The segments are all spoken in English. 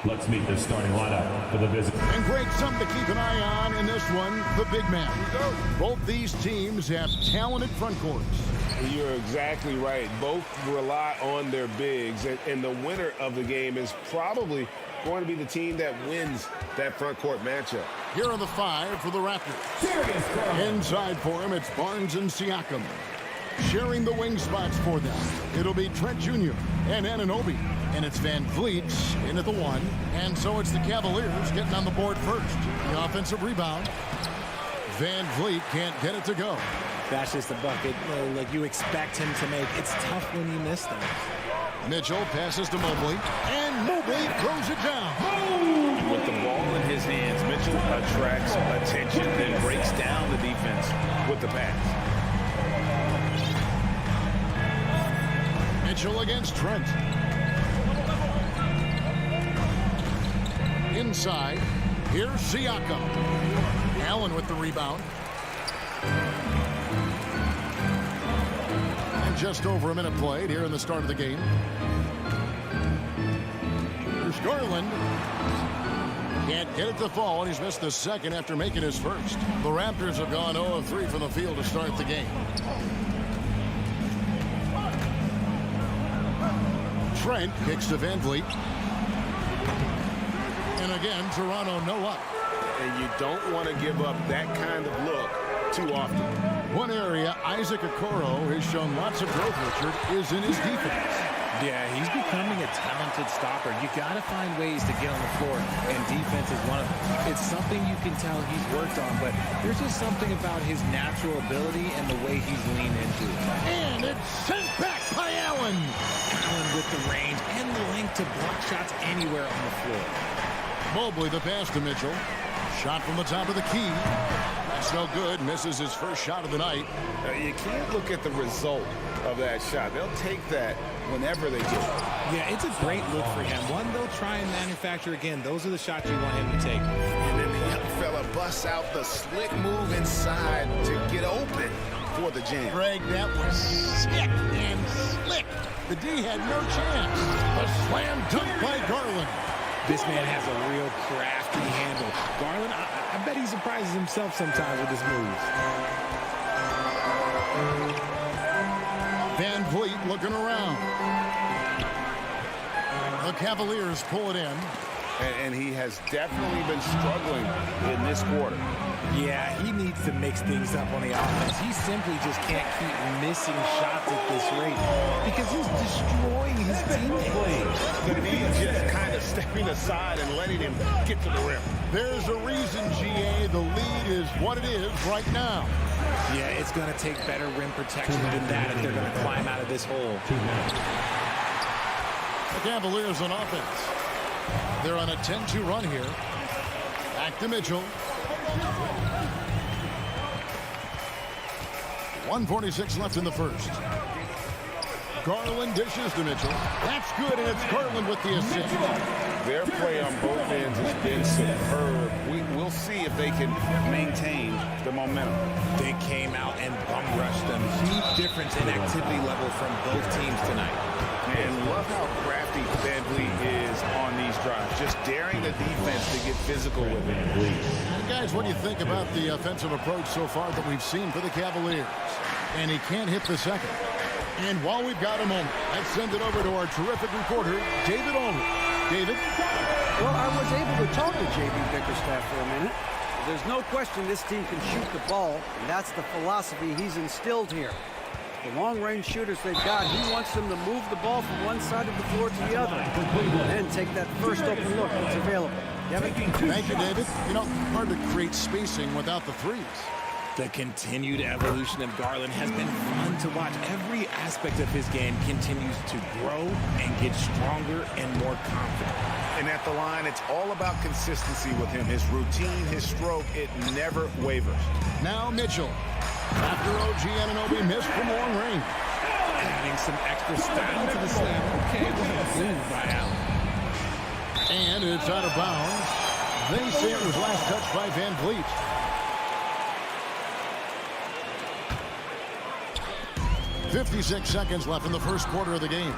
Let's meet the starting lineup for the visit. And Greg, something to keep an eye on in this one, the big man. Both these teams have talented front courts. You're exactly right. Both rely on their bigs, and the winner of the game is probably going to be the team that wins that front court matchup. Here are the 5 for the Raptors. Inside for him, it's Barnes and Siakam. Sharing the wing spots for them, it'll be Trent Jr. and Anunoby. And it's Van Vliet in at the 1. And so it's the Cavaliers getting on the board first. The offensive rebound. Van Vliet can't get it to go. That's just a bucket like you expect him to make. It's tough when you miss them. Mitchell passes to Mobley. And Mobley throws it down. With the ball in his hands, Mitchell attracts attention, then breaks down the defense with the pass. Mitchell against Trent. Inside, here's Siakam. Allen with the rebound. And just over a minute played here in the start of the game. Here's Garland. Can't get it to fall, and he's missed the second after making his first. The Raptors have gone 0 of 3 from the field to start the game. Trent kicks to Van Vliet. And again, Toronto no up. And you don't want to give up that kind of look too often. One area Isaac Okoro has shown lots of growth, Richard, is in his defense. Yeah, he's becoming a talented stopper. You got to find ways to get on the floor, and defense is one of them. It's something you can tell he's worked on, but there's just something about his natural ability and the way he's leaned into it. And it's sent back by Allen. Allen with the range and the length to block shots anywhere on the floor. Mobley the pass to Mitchell. Shot from the top of the key. That's no good. Misses his first shot of the night. You can't look at the result of that shot. They'll take that whenever they get it. Yeah, it's a great look for him. One they'll try and manufacture again. Those are the shots you want him to take. And then the young fella busts out the slick move inside to get open for the jam. Greg, that was sick and slick. The D had no chance. A slam dunk by Garland. This man has a real crafty handle. Garland, I bet he surprises himself sometimes with his moves. Van Vliet looking around. The Cavaliers pull it in. And he has definitely been struggling in this quarter. Yeah, he needs to mix things up on the offense. He simply just can't keep missing shots at this rate because he's destroying his teammates. But he's just kind of stepping aside and letting him get to the rim. There's a reason, GA, the lead is what it is right now. Yeah, it's going to take better rim protection than that if they're going to climb out of this hole. The Cavaliers on offense. They're on a 10-2 run here. Back to Mitchell. 1:46 left in the first. Garland dishes to Mitchell. That's good, and it's Garland with the assist. Their play on both ends has been superb. We'll see if they can maintain the momentum. They came out and bum rushed them. Huge difference in activity level from both teams tonight. And love how crafty Van Vliet is on these drives. Just daring the defense to get physical with it. Guys, what do you think about the offensive approach so far that we've seen for the Cavaliers? And he can't hit the second. And while we've got a moment, let's send it over to our terrific reporter, David Ulrich. David? Well, I was able to talk to J.B. Bickerstaff for a minute. There's no question this team can shoot the ball, and that's the philosophy he's instilled here. The long-range shooters they've got, he wants them to move the ball from one side of the floor to the other, and then take that first open look that's available. Thank you, David. You know, hard to create spacing without the threes. The continued evolution of Garland has been fun to watch. Every aspect of his game continues to grow and get stronger and more confident. And at the line, it's all about consistency with him. His routine, his stroke, it never wavers. Now Mitchell. After OG Anunoby missed from long range. Adding some extra style to the slam. Okay, what a move by Allen. And it's out of bounds. They say it was last touched by Van Vliet. .56 seconds left in the first quarter of the game.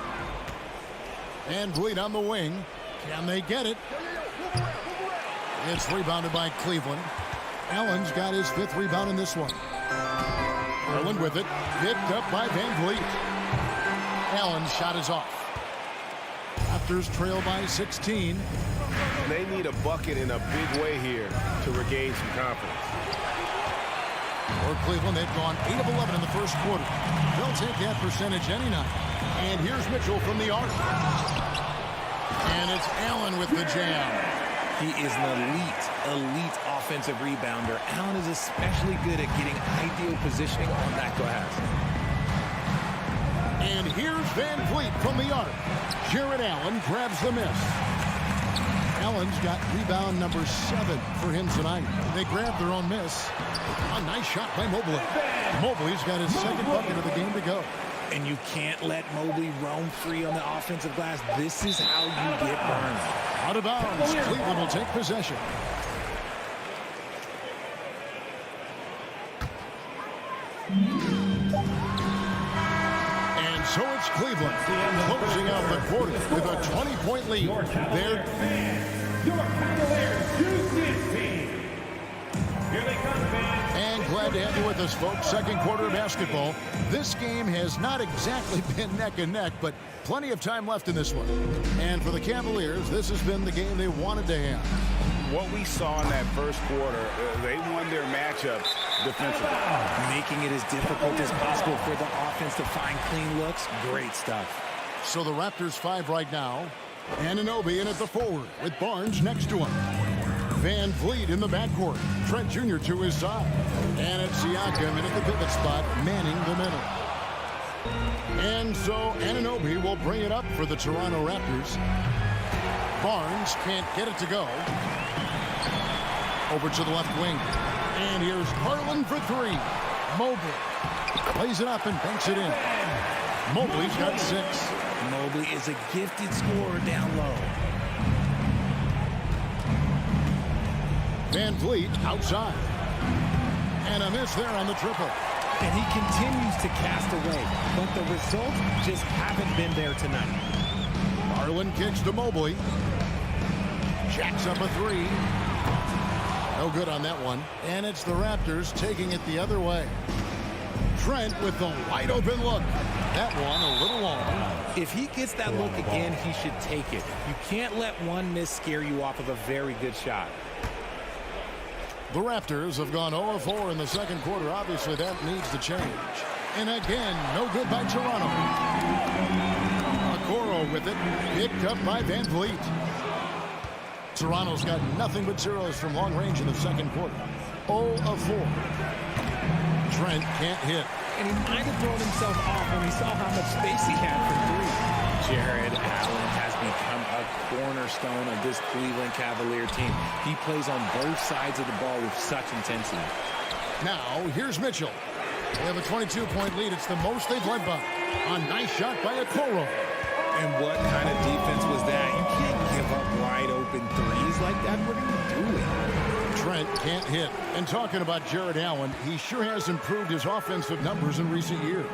Van Vliet on the wing. Can they get it? It's rebounded by Cleveland. Allen's got his 5th rebound in this one. Garland with it. Picked up by Van Vliet. Allen's shot is off. Raptors trail by 16. They need a bucket in a big way here to regain some confidence. For Cleveland, they've gone 8 of 11 in the first quarter. They'll take that percentage any night. And here's Mitchell from the arc. And it's Allen with the jam. He is an elite offensive rebounder. Allen is especially good at getting ideal positioning on that glass. And here's Van Vliet from the arc. Jared Allen grabs the miss. Allen's got rebound number 7 for him tonight. They grab their own miss. A nice shot by Mobley. Mobley's got his 2nd bucket of the game to go. And you can't let Mobley roam free on the offensive glass. This is how you get burned. Out of bounds. Cleveland will take possession. And so it's Cleveland closing out the quarter with a 20-point lead. Your Cavaliers use this team. Here they come, fans. And glad to have you with us, folks. Second quarter of basketball. This game has not exactly been neck and neck, but plenty of time left in this one. And for the Cavaliers, this has been the game they wanted to have. What we saw in that first quarter, they won their matchups defensively. Making it as difficult as possible for the offense to find clean looks. Great stuff. So the Raptors 5 right now. Anunoby in at the forward with Barnes next to him. Van Vliet in the backcourt. Trent Jr. to his side. And it's Siakam in at the pivot spot, manning the middle. And so Anunoby will bring it up for the Toronto Raptors. Barnes can't get it to go. Over to the left wing. And here's Garland for 3. Mobley plays it up and banks it in. Mobley's got 6. Mobley is a gifted scorer down low. Van Vliet outside. And a miss there on the triple. And he continues to cast away, but the results just haven't been there tonight. Garland kicks to Mobley. Jacks up a 3. No good on that one. And it's the Raptors taking it the other way. Trent with the wide open look. That one a little long. If he gets that look again, he should take it. You can't let one miss scare you off of a very good shot. The Raptors have gone 0-4 in the second quarter. Obviously, that needs to change. And again, no good by Toronto. Okoro with it. Picked up by Van Vliet. Toronto's got nothing but zeros from long range in the second quarter. 0-4. Trent can't hit. And he might have thrown himself off when he saw how much space he had for 3. Jared Allen has become a cornerstone of this Cleveland Cavalier team. He plays on both sides of the ball with such intensity. Now, here's Mitchell. They have a 22-point lead. It's the most they've led by. A nice shot by Okoro. And what kind of defense was that? You can't give up wide open threes like that. What are you doing? Trent can't hit. And talking about Jared Allen, he sure has improved his offensive numbers in recent years.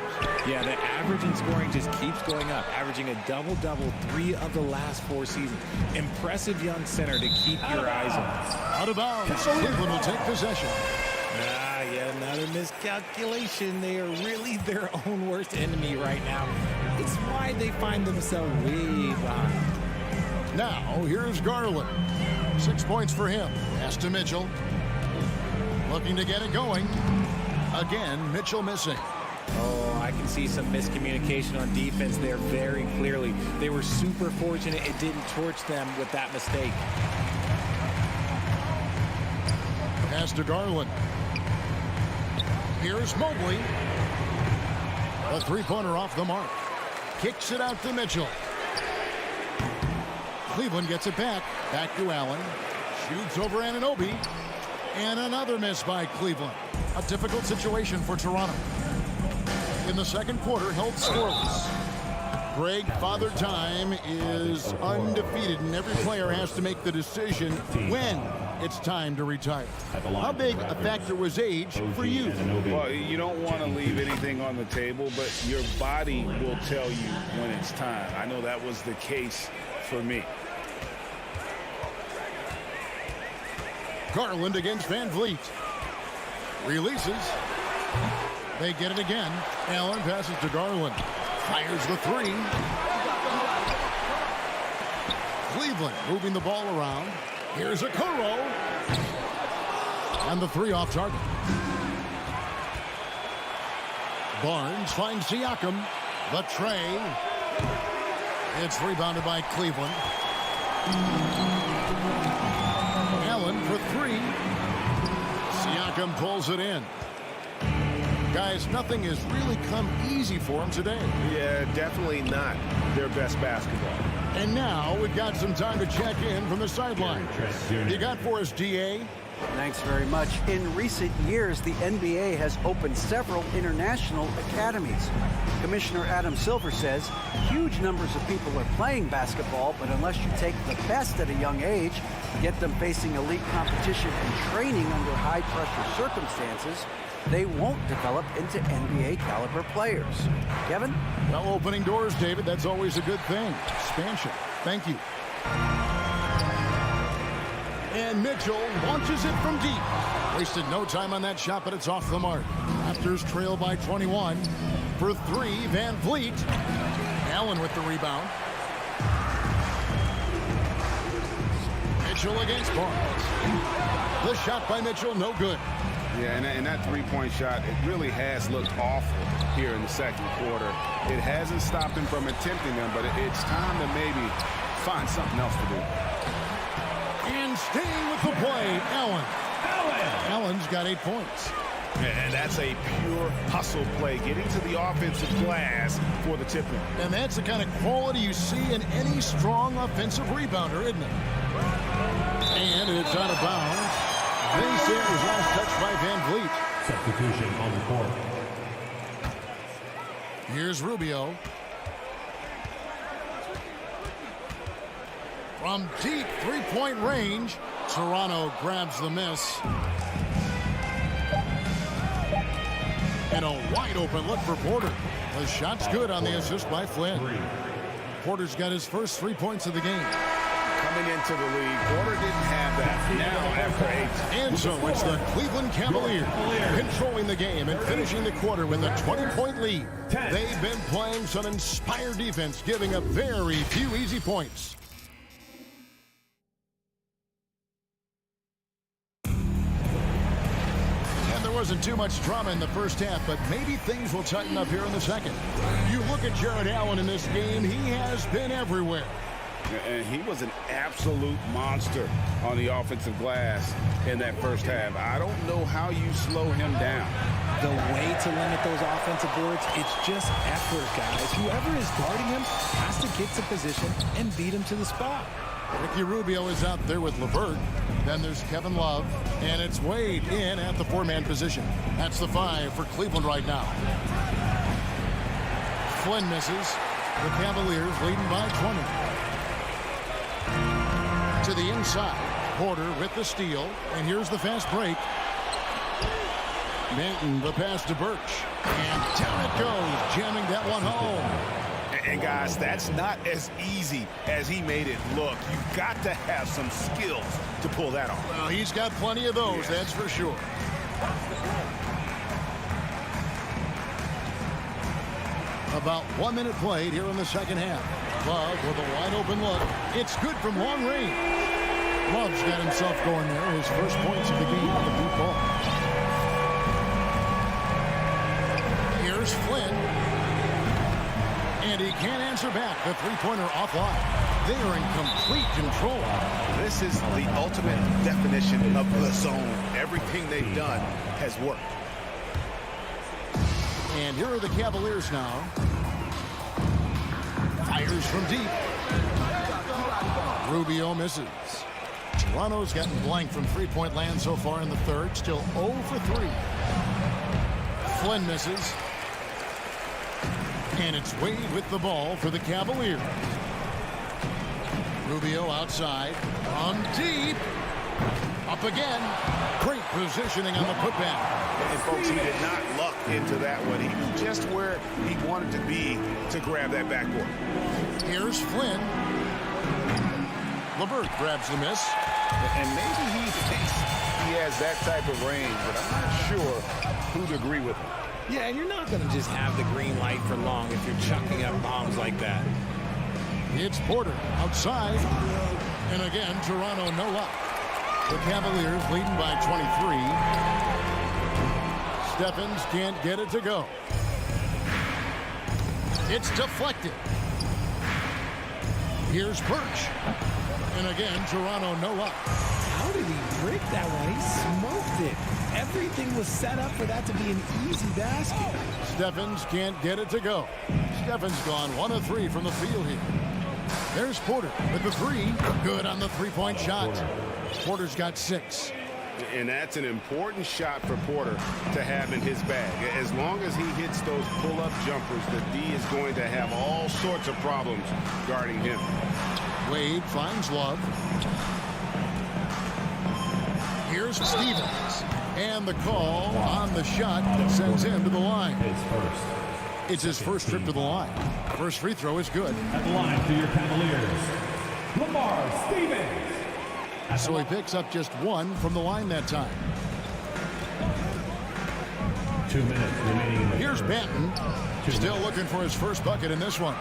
Yeah, the average in scoring just keeps going up, averaging a double-double 3 of the last 4 seasons. Impressive young center to keep your eyes on. Out of bounds. Cleveland will take possession. Yeah, another miscalculation. They are really their own worst enemy right now. It's why they find themselves way behind. Now, here's Garland. 6 points for him. Pass to Mitchell. Looking to get it going. Again, Mitchell missing. Oh, I can see some miscommunication on defense there very clearly. They were super fortunate it didn't torch them with that mistake. Pass to Garland. Here's Mobley. A 3-pointer off the mark. Kicks it out to Mitchell. Cleveland gets it back. Back to Allen. Shoots over Anunoby. And another miss by Cleveland. A difficult situation for Toronto. In the second quarter, held scoreless. Greg, Father Time is undefeated, and every player has to make the decision when it's time to retire. How big a factor was age for you? Well, you don't want to leave anything on the table, but your body will tell you when it's time. I know that was the case for me. Garland against Van Vliet. Releases. They get it again. Allen passes to Garland. Fires the three. Cleveland moving the ball around. Here's a Kuro. And the three off target. Barnes finds Siakam. The tray. It's rebounded by Cleveland. Allen for three. Siakam pulls it in. Guys, nothing has really come easy for him today. Yeah, definitely not their best basketball. And now we've got some time to check in from the sideline. You got for us, DA? Thanks very much. In recent years, the NBA has opened several international academies. Commissioner Adam Silver says huge numbers of people are playing basketball, but unless you take the best at a young age, get them facing elite competition and training under high-pressure circumstances, they won't develop into NBA-caliber players. Kevin? Well, opening doors, David, that's always a good thing. Expansion. Thank you. And Mitchell launches it from deep. Wasted no time on that shot, but it's off the mark. Raptors trail by 21. For three, Van Vliet. Allen with the rebound. Mitchell against Barnes. The shot by Mitchell, no good. Yeah, and that three-point shot, it really has looked awful here in the second quarter. It hasn't stopped him from attempting them, but it's time to maybe find something else to do. And staying with the play, Allen. Allen's got 8 points. And that's a pure hustle play, getting to the offensive glass for the tip-in. And that's the kind of quality you see in any strong offensive rebounder, isn't it? And it's out of bounds. They say it was last touched by Van Vliet. Substitution on the court. Here's Rubio. From deep three-point range, Toronto grabs the miss. And a wide-open look for Porter. The shot's good on the assist by Flynn. Porter's got his first 3 points of the game. Coming into the league, Porter didn't have that. Now, after 8. And so it's the Cleveland Cavaliers controlling the game and finishing the quarter with a 20-point lead. They've been playing some inspired defense, giving up very few easy points. Wasn't too much drama in the first half, but maybe things will tighten up here in the second. You look at Jared Allen in this game, he has been everywhere. And he was an absolute monster on the offensive glass in that first half. I don't know how you slow him down. The way to limit those offensive boards, it's just effort, guys. Whoever is guarding him has to get to position and beat him to the spot. Ricky Rubio is out there with LeVert. Then there's Kevin Love, and it's Wade in at the four-man position. That's the 5 for Cleveland right now. Flynn misses. The Cavaliers leading by 20. To the inside. Porter with the steal, and here's the fast break. Manton, the pass to Birch. And down it goes, jamming that one home. And guys, that's not as easy as he made it look. You've got to have some skills to pull that off. Well, he's got plenty of those, that's for sure. About 1 minute played here in the second half. Love with a wide open look. It's good from long range. Love's got himself going there. His first points of the game on the deep ball. Here's Flynn. And he can't answer back. The three-pointer offline. They are in complete control. This is the ultimate definition of the zone. Everything they've done has worked. And here are the Cavaliers now. Fires from deep. Rubio misses. Toronto's gotten blank from three-point land so far in the third. Still 0 for 3. Flynn misses. And it's Wade with the ball for the Cavaliers. Rubio outside. From deep. Up again. Great positioning on the putback. And folks, he did not luck into that one. He was just where he wanted to be to grab that backboard. Here's Flynn. LeVert grabs the miss. And maybe he thinks he has that type of range, but I'm not sure who'd agree with him. Yeah, and you're not going to just have the green light for long if you're chucking up bombs like that. It's Porter outside. And again, Toronto no luck. The Cavaliers leading by 23. Stephens can't get it to go. It's deflected. Here's Birch. And again, Toronto no luck. How did he break that one? He smoked it. Everything was set up for that to be an easy basket. Stephens can't get it to go. Stephens gone 1 of 3 from the field here. There's Porter with the 3. Good on the three-point shot. Porter's got 6. And that's an important shot for Porter to have in his bag. As long as he hits those pull-up jumpers, the D is going to have all sorts of problems guarding him. Wade finds Love. Here's Stevens. And the call on the shot sends him to the line. It's his first trip to the line. First free throw is good. At the line for your Cavaliers, Lamar Stevens. So he picks up just 1 from the line that time. 2 minutes remaining in the Here's third. Benton. Still looking for his first bucket in this one.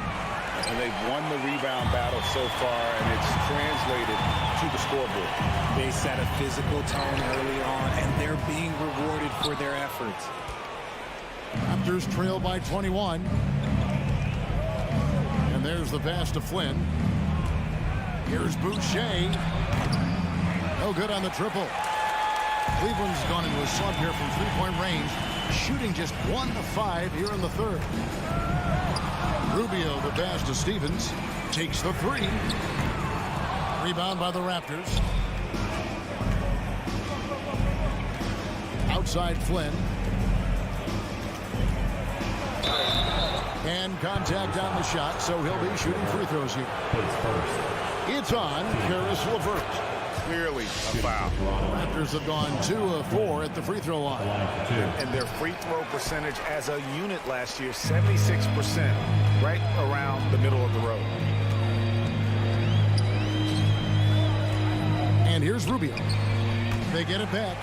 And they've won the rebound battle so far, and it's translated to the scoreboard. They set a physical tone early on, and they're being rewarded for their efforts. Raptors trail by 21. And there's the pass to Flynn. Here's Boucher. No good on the triple. Cleveland's gone into a slump here from three-point range, shooting just 1 of 5 here in the third. Rubio, the pass to Stevens, takes the 3. Rebound by the Raptors. Outside Flynn. And contact on the shot, so he'll be shooting free throws here. It's on Caris LeVert. Clearly a foul. Raptors have gone 2 of 4 at the free throw line. And their free throw percentage as a unit last year, 76%, right around the middle of the road. And here's Rubio. They get it back.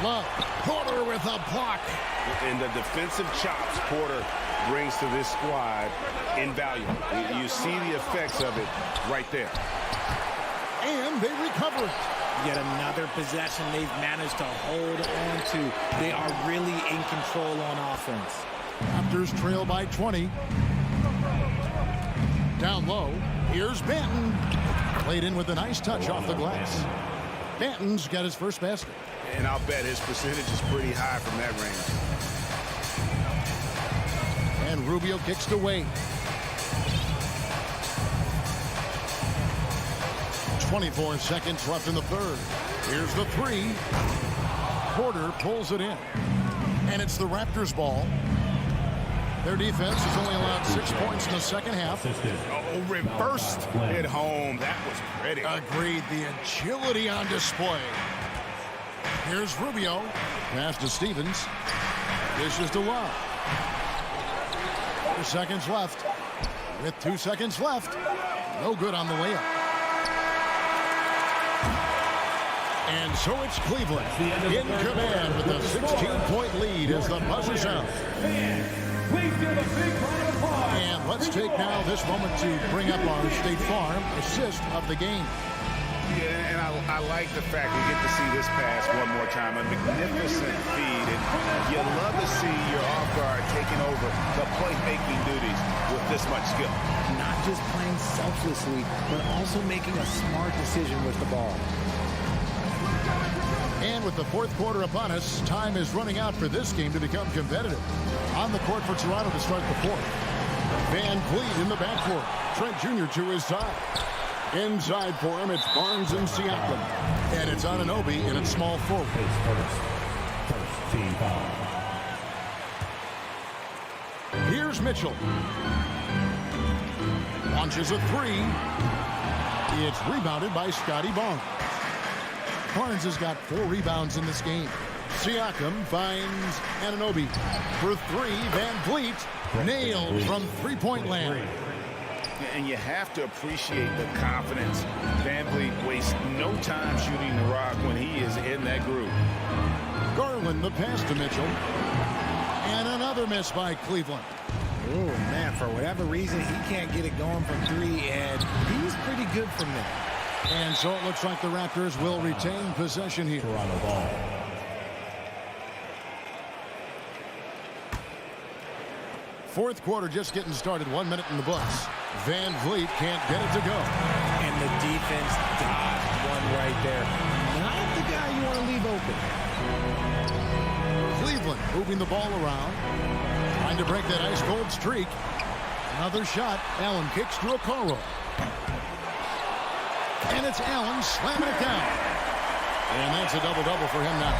Love. Porter with a block. And the defensive chops Porter brings to this squad invaluable. You see the effects of it right there. And they recover it. Yet another possession they've managed to hold on to. They are really in control on offense. Raptors trail by 20. Down low. Here's Benton. Played in with a nice touch off the glass. Benton's got his first basket. And I'll bet his percentage is pretty high from that range. And Rubio kicks to Wade. 24 seconds left in the third. Here's the 3. Porter pulls it in. And it's the Raptors' ball. Their defense has only allowed 6 points in the second half. Oh, reversed it home. That was pretty. Agreed. The agility on display. Here's Rubio. Pass to Stevens. Dishes to Love. 4 seconds left. With 2 seconds left. No good on the layup. And so it's Cleveland in command with a 16-point lead as the buzzer sounds. And let's take now this moment to bring up our State Farm assist of the game. Yeah, and I like the fact we get to see this pass one more time. A magnificent feed. And you love to see your off guard taking over the playmaking duties with this much skill. Not just playing selflessly, but also making a smart decision with the ball. And with the fourth quarter upon us, time is running out for this game to become competitive. On the court for Toronto to start the fourth. Van Vliet in the backcourt. Trent Jr. to his side. Inside for him, it's Barnes and Siakam. And it's Anunoby in its small forward. First team foul. Here's Mitchell. Launches a 3. It's rebounded by Scotty Barnes. Horens has got 4 rebounds in this game. Siakam finds Anunoby for 3. Van Vliet nailed from three-point land. And you have to appreciate the confidence. VanVleet wastes no time shooting the rock when he is in that groove. Garland, the pass to Mitchell. And another miss by Cleveland. Oh, man, for whatever reason, he can't get it going from three, and he's pretty good from there. And so it looks like the Raptors will retain possession here. Toronto ball. Fourth quarter just getting started. 1 minute in the books. VanVleet can't get it to go. And the defense dodged one right there. Not the guy you want to leave open. Cleveland moving the ball around. Trying to break that ice-cold streak. Another shot. Allen kicks to Okoro. And it's Allen slamming it down. And that's a double-double for him now.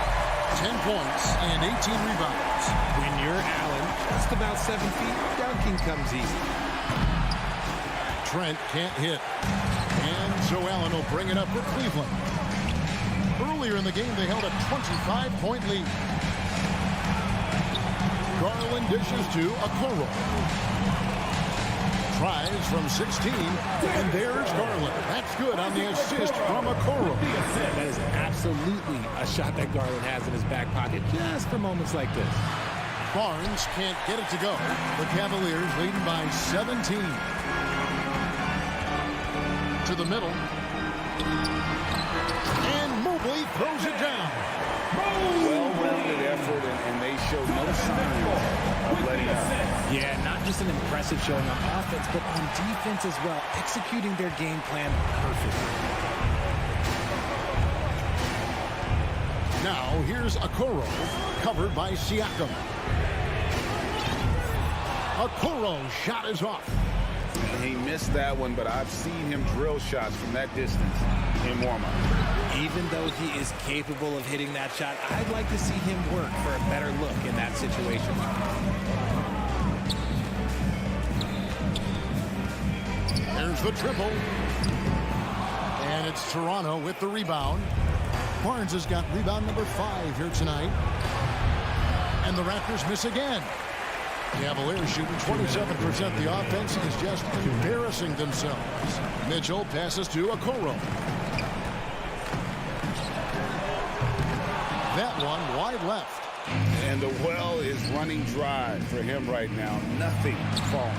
10 points and 18 rebounds. When you're Allen, just about 7 feet, dunking comes easy. Trent can't hit. And so Allen will bring it up for Cleveland. Earlier in the game, they held a 25-point lead. Garland dishes to Okoro. Tries from 16, and there's Garland. That's good on the assist from Okoro. That is absolutely a shot that Garland has in his back pocket just for moments like this. Barnes can't get it to go. The Cavaliers leading by 17. To the middle. And Mobley throws it down. Well-rounded effort, and they show no signs of letting up. Yeah, not just an impressive showing on offense, but on defense as well, executing their game plan perfectly. Now, here's Okoro, covered by Siakam. Okoro's shot is off. He missed that one, but I've seen him drill shots from that distance in warm-up. Even though he is capable of hitting that shot, I'd like to see him work for a better look in that situation. There's the triple. And it's Toronto with the rebound. Barnes has got rebound number 5 here tonight. And the Raptors miss again. Cavaliers shooting 27%. The offense is just embarrassing themselves. Mitchell passes to Okoro. That one wide left. And the well is running dry for him right now. Nothing falling.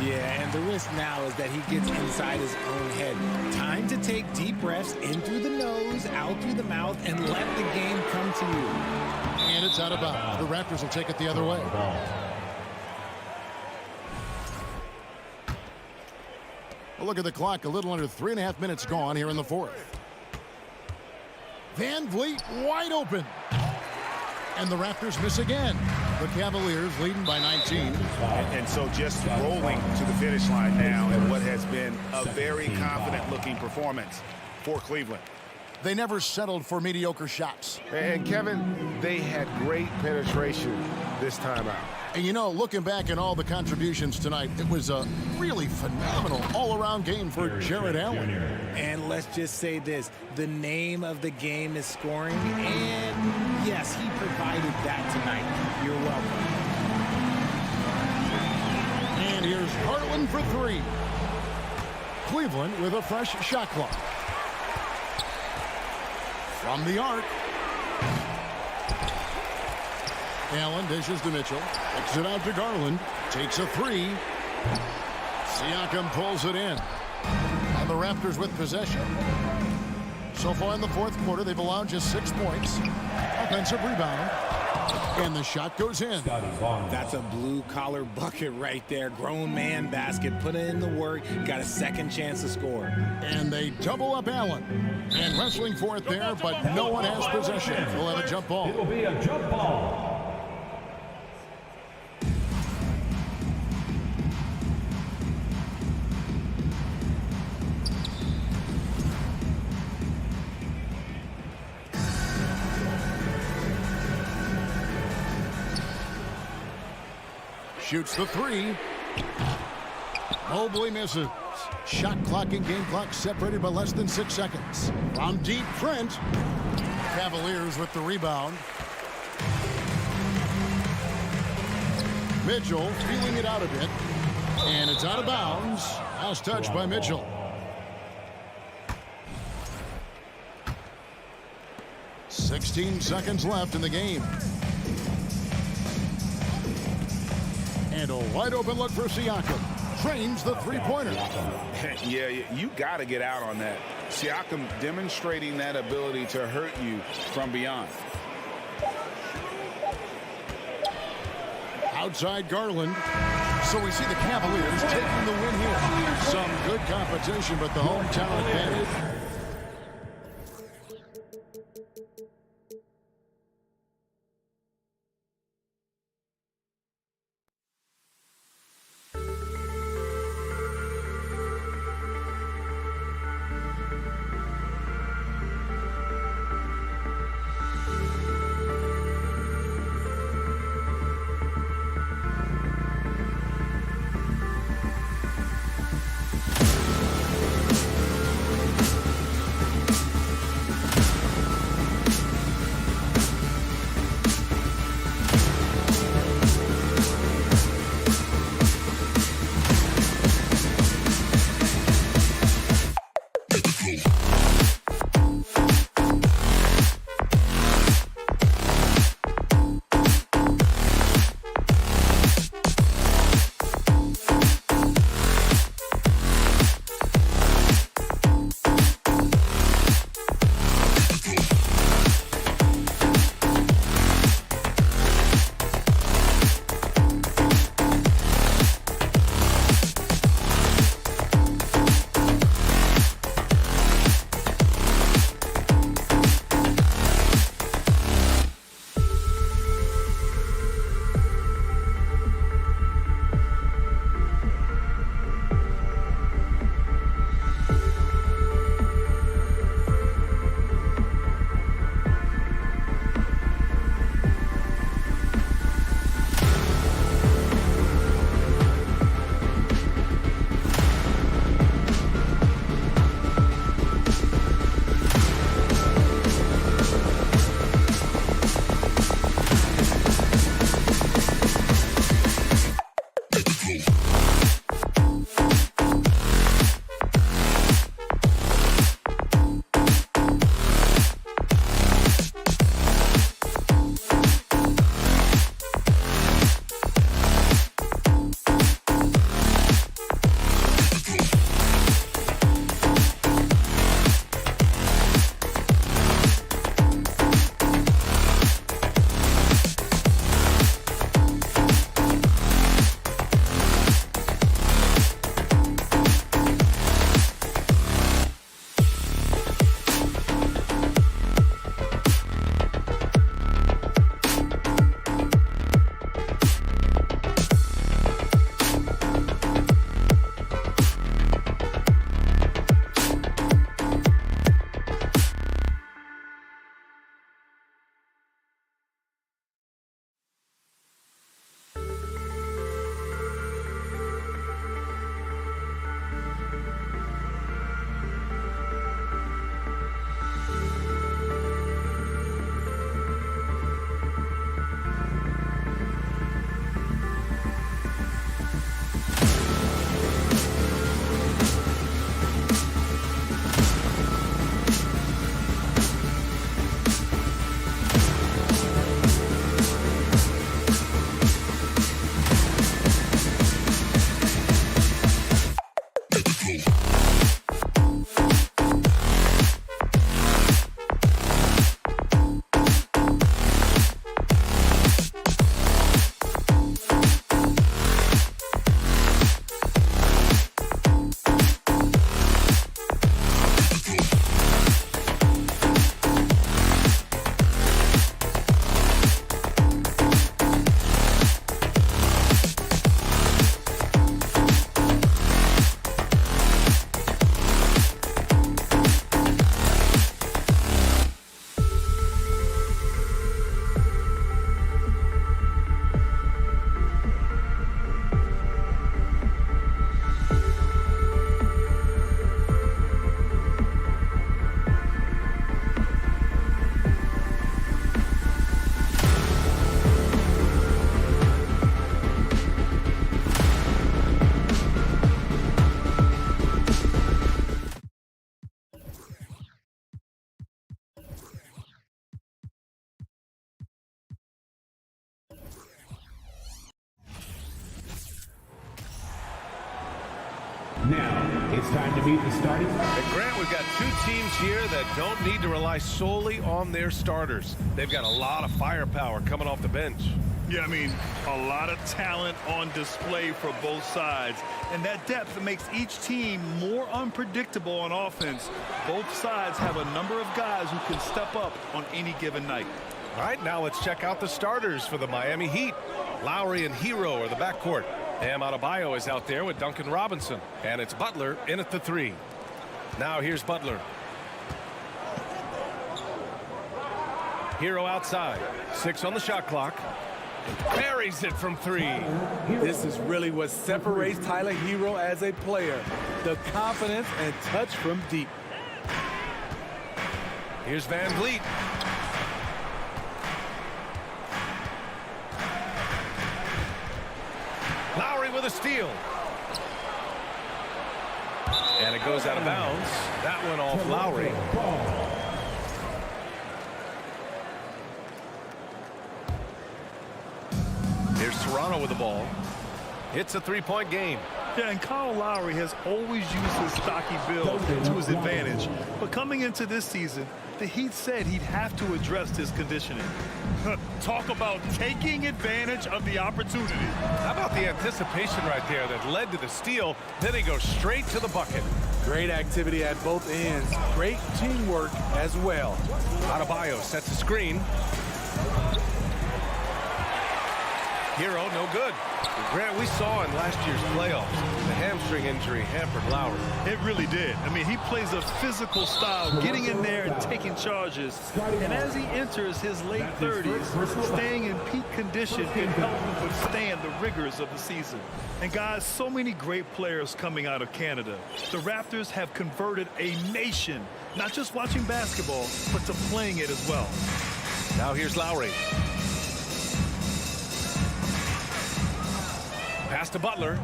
Yeah, and the risk now is that he gets inside his own head. Time to take deep breaths in through the nose, out through the mouth, and let the game come to you. And it's out of bounds. The Raptors will take it the other way. Well, look at the clock. A little under 3.5 minutes gone here in the fourth. VanVleet wide open. And the Raptors miss again. The Cavaliers leading by 19. And so just rolling to the finish line now in what has been a very confident-looking performance for Cleveland. They never settled for mediocre shots. And Kevin, they had great penetration this time out. And you know, looking back at all the contributions tonight, it was a really phenomenal all-around game for Jared Allen. And let's just say this, the name of the game is scoring, and yes, he provided that tonight. You're welcome. And here's Garland for 3. Cleveland with a fresh shot clock. From the arc. Allen dishes to Mitchell. Kicks it out to Garland. Takes a 3. Siakam pulls it in. And the Raptors with possession. So far in the fourth quarter, they've allowed just 6 points. Offensive rebound. And the shot goes in. That's a blue-collar bucket right there. Grown man basket. Put in the work. Got a second chance to score. And they double up Allen. And wrestling for it there, but no one has possession. We'll have a jump ball. It will be a jump ball. Shoots the 3. Mobley misses. Shot clock and game clock separated by less than 6 seconds. From deep, Trent. Cavaliers with the rebound. Mitchell feeling it out a bit. And it's out of bounds. Last touch by Mitchell. 16 seconds left in the game. And a wide open look for Siakam. Trains the three-pointer. Yeah, you got to get out on that. Siakam demonstrating that ability to hurt you from beyond. Outside Garland. So we see the Cavaliers taking the win here. Some good competition, but the hometown advantage. It's time to meet the starting. And Grant, we've got two teams here that don't need to rely solely on their starters. They've got a lot of firepower coming off the bench. Yeah, I mean, a lot of talent on display for both sides. And that depth makes each team more unpredictable on offense. Both sides have a number of guys who can step up on any given night. All right, now let's check out the starters for the Miami Heat. Lowry and Hero are the backcourt. Bam Adebayo is out there with Duncan Robinson. And it's Butler in at the 3. Now here's Butler. Hero outside. 6 on the shot clock. Buries it from 3. This is really what separates Tyler Hero as a player. The confidence and touch from deep. Here's Van Vliet. Lowry with a steal. And it goes out of bounds. That one off Lowry. Here's Toronto with the ball. It's a three-point game. Yeah, and Kyle Lowry has always used his stocky build to his advantage. But coming into this season, the Heat said he'd have to address his conditioning. Talk about taking advantage of the opportunity. How about the anticipation right there that led to the steal? Then he goes straight to the bucket. Great activity at both ends. Great teamwork as well. Adebayo sets a screen. Hero, no good. Grant, we saw in last year's playoffs, the hamstring injury hampered Lowry. It really did. I mean, he plays a physical style, getting in there and taking charges. And as he enters his late 30s, staying in peak condition can help him withstand the rigors of the season. And guys, so many great players coming out of Canada. The Raptors have converted a nation, not just watching basketball, but to playing it as well. Now here's Lowry. Pass to Butler.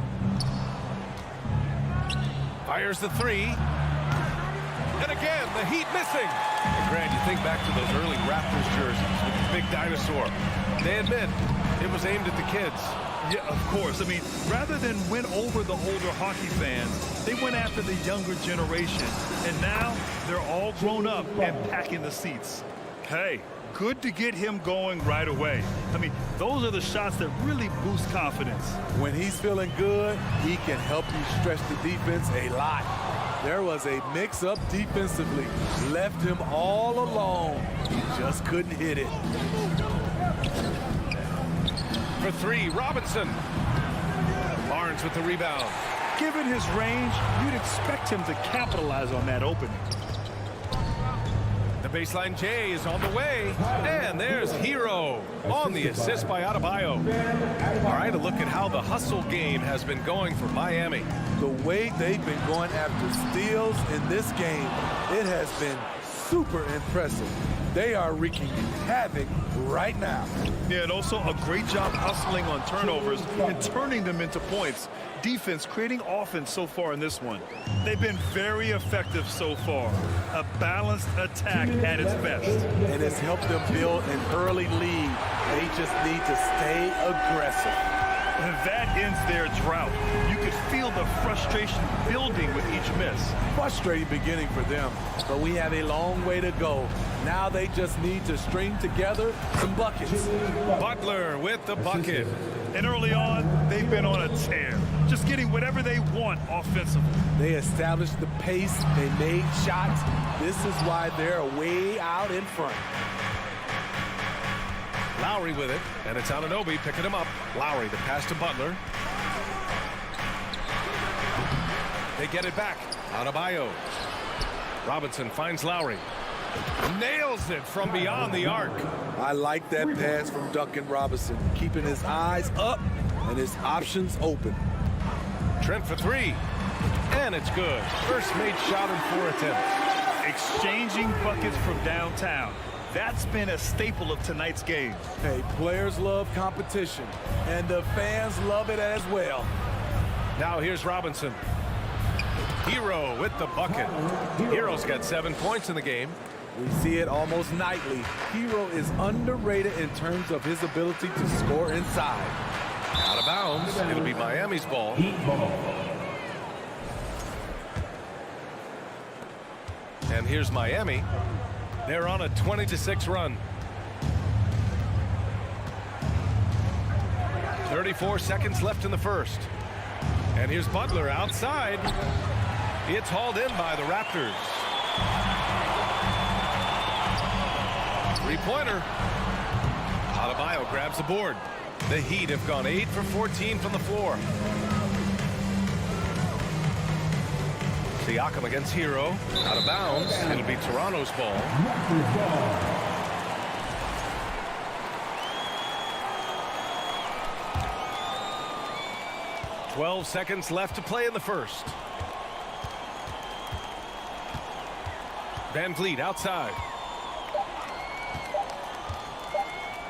Fires the 3. And again, the Heat missing. And Grant, you think back to those early Raptors jerseys with the big dinosaur. They admit it was aimed at the kids. Yeah, of course. I mean, rather than win over the older hockey fans, they went after the younger generation. And now they're all grown up and packing the seats. Hey, good to get him going right away. I mean, those are the shots that really boost confidence. When he's feeling good, he can help you stretch the defense a lot. There was a mix-up defensively. Left him all alone. He just couldn't hit it. For 3, Robinson. Barnes with the rebound. Given his range, you'd expect him to capitalize on that opening. The baseline J is on the way. And there's Hero on the assist by Adebayo. All right, a look at how the hustle game has been going for Miami. The way they've been going after steals in this game, it has been super impressive. They are wreaking havoc right now. Yeah, and also a great job hustling on turnovers and turning them into points. Defense creating offense so far in this one. They've been very effective so far. A balanced attack at its best. And it's helped them build an early lead. They just need to stay aggressive. And that ends their drought. You could feel the frustration building with each miss. Frustrating beginning for them, but we have a long way to go. Now they just need to string together some buckets. Butler with the bucket. And early on, they've been on a tear. Just getting whatever they want offensively. They established the pace. They made shots. This is why they're way out in front. Lowry with it, and it's Anunoby picking him up. Lowry, the pass to Butler. They get it back. Adebayo. Robinson finds Lowry. Nails it from beyond the arc. I like that pass from Duncan Robinson, keeping his eyes up and his options open. Trent for 3. And it's good. First made shot in 4 attempts. Exchanging buckets from downtown. That's been a staple of tonight's game. Hey, players love competition, and the fans love it as well. Now here's Robinson. Hero with the bucket. Hero's got 7 points in the game. We see it almost nightly. Hero is underrated in terms of his ability to score inside. Out of bounds. It'll be Miami's ball. here's Miami. They're on a 20-6 run. 34 seconds left in the first. And here's Butler outside. It's hauled in by the Raptors. Three-pointer. Adebayo grabs the board. The Heat have gone 8 for 14 from the floor. Siakam against Hero. Out of bounds. It'll be Toronto's ball. 12 seconds left to play in the first. Van Vliet outside.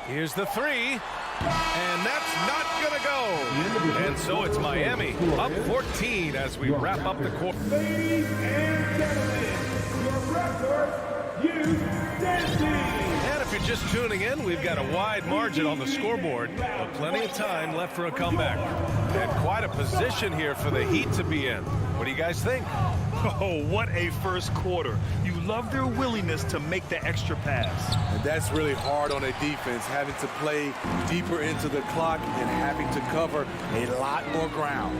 Here's the three. And that's not going to go. And so it's Miami up 14 as we wrap up the quarter. Ladies and gentlemen, your Raptors, you dancing. And if you're just tuning in, we've got a wide margin on the scoreboard, but plenty of time left for a comeback. And quite a position here for the Heat to be in. What do you guys think? Oh, what a first quarter. You love their willingness to make the extra pass. And that's really hard on a defense, having to play deeper into the clock and having to cover a lot more ground.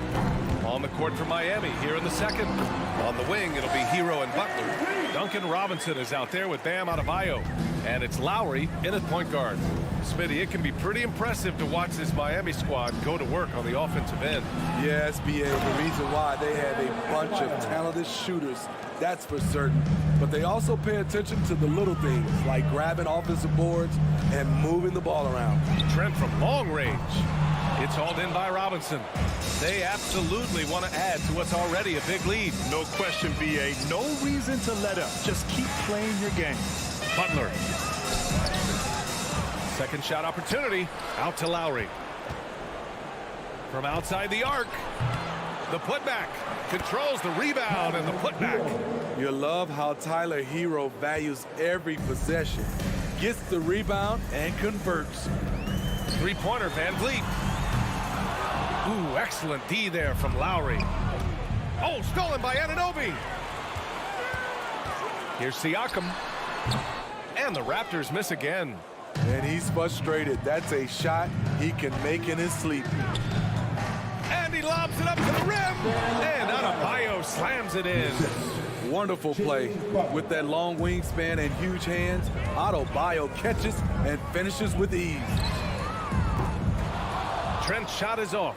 On the court for Miami here in the second. On the wing, it'll be Hero and Butler. Duncan Robinson is out there with Bam Adebayo. And it's Lowry in at point guard. Smitty, it can be pretty impressive to watch this Miami squad go to work on the offensive end. Yes, B.A. The reason why they have a bunch of talented shooters, that's for certain. But they also pay attention to the little things, like grabbing offensive boards and moving the ball around. Trent from long range. It's hauled in by Robinson. They absolutely want to add to what's already a big lead. No question, B.A. No reason to let up. Just keep playing your game. Butler. Second shot opportunity. Out to Lowry. From outside the arc. The putback. Controls the rebound and the putback. You love how Tyler Hero values every possession. Gets the rebound and converts. Three-pointer, Van Vliet. Ooh, excellent D there from Lowry. Oh, stolen by Anunoby. Here's Siakam. And the Raptors miss again. And he's frustrated. That's a shot he can make in his sleep. And he lobs it up to the rim. And Adebayo slams it in. Wonderful play. With that long wingspan and huge hands, Adebayo catches and finishes with ease. Trent's shot is off.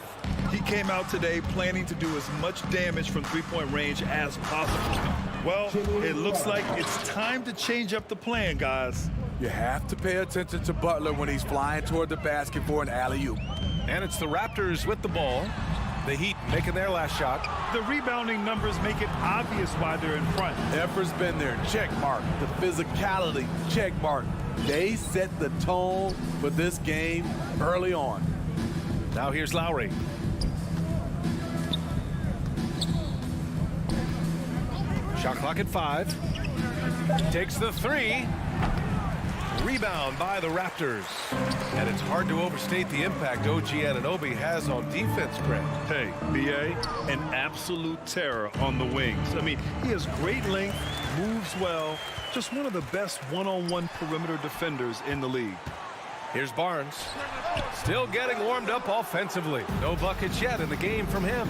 He came out today planning to do as much damage from three-point range as possible. Well, it looks like it's time to change up the plan, guys. You have to pay attention to Butler when he's flying toward the basket for an alley-oop. And it's the Raptors with the ball. The Heat making their last shot. The rebounding numbers make it obvious why they're in front. Effort's been there, check mark. The physicality, check mark. They set the tone for this game early on. Now here's Lowry. Shot clock at 5. Takes the three. Rebound by the Raptors. And it's hard to overstate the impact OG Anunoby has on defense, Brett. Hey, B.A., an absolute terror on the wings. I mean, he has great length, moves well, just one of the best one-on-one perimeter defenders in the league. Here's Barnes. Still getting warmed up offensively. No buckets yet in the game from him.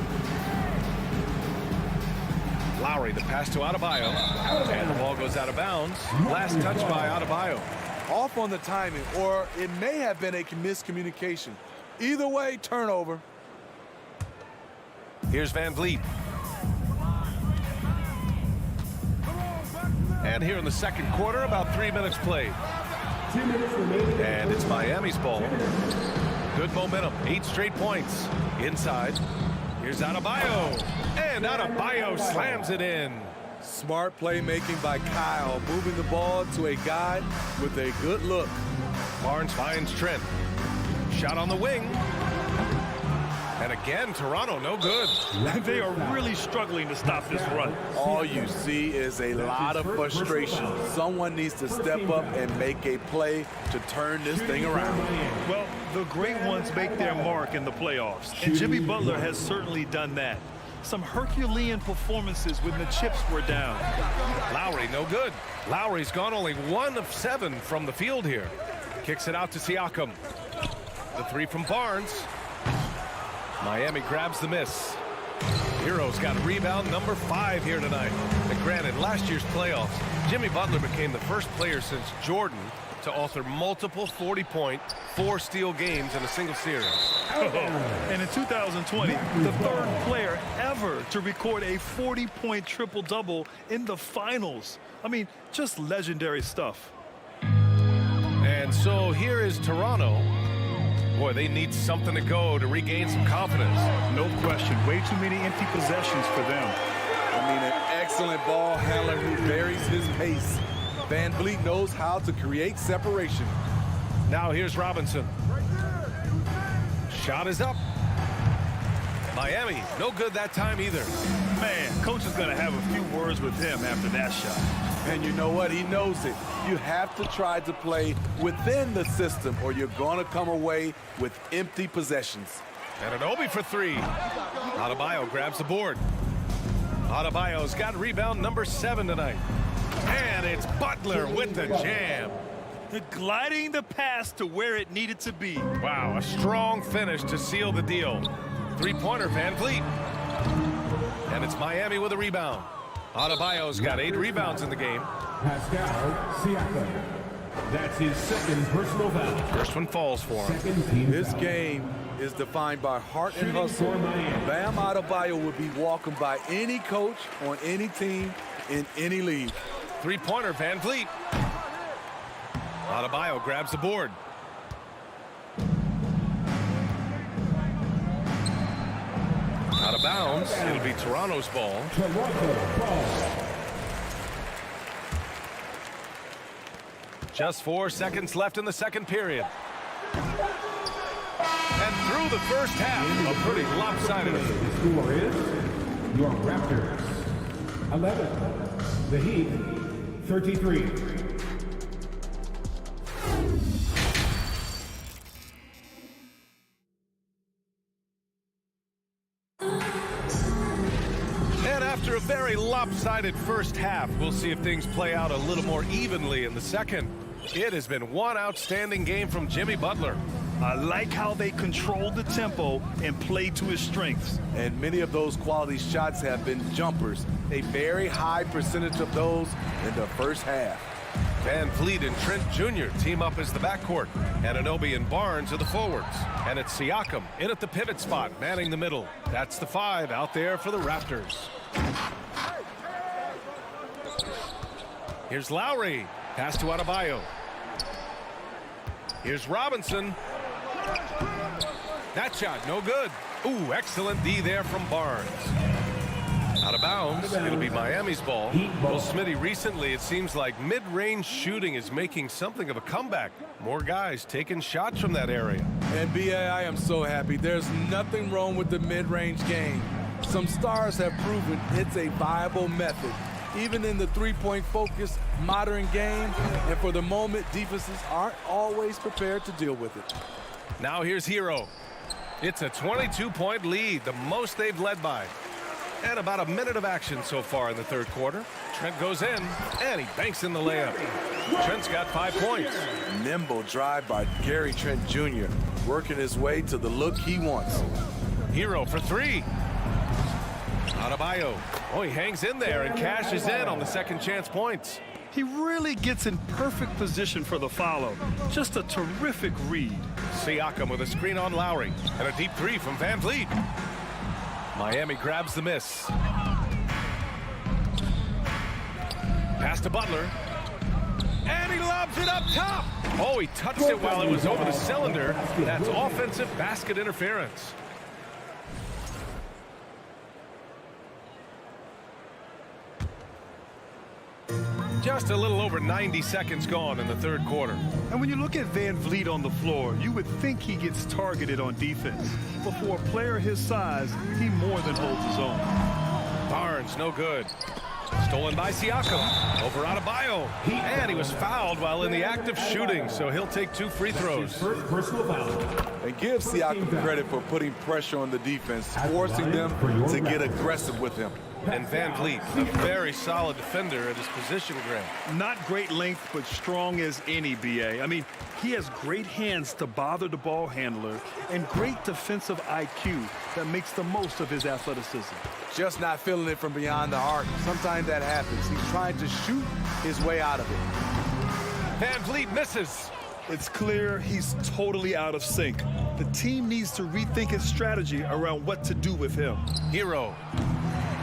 Lowry, the pass to Adebayo. And the ball goes out of bounds. Last touch by Adebayo. Off on the timing, or it may have been a miscommunication. Either way, turnover. Here's Van Vliet. And here in the second quarter, about 3 minutes played. And it's Miami's ball. Good momentum, 8 straight points. Inside, here's Adebayo. And Adebayo slams it in. Smart playmaking by Kyle, moving the ball to a guy with a good look. Barnes finds Trent. Shot on the wing. And again, Toronto, no good. They are really struggling to stop this run. All you see is a lot of frustration. Someone needs to step up and make a play to turn this thing around. Well, the great ones make their mark in the playoffs, and Jimmy Butler has certainly done that. some Herculean performances when the chips were down. Lowry, no good. Lowry's gone only 1 of 7 from the field here. Kicks it out to Siakam. The 3 from Barnes. Miami grabs the miss. Hero's got rebound number 5 here tonight. And granted, last year's playoffs, Jimmy Butler became the first player since Jordan to author multiple 40-point, 4-steal games in a single series. And in 2020, the 3rd player ever to record a 40-point triple-double in the finals. I mean, just legendary stuff. And so here is Toronto. Boy, they need something to go to regain some confidence. No question. Way too many empty possessions for them. I mean, an excellent ball handler who varies his pace. Van Vliet knows how to create separation. Now here's Robinson. Shot is up. Miami, no good that time either. Man, coach is going to have a few words with him after that shot. And you know what? He knows it. You have to try to play within the system or you're going to come away with empty possessions. And Anunoby for 3. Adebayo grabs the board. Adebayo's got rebound number 7 tonight. And it's Butler with the jam. Gliding the pass to where it needed to be. Wow, a strong finish to seal the deal. 3-pointer Van Vliet. And it's Miami with a rebound. Adebayo's got 8 rebounds in the game. Pascal Siakam. That's his 2nd personal foul. First one falls for him. This game is defined by heart and hustle. Bam Adebayo would be walking by any coach on any team in any league. 3-pointer Van Vliet. Adebayo grabs the board. Out of bounds. It'll be Toronto's ball. Just 4 seconds left in the second period. And through the first half, a pretty lopsided. The score is your Raptors 11, the Heat 33. After a very lopsided first half, we'll see if things play out a little more evenly in the second. It has been one outstanding game from Jimmy Butler. I like how they controlled the tempo and played to his strengths. And many of those quality shots have been jumpers. A very high percentage of those in the first half. Van Vliet and Trent Jr. team up as the backcourt. Anunoby and Barnes are the forwards. And it's Siakam in at the pivot spot, manning the middle. That's the 5 out there for the Raptors. Here's Lowry. Pass to Adebayo. Here's Robinson. That shot, no good. Ooh, excellent D there from Barnes. Out of bounds. It'll be Miami's ball. Well, Smitty, recently it seems like mid-range shooting is making something of a comeback. More guys taking shots from that area. And B.A., I am so happy. There's nothing wrong with the mid-range game. Some stars have proven it's a viable method, even in the three-point focused modern game. And for the moment, defenses aren't always prepared to deal with it. Now here's Hero. It's a 22-point lead, the most they've led by. And about a minute of action so far in the third quarter. Trent goes in, and he banks in the layup. Trent's got 5 points. Nimble drive by Gary Trent Jr., working his way to the look he wants. Hero for 3. Adebayo. Oh, he hangs in there and cashes in on the second chance points. He really gets in perfect position for the follow. Just a terrific read. Siakam with a screen on Lowry. And a deep 3 from Van Vliet. Miami grabs the miss. Pass to Butler. And he lobs it up top. Oh, he touched it while it was over the cylinder. That's offensive basket interference. Just a little over 90 seconds gone in the third quarter. And when you look at Van Vliet on the floor, you would think he gets targeted on defense. But for a player his size, he more than holds his own. Barnes, no good. Stolen by Siakam. Over Adebayo. And he was fouled while in the act of shooting, so he'll take 2 free throws. First personal foul. And give Siakam credit for putting pressure on the defense, forcing them to get aggressive with him. And Van Vliet, a very solid defender at his position, Graham. Not great length, but strong as any, B.A. I mean, he has great hands to bother the ball handler and great defensive IQ that makes the most of his athleticism. Just not feeling it from beyond the arc. Sometimes that happens. He's trying to shoot his way out of it. Van Vliet misses. It's clear he's totally out of sync. The team needs to rethink its strategy around what to do with him. Hero.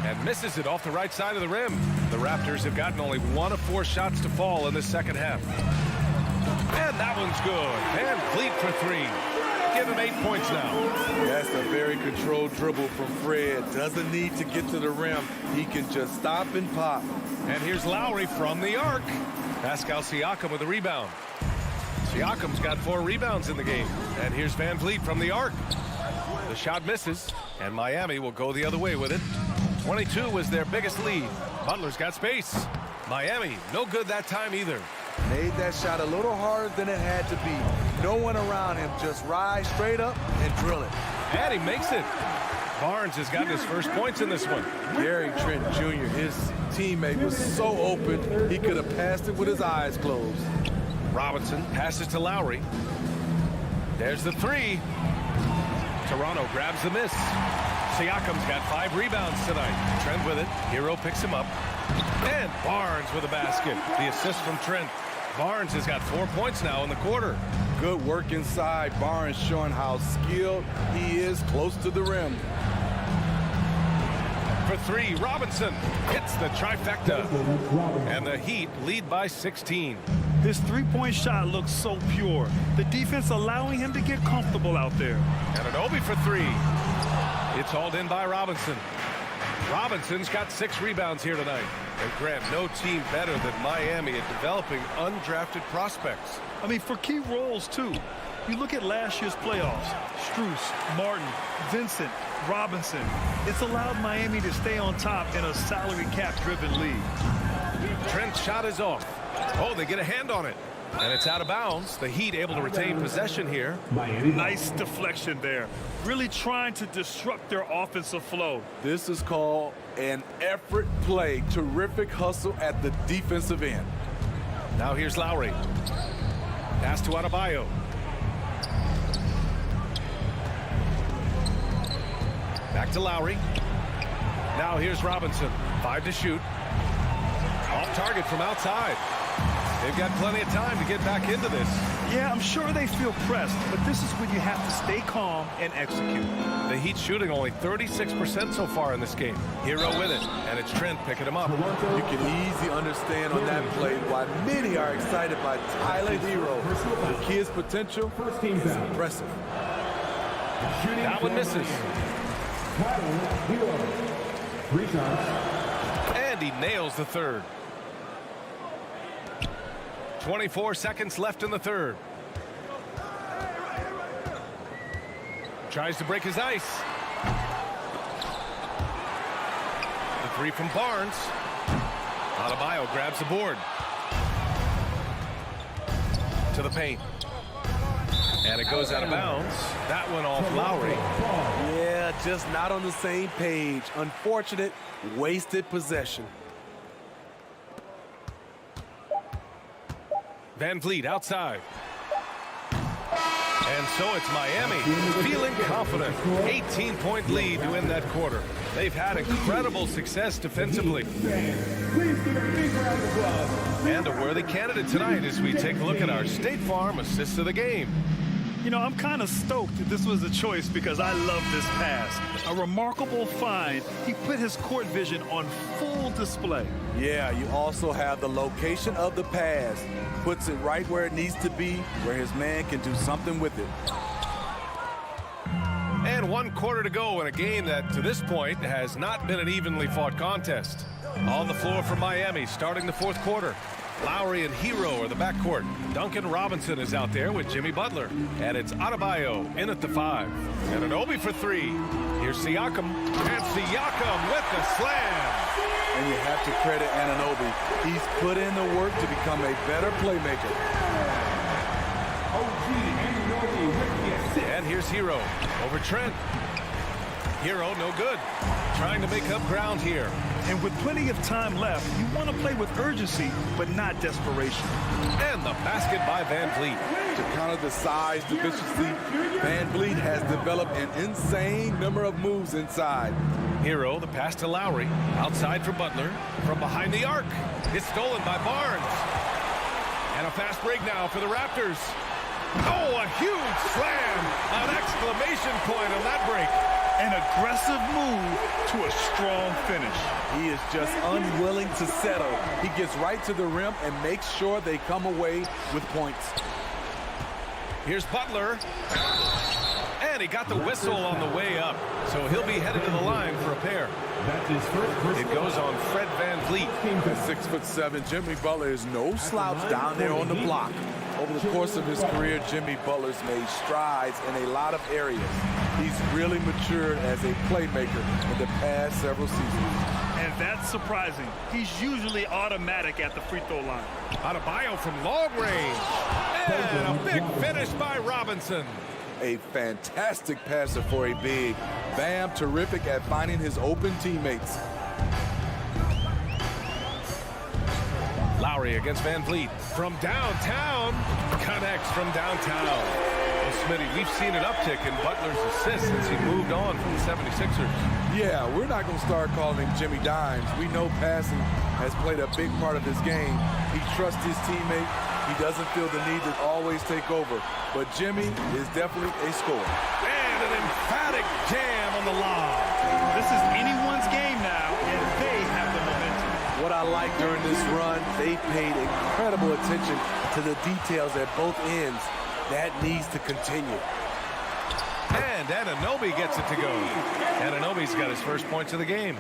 And misses it off the right side of the rim. The Raptors have gotten only 1 of 4 shots to fall in the second half. And that one's good. Van Vliet for 3. Give him 8 points now. That's a very controlled dribble from Fred. Doesn't need to get to the rim. He can just stop and pop. And here's Lowry from the arc. Pascal Siakam with a rebound. Siakam's got 4 rebounds in the game. And here's Van Vliet from the arc. The shot misses, and Miami will go the other way with it. 22 was their biggest lead. Butler's got space. Miami, no good that time either. Made that shot a little harder than it had to be. No one around him. Just rise straight up and drill it. And he makes it. Barnes has gotten his first points in this one. Gary Trent Jr., his teammate, was so open, he could have passed it with his eyes closed. Robinson passes to Lowry. There's the 3. Toronto grabs the miss. Siakam's got 5 rebounds tonight. Trent with it. Hero picks him up. And Barnes with a basket. The assist from Trent. Barnes has got 4 points now in the quarter. Good work inside. Barnes showing how skilled he is close to the rim. For 3, Robinson hits the trifecta. And the Heat lead by 16. His three-point shot looks so pure. The defense allowing him to get comfortable out there. And an Obi for 3. It's hauled in by Robinson. Robinson's got 6 rebounds here tonight. And Grant, no team better than Miami at developing undrafted prospects. I mean, for key roles, too. You look at last year's playoffs. Strus, Martin, Vincent, Robinson. It's allowed Miami to stay on top in a salary cap-driven league. Trent's shot is off. Oh, they get a hand on it. And it's out of bounds. The Heat able to retain possession here. Nice deflection there. Really trying to disrupt their offensive flow. This is called an effort play. Terrific hustle at the defensive end. Now here's Lowry. Pass to Adebayo. Back to Lowry. Now here's Robinson. 5 to shoot. Off target from outside. They've got plenty of time to get back into this. Yeah, I'm sure they feel pressed, but this is when you have to stay calm and execute. The Heat shooting only 36% so far in this game. Hero with it, and it's Trent picking him up. You can easily understand on that play why many are excited by Tyler Hero. The kid's potential is impressive. That one misses. And he nails the third. 24 seconds left in the third. Tries to break his ice. The 3 from Barnes. Adebayo grabs the board. To the paint. And it goes out of bounds. That one off Lowry. Yeah, just not on the same page. Unfortunate, wasted possession. Van Vliet outside. And so it's Miami feeling confident. 18-point lead to win that quarter. They've had incredible success defensively. And a worthy candidate tonight as we take a look at our State Farm assist of the game. You know, I'm kind of stoked that this was a choice because I love this pass. A remarkable find. He put his court vision on full display. Yeah, you also have the location of the pass. Puts it right where it needs to be, where his man can do something with it. And 1 quarter to go in a game that, to this point, has not been an evenly fought contest. On the floor for Miami, starting the 4th quarter. Lowry and Hero are the backcourt. Duncan Robinson is out there with Jimmy Butler. And it's Adebayo in at the 5. And an Obi for 3. Here's Siakam. And Siakam with the slam. and you have to credit Anunoby. He's put in the work to become a better playmaker. And here's Hero over Trent. Hero, no good. Trying to make up ground here. And with plenty of time left, you want to play with urgency, but not desperation. And the basket by Van Vliet. To counter the size deficiency, Van Vliet has developed an insane number of moves inside. Hero, the pass to Lowry. Outside for Butler. From behind the arc. It's stolen by Barnes. And a fast break now for the Raptors. Oh, a huge slam. An exclamation point on that break. An aggressive move to a strong finish. He is just unwilling to settle. He gets right to the rim and makes sure they come away with points. Here's Butler. And he got the whistle on the way up. So he'll be headed to the line for a pair. That's his first. It goes on Fred Van Vliet. At 6'7", Jimmy Butler is no slouch down there on the block. Over the course of his career, Jimmy Butler's made strides in a lot of areas. He's really matured as a playmaker in the past several seasons. And that's surprising. He's usually automatic at the free throw line. Adebayo from long range. And a big finish by Robinson. A fantastic passer for a big. Bam, terrific at finding his open teammates. Lowry against Van Vliet. From downtown. Connects from downtown. Well, Smitty, we've seen an uptick in Butler's assists since he moved on from the 76ers. Yeah, we're not going to start calling him Jimmy Dimes. We know passing has played a big part of his game. He trusts his teammate. He doesn't feel the need to always take over. But Jimmy is definitely a scorer. And an emphatic jam on the lob. This is anyone's game now, and they have the momentum. What I like during this run, they paid incredible attention to the details at both ends. That needs to continue. And Anunoby gets it to go. Anunoby's got his first points of the game.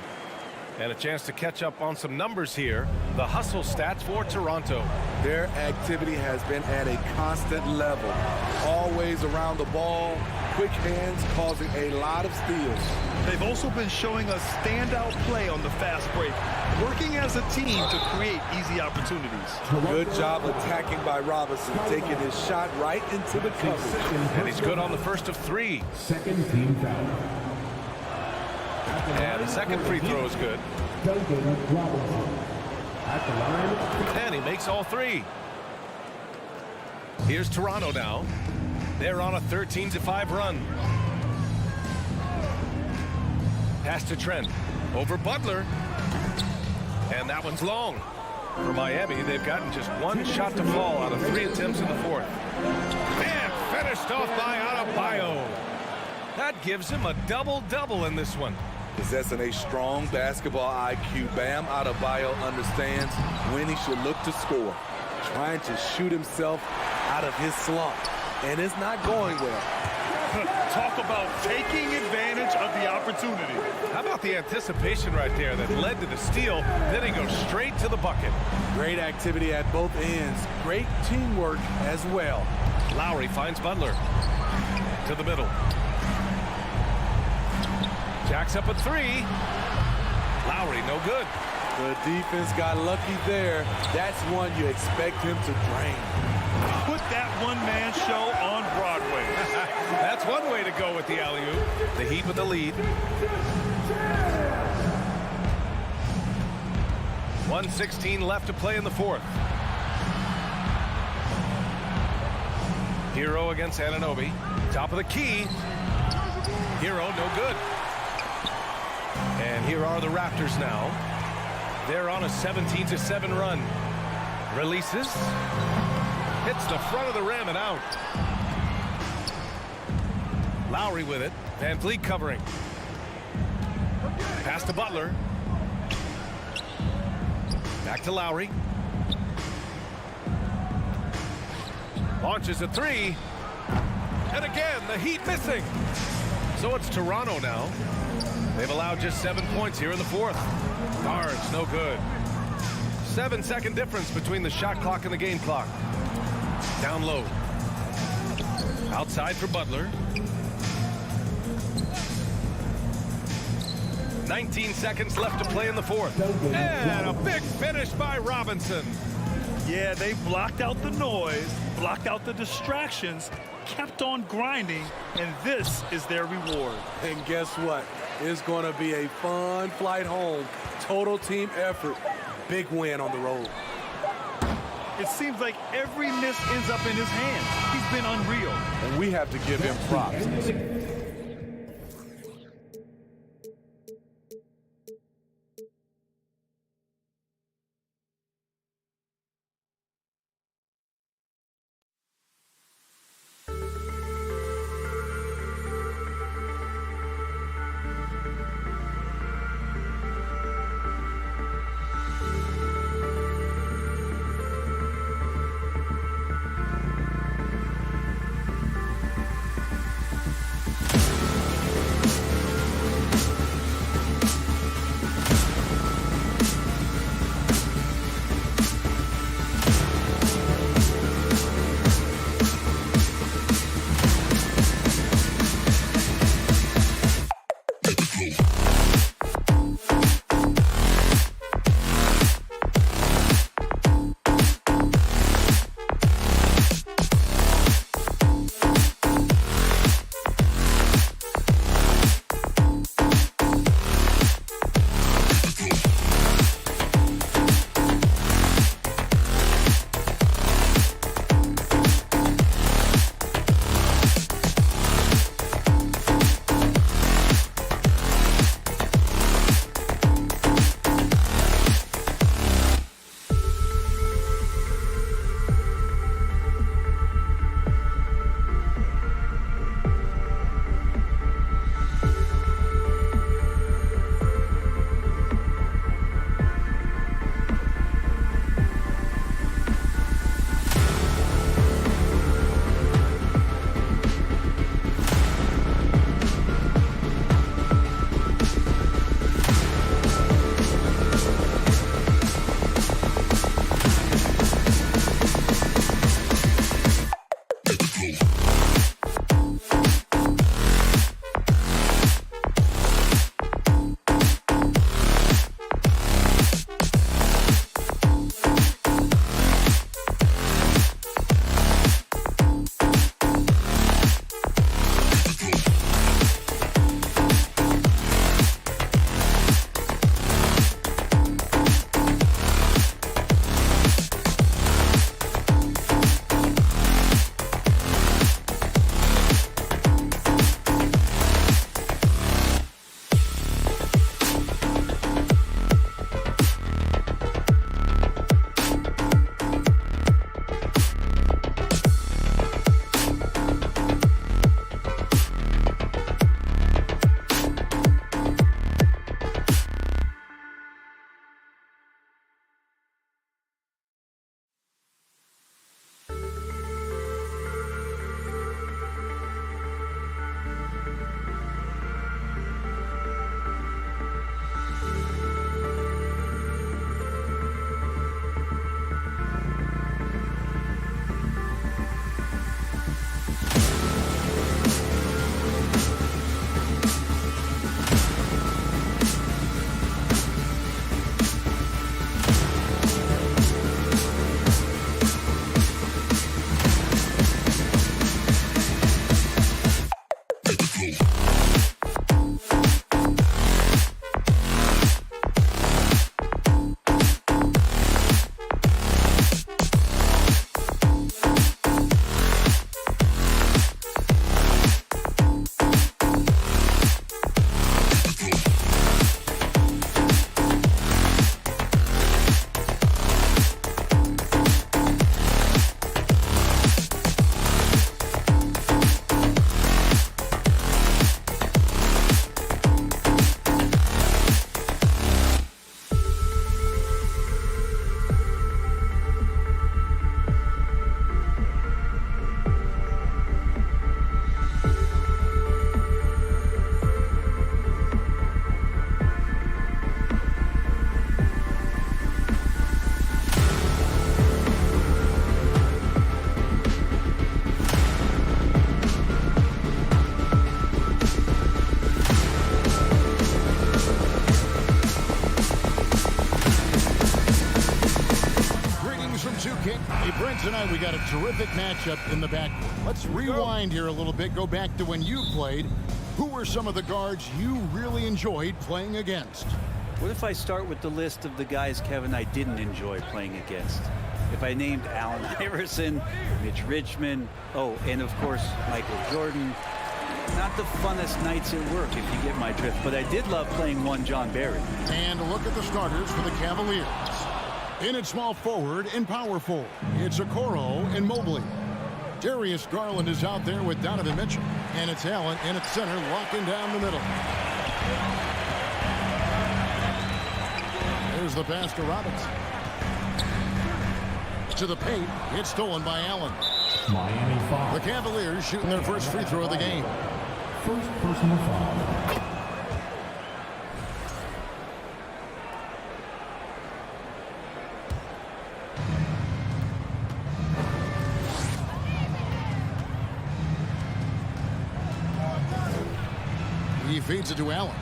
And a chance to catch up on some numbers here. The hustle stats for Toronto. Their activity has been at a constant level. Always around the ball, quick hands causing a lot of steals. They've also been showing us standout play on the fast break, working as a team to create easy opportunities. Good job attacking by Robinson, taking his shot right into the coverage. And he's good on the first of three. Second team foul. And the second free throw is good. Duncan Robinson. At the line. And he makes all three. Here's Toronto now. They're on a 13-5 run. Pass to Trent. Over Butler. And that one's long. For Miami, they've gotten just one shot to fall out of 3 attempts in the fourth. And finished off by Adebayo. That gives him a double-double in this one. Possessing a strong basketball IQ, Bam Adebayo understands when he should look to score. Trying to shoot himself out of his slump. And it's not going well. Talk about taking advantage of the opportunity. How about the anticipation right there that led to the steal? Then he goes straight to the bucket. Great activity at both ends. Great teamwork as well. Lowry finds Butler. To the middle. Jacks up a three. Lowry, no good. The defense got lucky there. That's one you expect him to drain. Put that one-man show on Broadway. That's one way to go with the alley-oop. The Heat with the lead. 1:16 left to play in the fourth. Hero against Anunoby. Top of the key. Hero, no good. And here are the Raptors now. They're on a 17-7 run. Releases. Hits the front of the rim and out. Lowry with it. Van Vliet covering. Pass to Butler. Back to Lowry. Launches a three. And again, the Heat missing. So it's Toronto now. They've allowed just 7 points here in the fourth. Barnes, no good. 7-second difference between the shot clock and the game clock. Down low. Outside for Butler. 19 seconds left to play in the fourth. And a big finish by Robinson. Yeah, they blocked out the noise, blocked out the distractions, kept on grinding, and this is their reward. And guess what? It's going to be a fun flight home. Total team effort. Big win on the road. It seems like every miss ends up in his hands. He's been unreal. And we have to give him props. perfect matchup in the backcourt. Let's rewind here a little bit. Go back to when you played. Who were some of the guards you really enjoyed playing against? What if I start with the list of the guys, Kevin, I didn't enjoy playing against? If I named Allen Iverson, Mitch Richmond, and of course, Michael Jordan. Not the funnest nights at work, if you get my drift, but I did love playing one John Barry. And a look at the starters for the Cavaliers. In at small forward and power forward, it's Okoro and Mobley. Darius Garland is out there with Donovan Mitchell. And it's Allen in at center, locking down the middle. There's the pass to Robinson. To the paint, it's stolen by Allen. Miami foul. The Cavaliers shooting their first free throw of the game. First personal foul. He feeds it to Allen.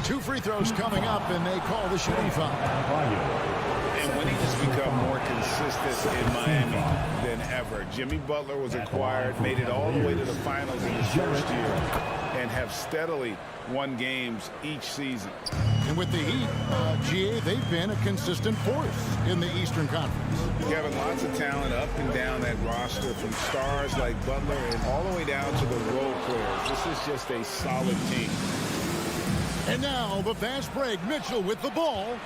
2 free throws coming up, and they call the shooting foul. And when he just become more consistent in Miami than ever. Jimmy Butler was acquired, made it all the way to the finals in his first year, and have steadily won games each season. And with the Heat, GA, they've been a consistent force in the Eastern Conference. Kevin, lots of talent up and down that roster, from stars like Butler and all the way down to the role players. This is just a solid team. And now the fast break. Mitchell with the ball.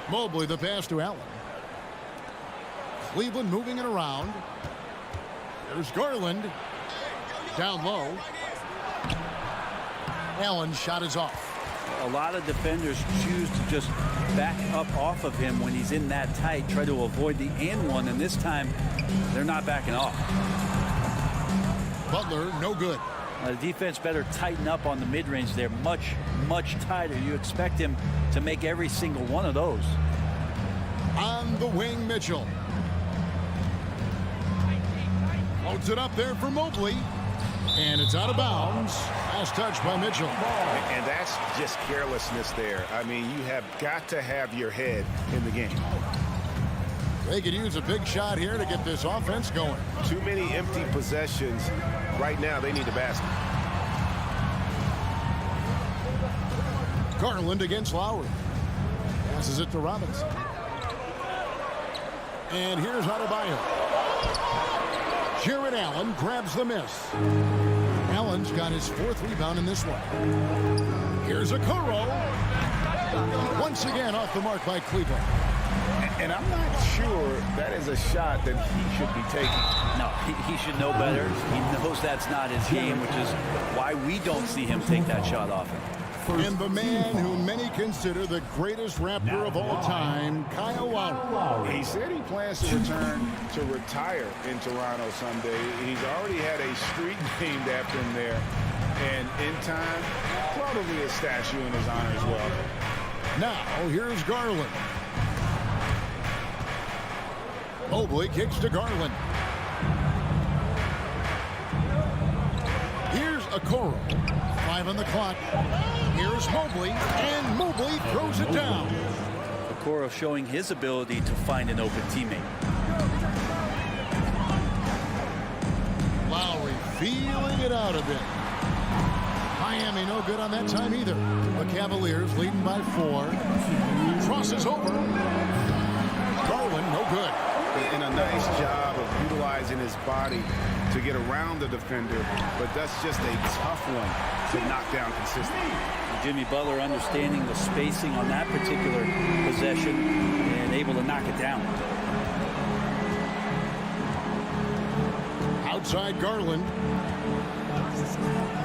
Mobley the pass to Allen. Cleveland moving it around. There's Garland. Down low. Allen's shot is off. A lot of defenders choose to just back up off of him when he's in that tight, try to avoid the and one, and this time they're not backing off. Butler, no good. The defense better tighten up on the mid-range there, much tighter. You expect him to make every single one of those. On the wing, Mitchell. Loads it up there for Mobley. And it's out of bounds. Last touch by Mitchell. And that's just carelessness there. I mean, you have got to have your head in the game. They could use a big shot here to get this offense going. Too many empty possessions. Right now, they need a basket. Garland against Lowry. Passes it to Robinson. And here's Adebayo. Jared Allen grabs the miss. Allen's got his 4th rebound in this one. Here's Okoro. Once again off the mark by Cleveland. And I'm not sure that is a shot that he should be taking. No, he should know better. He knows that's not his game, which is why we don't see him take that shot often. And the man who many consider the greatest Raptor of all time, Kyle Lowry. He said he plans to return to retire in Toronto someday. He's already had a street named after him there. And in time, probably a statue in his honor as well. Now, here's Garland. Mobley kicks to Garland. Here's Okoro. 5 on the clock. Here's Mobley, and Mobley throws it down. Okoro showing his ability to find an open teammate. Lowry feeling it out a bit. Miami no good on that time either. The Cavaliers leading by 4. Crosses over. Garland no good. And a nice job of utilizing his body to get around the defender, but that's just a tough one to knock down consistently. Jimmy Butler understanding the spacing on that particular possession and able to knock it down. Outside Garland.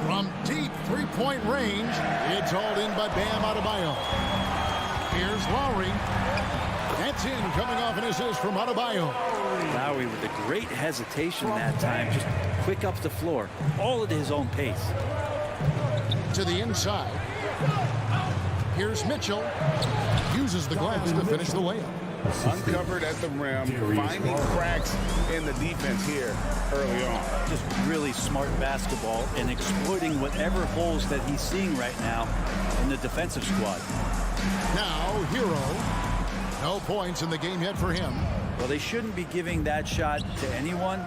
From deep 3-point range, it's hauled in by Bam Adebayo. Here's Lowry. That's in, coming off an assist from Adebayo. Lowry with a great hesitation that time, just quick up the floor, all at his own pace. To the inside. Here's Mitchell. Uses the glass to finish the layup. Uncovered at the rim, finding cracks in the defense here early on. Just really smart basketball and exploiting whatever holes that he's seeing right now in the defensive squad. Now, Hero. No points in the game yet for him. Well, they shouldn't be giving that shot to anyone,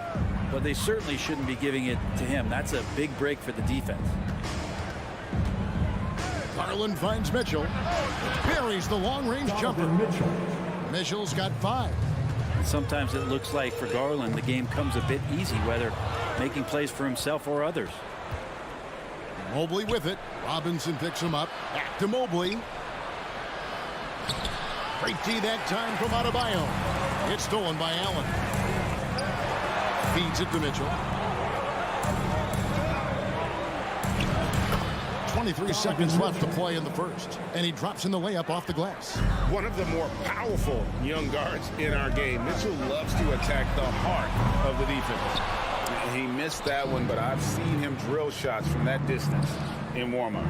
but they certainly shouldn't be giving it to him. That's a big break for the defense. Garland finds Mitchell. Buries the long-range jumper. Mitchell's got 5. Sometimes it looks like for Garland, the game comes a bit easy, whether making plays for himself or others. Mobley with it. Robinson picks him up. Back to Mobley. Great D that time from Adebayo. It's stolen by Allen. Feeds it to Mitchell. 23 seconds left to play in the first. And he drops in the layup off the glass. One of the more powerful young guards in our game. Mitchell loves to attack the heart of the defense. He missed that one, but I've seen him drill shots from that distance in warm-ups.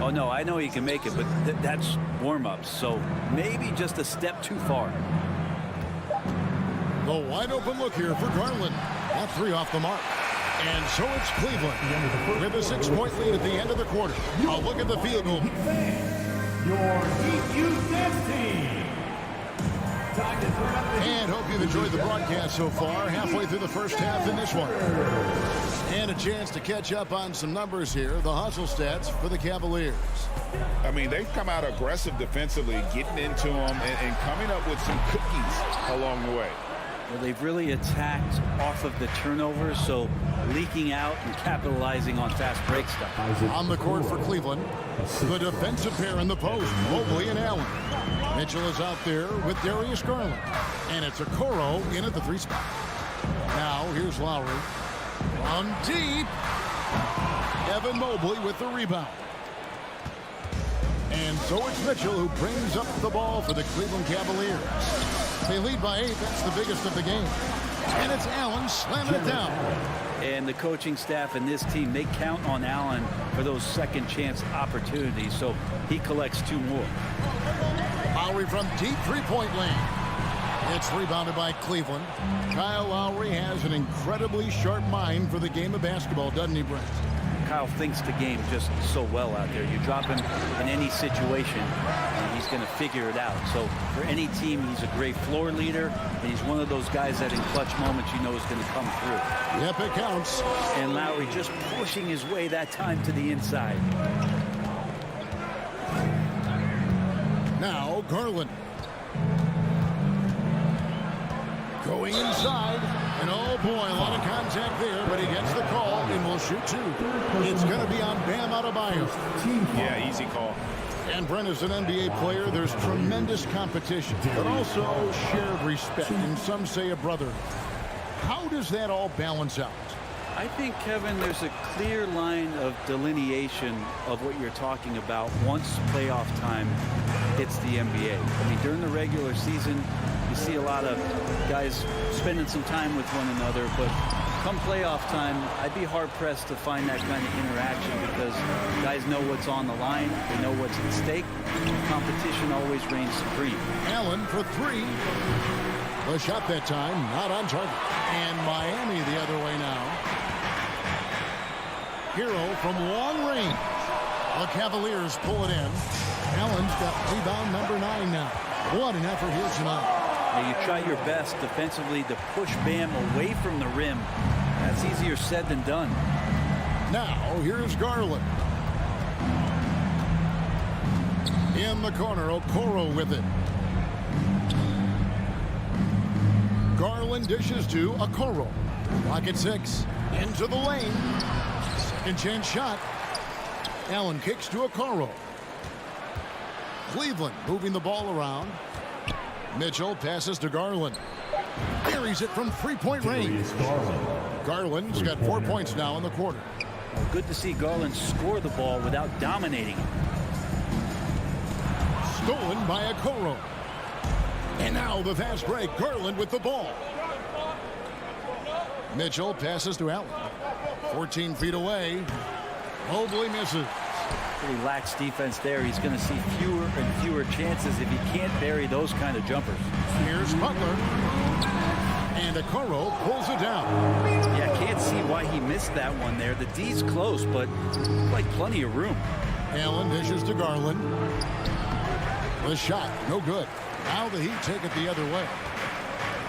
Oh, no, I know he can make it, but that's warm-ups, so maybe just a step too far. The wide-open look here for Garland. That 3 off the mark. And so it's Cleveland with a 6-point lead at the end of the quarter. A look at the field goal. Your Heat Youth Dance Team. And hope you've enjoyed the broadcast so far. Halfway through the first half in this one. And a chance to catch up on some numbers here. The hustle stats for the Cavaliers. I mean, they've come out aggressive defensively, getting into them and coming up with some cookies along the way. Well, they've really attacked off of the turnovers, so leaking out and capitalizing on fast break stuff. On the court for Cleveland, the defensive pair in the post, Mobley and Allen. Mitchell is out there with Darius Garland. And it's Okoro in at the 3 spot. Now, here's Lowry. On deep. Evan Mobley with the rebound. And so it's Mitchell who brings up the ball for the Cleveland Cavaliers. They lead by 8. That's the biggest of the game. And it's Allen slamming it down. And the coaching staff and this team, they count on Allen for those second chance opportunities, so he collects 2 more. Lowry from deep 3-point lane. It's rebounded by Cleveland. Kyle Lowry has an incredibly sharp mind for the game of basketball, doesn't he, Brent? Kyle thinks the game just so well out there. You drop him in any situation, and he's going to figure it out. So for any team, he's a great floor leader, and he's one of those guys that in clutch moments you know is going to come through. Yep, it counts. And Lowry just pushing his way that time to the inside. Now Garland. Going inside. And oh boy, a lot of contact there, but he gets the call and will shoot 2. It's going to be on Bam Adebayo. Yeah, easy call. And Brent, as an NBA player, there's tremendous competition, but also shared respect, and some say a brother. How does that all balance out? I think, Kevin, there's a clear line of delineation of what you're talking about once playoff time hits the NBA. I mean, during the regular season, you see a lot of guys spending some time with one another, but come playoff time, I'd be hard-pressed to find that kind of interaction because guys know what's on the line, they know what's at stake, competition always reigns supreme. Allen for 3. The shot that time, not on target. And Miami the other way now. Hero from long range. The Cavaliers pull it in. Allen's got rebound number 9 now. What an effort here tonight. Now you try your best defensively to push Bam away from the rim. That's easier said than done. Now here's Garland. In the corner, Okoro with it. Garland dishes to Okoro. Clock at 6. Into the lane. Second chance shot. Allen kicks to Okoro. Cleveland moving the ball around. Mitchell passes to Garland. Buries it from 3-point range. Garland's got 4 points now in the quarter. Well, good to see Garland score the ball without dominating it. Stolen by Okoro. And now the fast break. Garland with the ball. Mitchell passes to Allen. 14 feet away. Mobley misses. Pretty lax defense there. He's going to see fewer and fewer chances if he can't bury those kind of jumpers. Here's Butler. And Okoro pulls it down. Yeah, can't see why he missed that one there. The D's close, but like plenty of room. Allen dishes to Garland. The shot, no good. Now the Heat take it the other way.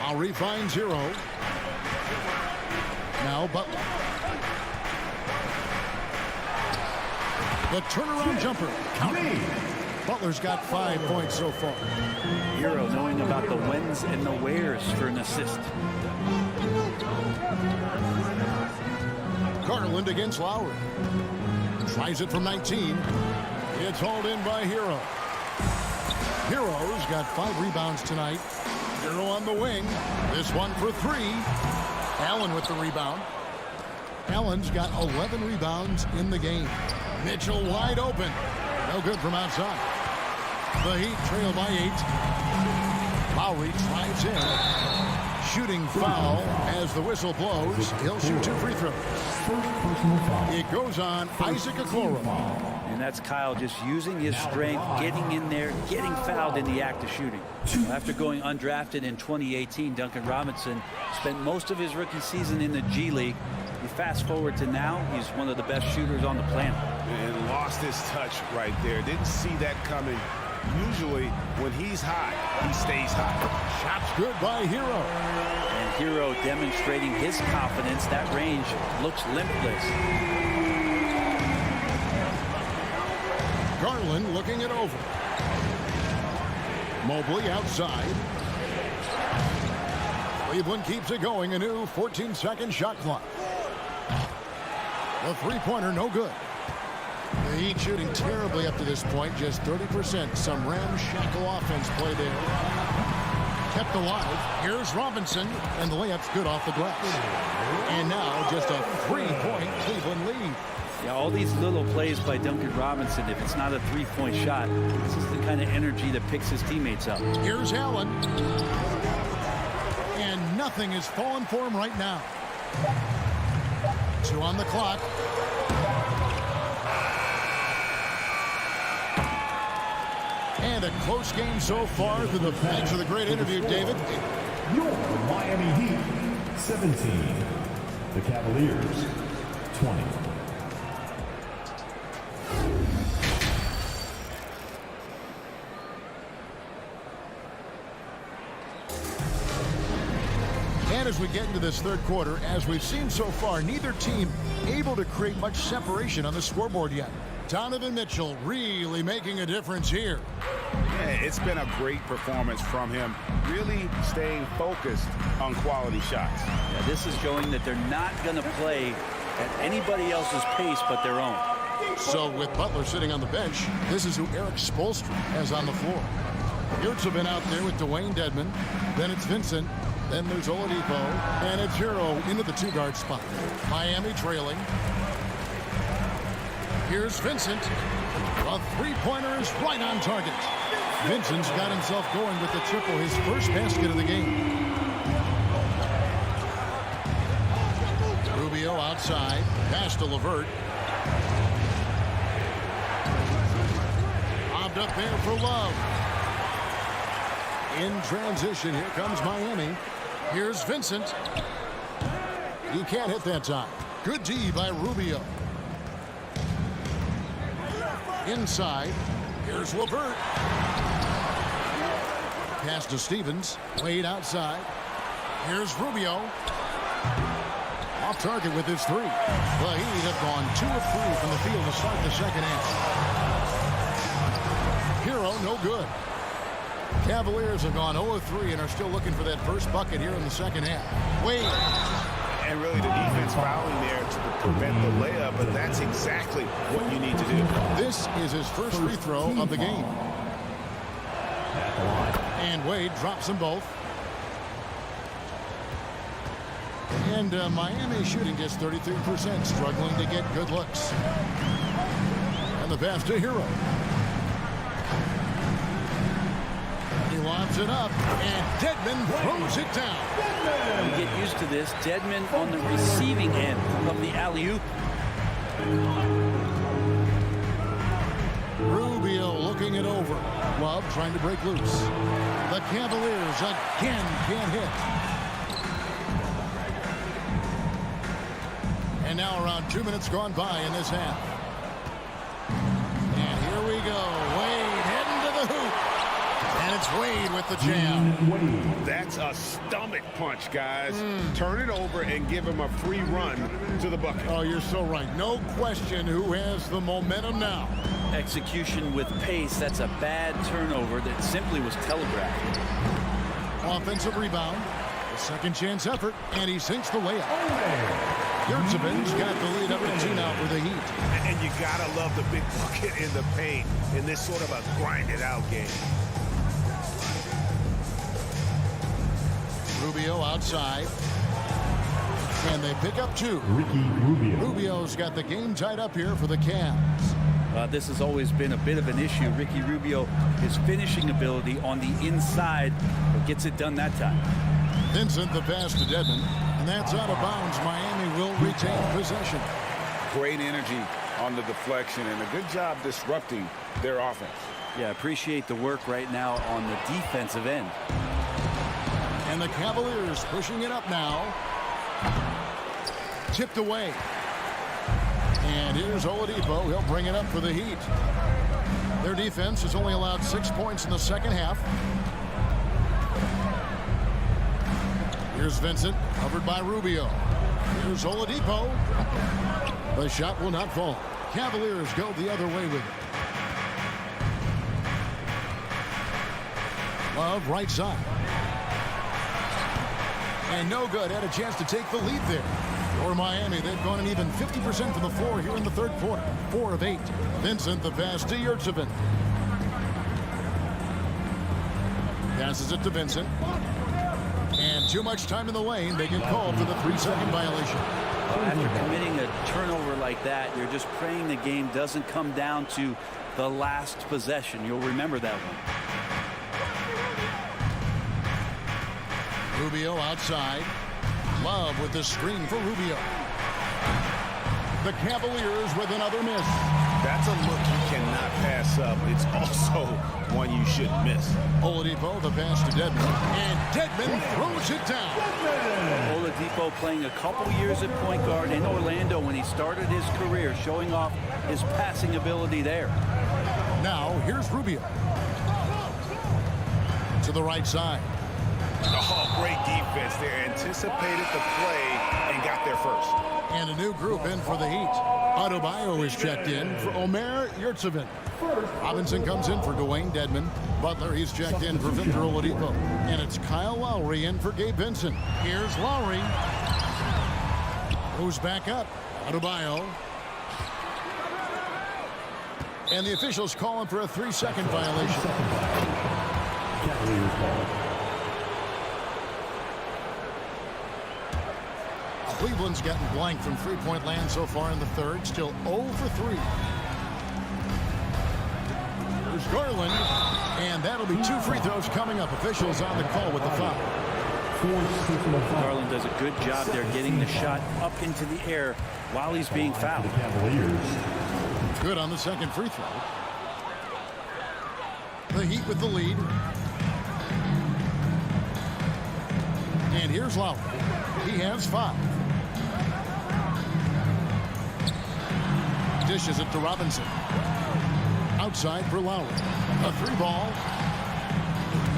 Lowry finds Hero. Now Butler. The turnaround jumper. Counting. Butler's got 5 points so far. Hero knowing about the whens and the wheres for an assist. Garland against Lowry. Tries it from 19. It's hauled in by Hero. Hero's got 5 rebounds tonight. Hero on the wing. This one for 3. Allen with the rebound. Allen's got 11 rebounds in the game. Mitchell wide open. No good from outside. The Heat trail by 8. Lowry drives in. Shooting foul as the whistle blows. He'll shoot 2 free throws. It goes on Isaac Okoro. And that's Kyle just using his strength, getting in there, getting fouled in the act of shooting. After going undrafted in 2018, Duncan Robinson spent most of his rookie season in the G League. You fast forward to now, he's one of the best shooters on the planet. And lost his touch right there. Didn't see that coming. Usually, when he's hot, he stays hot. Shots good by Hero. And Hero demonstrating his confidence. That range looks limitless. Garland looking it over. Mobley outside. Cleveland keeps it going. A new 14-second shot clock. The three-pointer no good. The Heat shooting terribly up to this point, just 30%. Some ramshackle offense play there. Kept alive. Here's Robinson, and the layup's good off the glass. And now just a 3-point Cleveland lead. Yeah, all these little plays by Duncan Robinson, if it's not a 3-point shot, this is the kind of energy that picks his teammates up. Here's Allen. And nothing is falling for him right now. 2 on the clock. And a close game so far. Thanks for the great interview, David. Your Miami Heat, 17. The Cavaliers, 20. And as we get into this third quarter, as we've seen so far, neither team able to create much separation on the scoreboard yet. Donovan Mitchell really making a difference here. Yeah, it's been a great performance from him, really staying focused on quality shots. Yeah, this is showing that they're not going to play at anybody else's pace but their own. So with Butler sitting on the bench, this is who Eric Spoelstra has on the floor. Yurts have been out there with Dwayne Dedmon. Then it's Vincent. Then there's Oladipo. And it's Hero into the 2-guard spot. Miami trailing. Here's Vincent. A 3-pointer is right on target. Vincent's got himself going with the triple, his first basket of the game. Rubio outside. Pass to LeVert. Lobbed up there for Love. In transition, here comes Miami. Here's Vincent. He can't hit that time. Good D by Rubio. Inside. Here's LeVert. Pass to Stevens. Wade outside. Here's Rubio. Off target with his 3. The Heat have gone 2 of 3 from the field to start the second half. Hero, no good. Cavaliers have gone 0 of 3 and are still looking for that first bucket here in the second half. Wade. And really the defense fouling there to prevent the layup, but that's exactly what you need to do. This is his first free throw of the game. And Wade drops them both. And Miami shooting just 33%, struggling to get good looks. And the pass to Hero. He lobs it up, and Dedmon throws it down. You get used to this. Dedmon on the receiving end of the alley-oop. Rubio looking it over. Love trying to break loose. The Cavaliers again can't hit. And now around 2 minutes gone by in this half. And here we go. Wade heading to the hoop. And it's It's Wade with the jam. That's a stomach punch, guys. Turn it over and give him a free run to the bucket. Oh, you're so right. No question who has the momentum now. Execution with pace. That's a bad turnover that simply was telegraphed. Offensive rebound. A second chance effort, and he sinks the layup. Yurtseven's got the lead up to 2 now for the Heat. And you gotta love the big bucket in the paint in this sort of a grinded out game. Rubio outside. And they pick up 2. Rubio's got the game tied up here for the Cavs. This has always been a bit of an issue. Ricky Rubio, his finishing ability on the inside, but gets it done that time. Vincent the pass to Dedmon, and that's out of bounds. Miami will retain possession. Great energy on the deflection and a good job disrupting their offense. Yeah, appreciate the work right now on the defensive end. And the Cavaliers pushing it up now. Tipped away. And here's Oladipo. He'll bring it up for the Heat. Their defense has only allowed 6 points in the second half. Here's Vincent, covered by Rubio. Here's Oladipo. The shot will not fall. Cavaliers go the other way with it. Love, right side. And no good. Had a chance to take the lead there. For Miami, they've gone an even 50% from the floor here in the third quarter. 4 of 8. Vincent, the pass to Yurtseven. Passes it to Vincent. And too much time in the lane. They get called for the 3-second violation. After committing a turnover like that, you're just praying the game doesn't come down to the last possession. You'll remember that one. Rubio outside. Love with the screen for Rubio. The Cavaliers with another miss. That's a look you cannot pass up. It's also one you shouldn't miss. Oladipo, the pass to Dedmon. And Dedmon throws it down. Oladipo playing a couple years at point guard in Orlando when he started his career, showing off his passing ability there. Now, here's Rubio. To the right side. Oh, great defense there. Anticipated the play and got there first. And a new group in for the Heat. Adebayo is checked in for Omer Yurtseven. Robinson comes in for Dwayne Dedmon. Butler, he's checked in for Victor Oladipo. And it's Kyle Lowry in for Gabe Vincent. Here's Lowry. Goes back up. Adebayo. And the officials calling for a 3-second violation. Cleveland's gotten blank from three-point land so far in the third. Still 0 for 3. There's Garland. And that'll be 2 free throws coming up. Officials on the call with the foul. Garland does a good job there getting the shot up into the air while he's being fouled. Good on the second free throw. The Heat with the lead. And here's Lowry. He has 5. Dishes it to Robinson. Outside for Lowry. A 3-ball.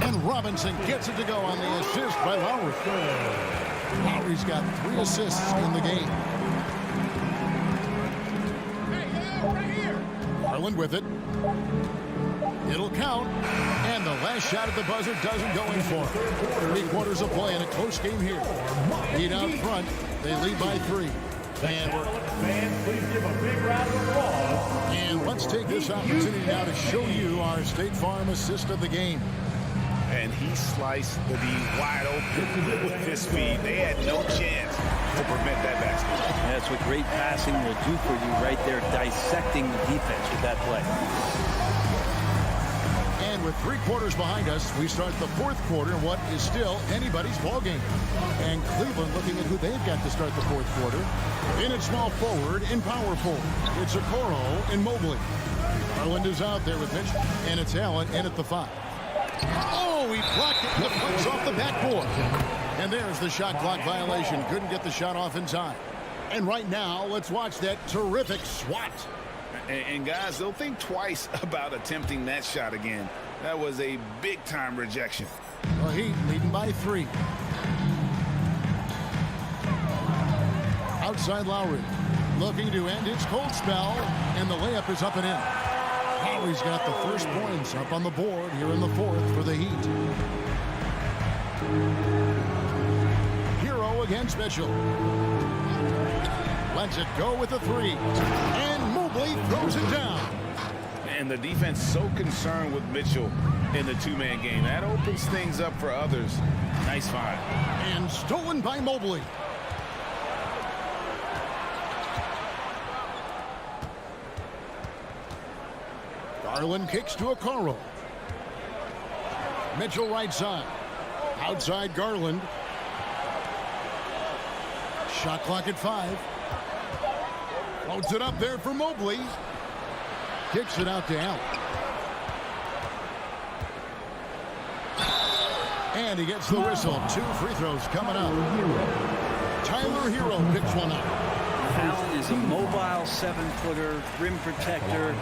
And Robinson gets it to go on the assist by Lowry. Lowry's got 3 assists in the game. Garland with it. It'll count. And the last shot at the buzzer doesn't go in for him. 3 quarters of play in a close game here. Heat out front. They lead by 3. And let's take this opportunity now to show you our State Farm assist of the game. And he sliced the D wide open with his speed. They had no chance to prevent that basket. That's what great passing will do for you right there, dissecting the defense with that play. And with 3 quarters behind us, we start the 4th quarter in what is still anybody's ball game. And Cleveland looking at who they've got to start the 4th quarter. In at small forward, in power forward, it's Okoro and Mobley. Garland is out there with Mitchell, and it's Allen in at the 5. Oh, he blocked it. The puck's off the backboard. And there's the shot clock violation. Couldn't get the shot off in time. And right now, let's watch that terrific swat. And guys, they'll think twice about attempting that shot again. That was a big-time rejection. The Heat leading by 3. Outside Lowry, looking to end his cold spell, and the layup is up and in. Lowry's got the first points up on the board here in the 4th for the Heat. Hero against Mitchell. Lets it go with the 3. And Mobley throws it down. And the defense so concerned with Mitchell in the two-man game. That opens things up for others. Nice find. And stolen by Mobley. Garland kicks to Okoro. Mitchell right side. Outside Garland. Shot clock at 5. Floats it up there for Mobley. Kicks it out to Allen. And he gets the whistle. 2 free throws coming up. Tyler Hero picks one up. Allen is a mobile 7-footer, rim protector.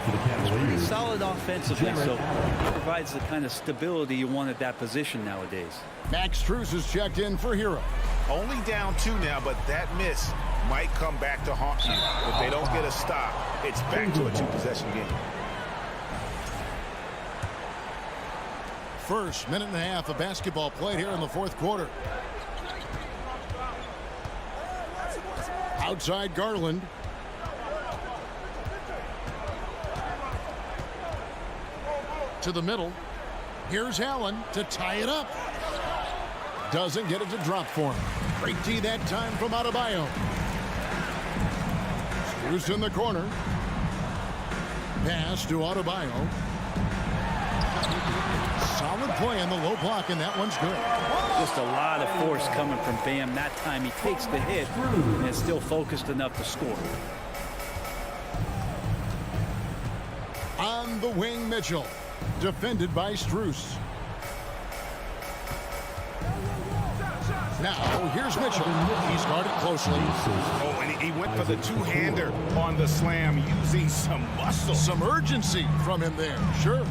He's pretty solid offensively, so he provides the kind of stability you want at that position nowadays. Max Strus is checked in for Hero. Only down 2 now, but that miss might come back to haunt you. If they don't get a stop, it's back to a 2-possession game. First minute and a half of basketball played here in the 4th quarter. Outside Garland. To the middle. Here's Allen to tie it up. Doesn't get it to drop for him. Great D that time from Adebayo. Strus in the corner. Pass to Adebayo. Solid play on the low block, and that one's good. Just a lot of force coming from Bam. That time he takes the hit and is still focused enough to score. On the wing, Mitchell. Defended by Strus. Now, here's Mitchell. He's guarded closely. Oh, and he went for the two-hander on the slam, using some muscle. Some urgency from him there. Sure.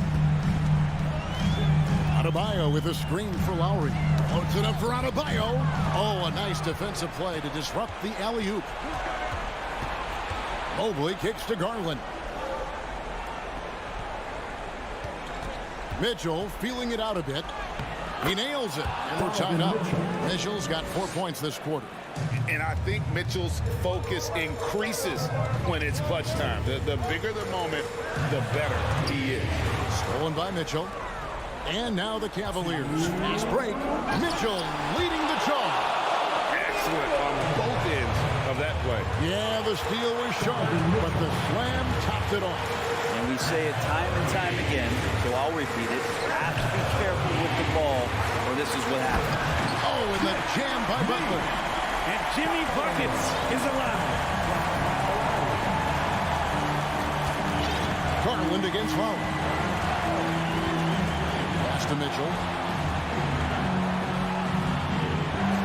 Adebayo with a screen for Lowry. Floats it up for Adebayo. Oh, a nice defensive play to disrupt the alley-oop. Mobley kicks to Garland. Mitchell feeling it out a bit. He nails it, and we're tied up. Mitchell's got 4 points this quarter. And I think Mitchell's focus increases when it's clutch time. The bigger the moment, the better he is. Stolen by Mitchell. And now the Cavaliers. Fast break. Mitchell leading the charge. Excellent on both ends of that play. Yeah, the steal was sharp, but the slam topped it off. And we say it time and time again, so I'll repeat it. Have to be careful with the ball, or this is what happens. Oh, and the jam by Butler. And Jimmy Buckets is allowed. Garland against Lowry. Pass to Mitchell.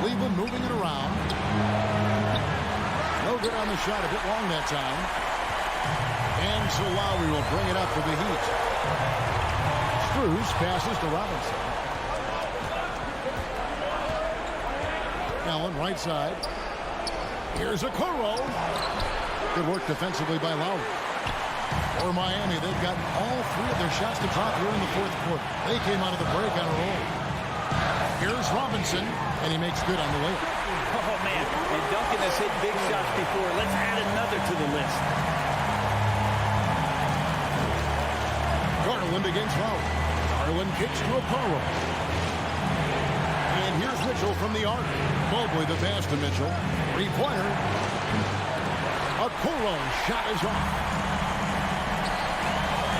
Cleveland moving it around. No good on the shot, a bit long that time. And so Lowry will bring it up for the Heat. Strus passes to Robinson. Allen right side. Here's Okoro. Good work defensively by Lowry. For Miami, they've got all 3 of their shots to drop here in the 4th quarter. They came out of the break on a roll. Here's Robinson, and he makes good on the layup. Oh, man. And Duncan has hit big shots before. Let's add another to the list. Garland against Lowry. Garland kicks to Okoro. And here's Mitchell from the arc. Mobley the pass to Mitchell. 3-pointer. Okoro shot is off.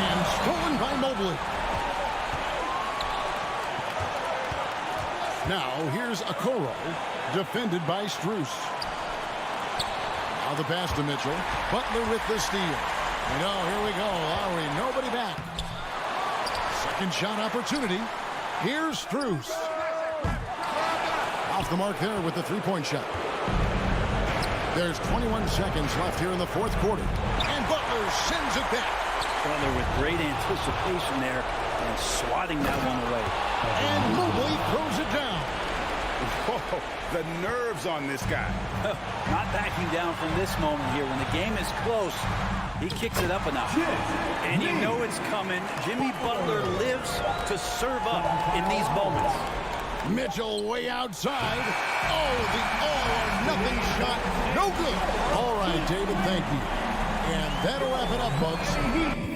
And stolen by Mobley. Now here's Okoro. Defended by Strus. Now the pass to Mitchell. Butler with the steal. And oh, here we go. Lowry, nobody back. Second shot opportunity. Here's Strus. Off the mark there with the 3-point shot. There's 21 seconds left here in the fourth quarter. And Butler sends it back. Butler with great anticipation there and swatting that one away. And Mobley throws it down. Whoa, the nerves on this guy. Not backing down from this moment here. When the game is close, he kicks it up enough. And you know it's coming. Jimmy Butler lives to serve up in these moments. Mitchell way outside. Oh, the all-or-nothing shot. No good. All right, David, thank you. And that'll wrap it up, folks.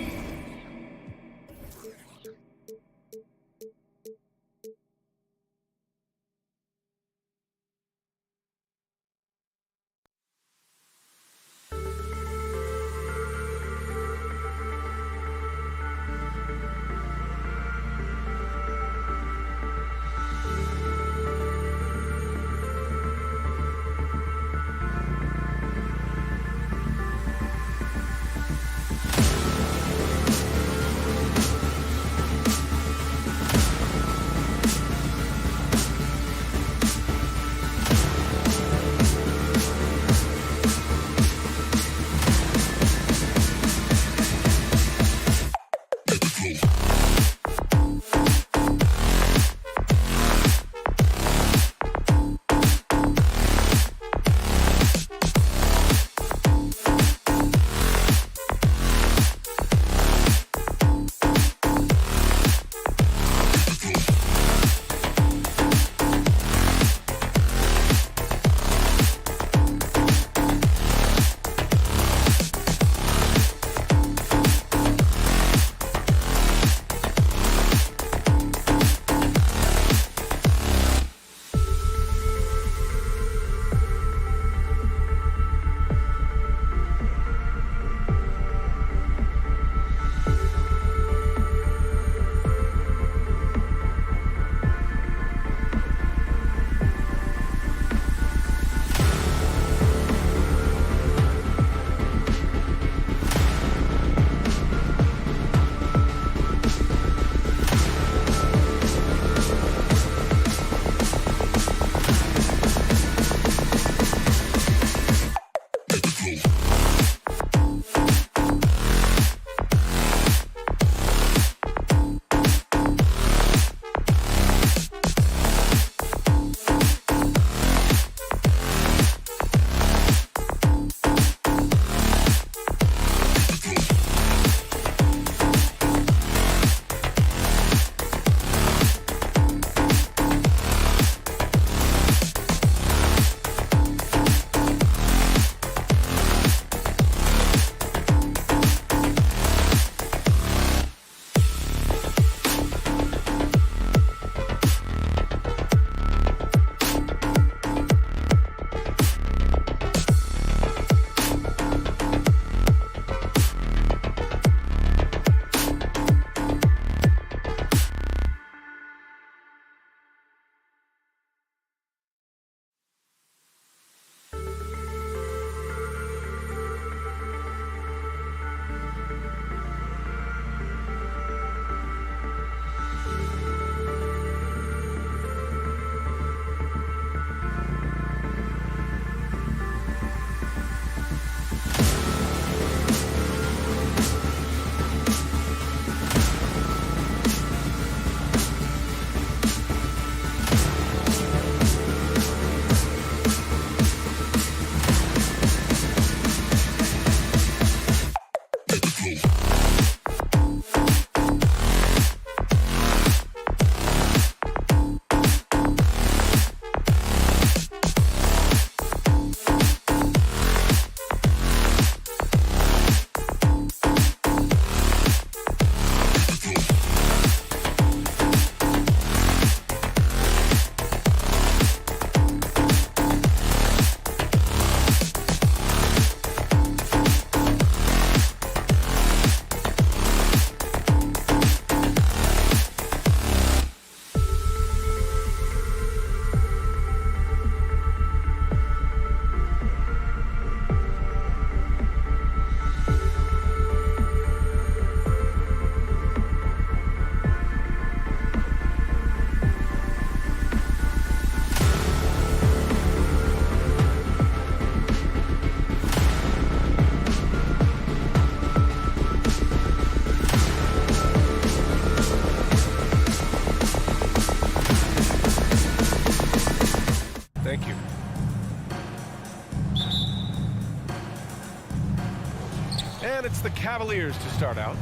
And it's the Cavaliers to start out.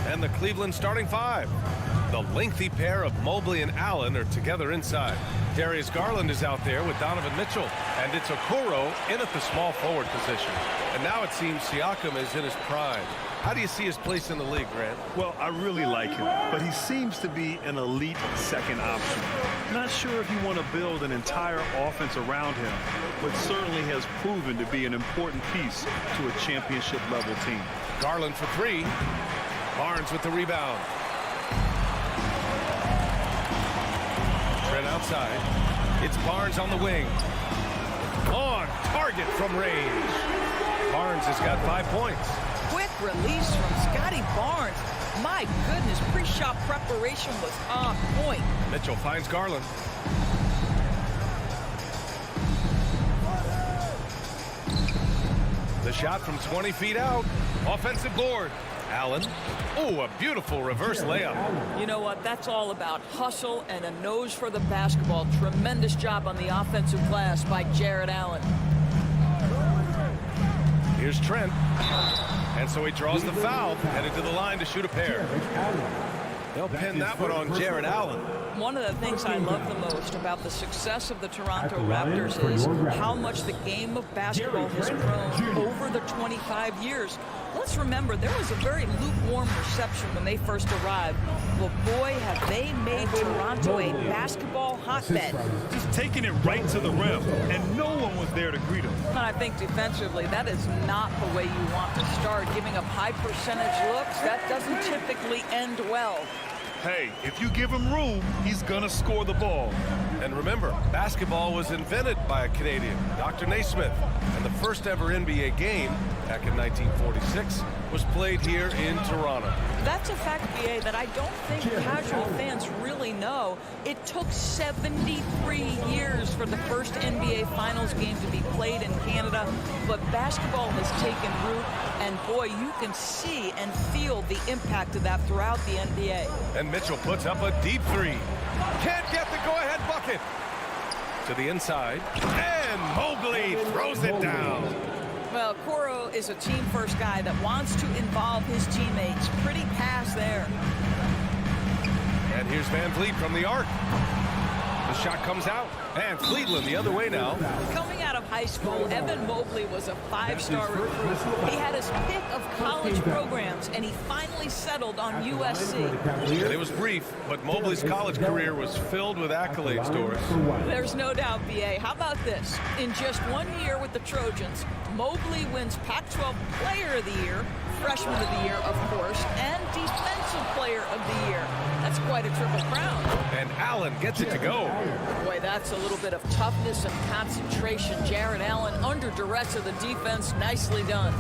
And the Cleveland starting five. The lengthy pair of Mobley and Allen are together inside. Darius Garland is out there with Donovan Mitchell. And it's Okoro in at the small forward position. And now it seems Siakam is in his prime. How do you see his place in the league, Grant? Well, I really like him, but he seems to be an elite second option. Not sure if you want to build an entire offense around him, but certainly has proven to be an important piece to a championship-level team. Garland for three. Barnes with the rebound. Trent outside. It's Barnes on the wing. On target from range. Barnes has got 5 points. Quick release from Scotty Barnes. My goodness, pre-shot preparation was on point. Mitchell finds Garland. The shot from 20 feet out. Offensive board. Allen. Oh, a beautiful reverse layup. You know what? That's all about hustle and a nose for the basketball. Tremendous job on the offensive glass by Jared Allen. Here's Trent. And so he draws the foul, headed to the line to shoot a pair. They'll pin that one on Jared Allen. One of the things I love the most about the success of the Toronto Raptors is how much the game of basketball has grown over the 25 years. Let's remember, there was a very lukewarm reception when they first arrived. Well, boy, have they made Toronto a basketball hotbed. Just taking it right to the rim, and no one was there to greet him. And I think defensively, that is not the way you want to start. Giving up high percentage looks, that doesn't typically end well. Hey, if you give him room, he's going to score the ball. And remember, basketball was invented by a Canadian, Dr. Naismith. And the first ever NBA game, back in 1946, was played here in Toronto. That's a fact, BA, that I don't think casual fans really know. It took 73 years for the first NBA Finals game to be played in Canada, but basketball has taken root, and boy, you can see and feel the impact of that throughout the NBA. And Mitchell puts up a deep three. Can't get the go-ahead bucket. To the inside, and Mobley throws it down. Well, Okoro is a team-first guy that wants to involve his teammates. Pretty pass there. And here's Van Vliet from the arc. The shot comes out, and Cleveland the other way now. Coming out of high school, Evan Mobley was a five-star recruit. He had his pick of college programs, and he finally settled on USC. And it was brief, but Mobley's college career was filled with accolades, Doris. There's no doubt, BA. How about this? In just 1 year with the Trojans, Mobley wins Pac-12 Player of the Year, Freshman of the Year, of course, and Defensive Player of the Year. That's quite a triple crown. And Allen gets it to go. Boy, that's a little bit of toughness and concentration. Jared Allen under duress of the defense. Nicely done.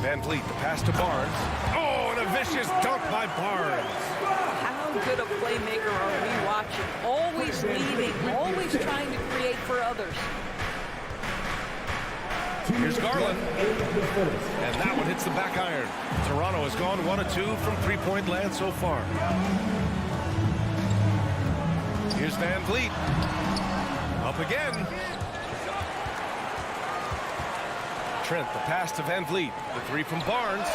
Van Vliet, the pass to Barnes. Oh, and a vicious dunk by Barnes. How good a playmaker are we watching? Always leading, always trying to create for others. Here's Garland. And that one hits the back iron. Toronto has gone 1 of 2 from three-point land so far. Here's Van Vliet. Up again. Trent, the pass to Van Vliet. The three from Barnes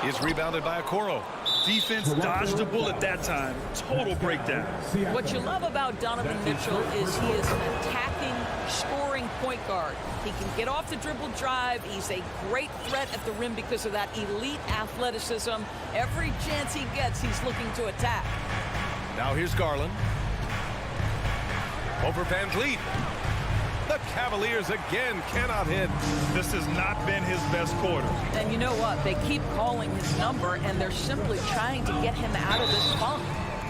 is rebounded by Okoro. Defense dodged the bullet that time. Total breakdown. What you love about Donovan Mitchell is he is an attacking, scoring point guard. He can get off the dribble drive. He's a great threat at the rim because of that elite athleticism. Every chance he gets, he's looking to attack. Now here's Garland. Over Van Vliet. The Cavaliers again cannot hit. This has not been his best quarter. And you know what? They keep calling his number, and they're simply trying to get him out of this funk.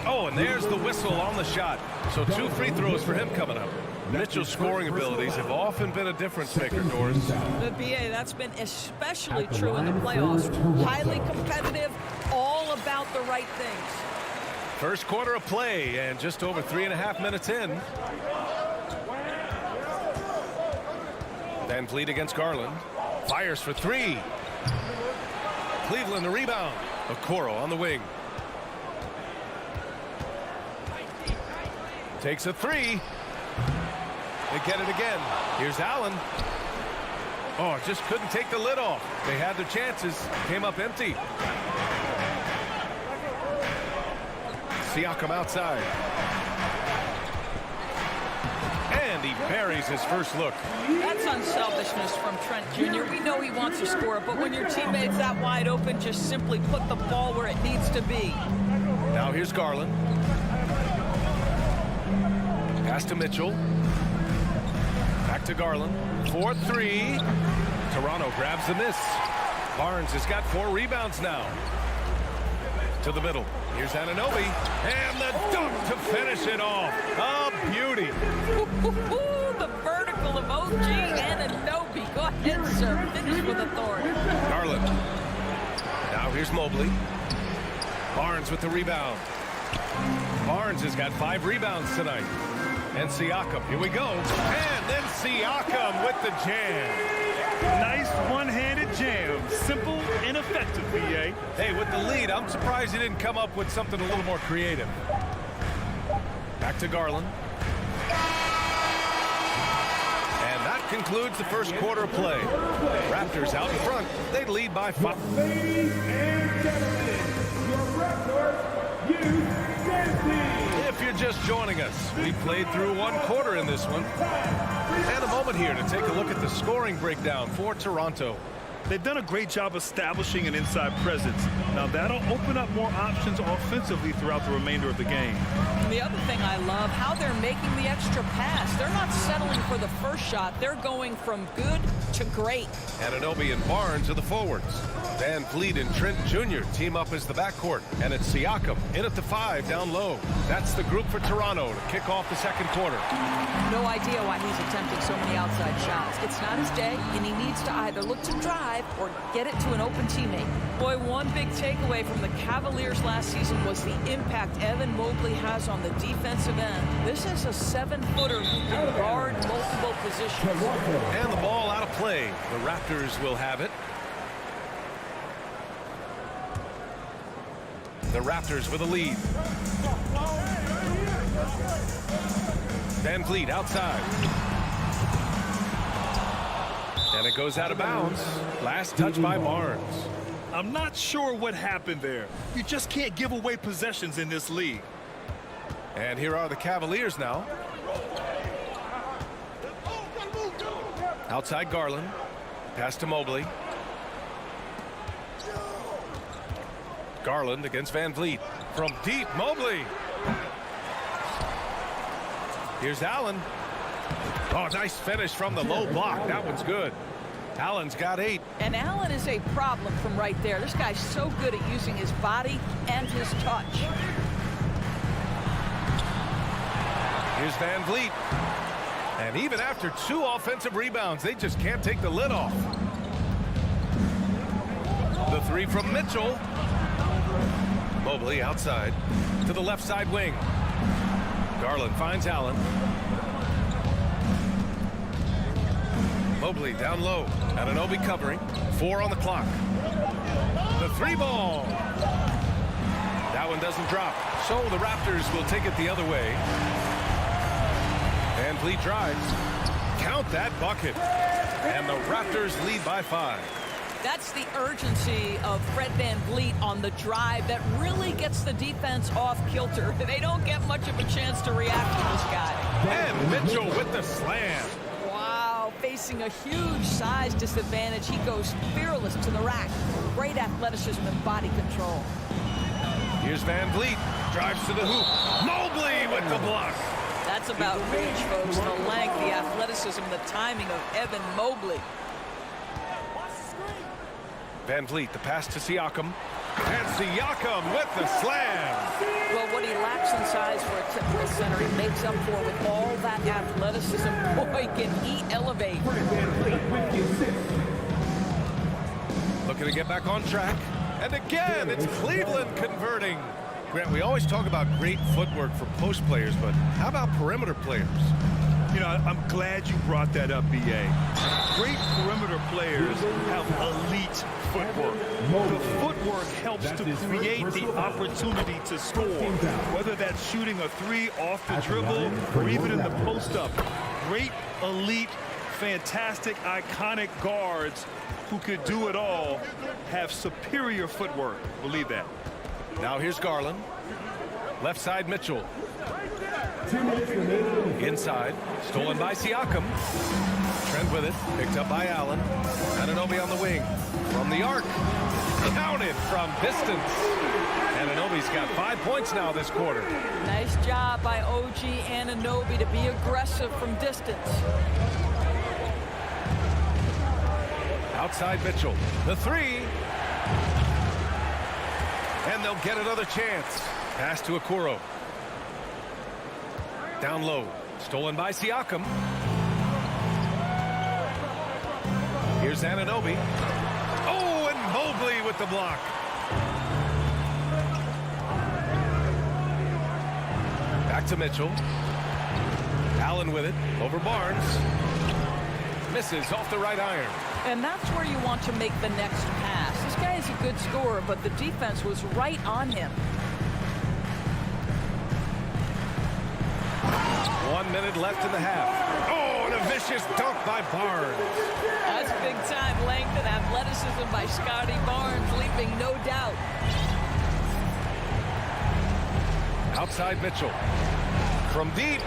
Oh, and there's the whistle on the shot. So 2 free throws for him coming up. Mitchell's scoring abilities have often been a difference maker, Doris. The BA, that's been especially true in the playoffs. Highly competitive, all about the right things. First quarter of play, and just over 3.5 minutes in. Van Vliet against Garland. Fires for three. Cleveland the rebound. Okoro on the wing. Takes a three. They get it again. Here's Allen. Oh, just couldn't take the lid off. They had their chances. Came up empty. Siakam outside. And he buries his first look. That's unselfishness from Trent Jr. We know he wants to score, but when your teammate's that wide open, just simply put the ball where it needs to be. Now here's Garland. Pass to Mitchell. Back to Garland. 4-3. Toronto grabs the miss. Barnes has got 4 rebounds now. To the middle. Here's Anunoby. And the dunk to finish it off. A beauty. The vertical of OG Anunoby. Go ahead, sir. Finish with authority. Garland. Now here's Mobley. Barnes with the rebound. Barnes has got 5 rebounds tonight. And Siakam. Here we go. And then Siakam with the jam. Nice one-handed jam. Simple and effective, BA. Hey, with the lead, I'm surprised he didn't come up with something a little more creative. Back to Garland. And that concludes the first quarter of play. Raptors out in front. They lead by 5. Ladies and gentlemen, your Raptors youth champions. If you're just joining us, we played through 1 quarter in this one. And a moment here to take a look at the scoring breakdown for Toronto. They've done a great job establishing an inside presence. Now that'll open up more options offensively throughout the remainder of the game. And the other thing I love, how they're making the extra pass. They're not settling for the first shot. They're going from good to great. Anunoby and Barnes are the forwards. Van Vliet and Trent Jr. team up as the backcourt. And it's Siakam in at the 5 down low. That's the group for Toronto to kick off the second quarter. No idea why he's attempting so many outside shots. It's not his day, and he needs to either look to drive or get it to an open teammate. Boy, one big takeaway from the Cavaliers last season was the impact Evan Mobley has on the defensive end. This is a 7-footer who can guard multiple positions. And the ball out of play. The Raptors will have it. The Raptors with a lead. Van Vliet outside. And it goes out of bounds. Last touch by Barnes. I'm not sure what happened there. You just can't give away possessions in this league. And here are the Cavaliers now. Outside Garland. Pass to Mobley. Garland against Van Vliet. From deep, Mobley. Here's Allen. Oh, nice finish from the low block. That one's good. Allen's got 8. And Allen is a problem from right there. This guy's so good at using his body and his touch. Here's Van Vliet. And even after 2 offensive rebounds, they just can't take the lid off. The 3 from Mitchell. Mobley outside to the left side wing. Garland finds Allen. Mobley down low. Anunoby covering. 4 on the clock. The 3 ball. That one doesn't drop. So the Raptors will take it the other way. Van Vliet drives. Count that bucket. And the Raptors lead by 5. That's the urgency of Fred Van Vliet on the drive that really gets the defense off kilter. They don't get much of a chance to react to this guy. And Mitchell with the slam. Wow, facing a huge size disadvantage. He goes fearless to the rack. Great athleticism and body control. Here's Van Vliet. Drives to the hoop. Mobley with the block. That's about reach, folks. The length, the athleticism, the timing of Evan Mobley. Van Vliet, the pass to Siakam. And Siakam with the slam. Well, what he lacks in size for a typical center, he makes up for with all that athleticism. Boy, can he elevate. Looking to get back on track. And again, it's Cleveland converting. Grant, we always talk about great footwork for post players, but how about perimeter players? You know, I'm glad you brought that up, B.A. Great perimeter players have elite footwork. The footwork helps to create the opportunity to score, whether that's shooting a 3 off the dribble or even in the post-up. Great elite fantastic, iconic guards who could do it all have superior footwork. Believe that. Now here's Garland. Left side, Mitchell. Inside, stolen by Siakam. Trent with it, picked up by Allen. Anunoby on the wing. From the arc. Counted from distance. Anunoby's got 5 points now this quarter. Nice job by OG Anunoby to be aggressive from distance. Outside Mitchell. The three. And they'll get another chance. Pass to Okoro. Down low. Stolen by Siakam. Here's Anunoby. Oh, and Mobley with the block. Back to Mitchell. Allen with it. Over Barnes. Misses off the right iron. And that's where you want to make the next pass. This guy is a good scorer, but the defense was right on him. 1 minute left in the half. Oh, and a vicious dunk by Barnes. That's big time length and athleticism by Scotty Barnes, leaving no doubt. Outside Mitchell. From deep.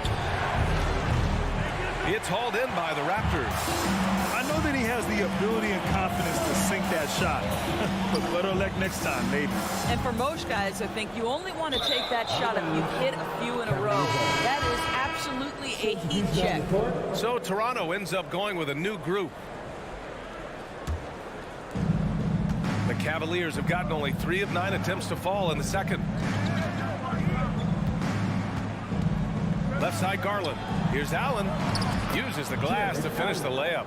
It's hauled in by the Raptors. I know that he has the ability and confidence to sink that shot, but better luck next time, maybe. And for most guys, I think you only want to take that shot if you hit a few in a row. That is absolutely a heat check. So Toronto ends up going with a new group. The Cavaliers have gotten only 3 of 9 attempts to fall in the second. Left side Garland. Here's Allen. Uses the glass to finish the layup.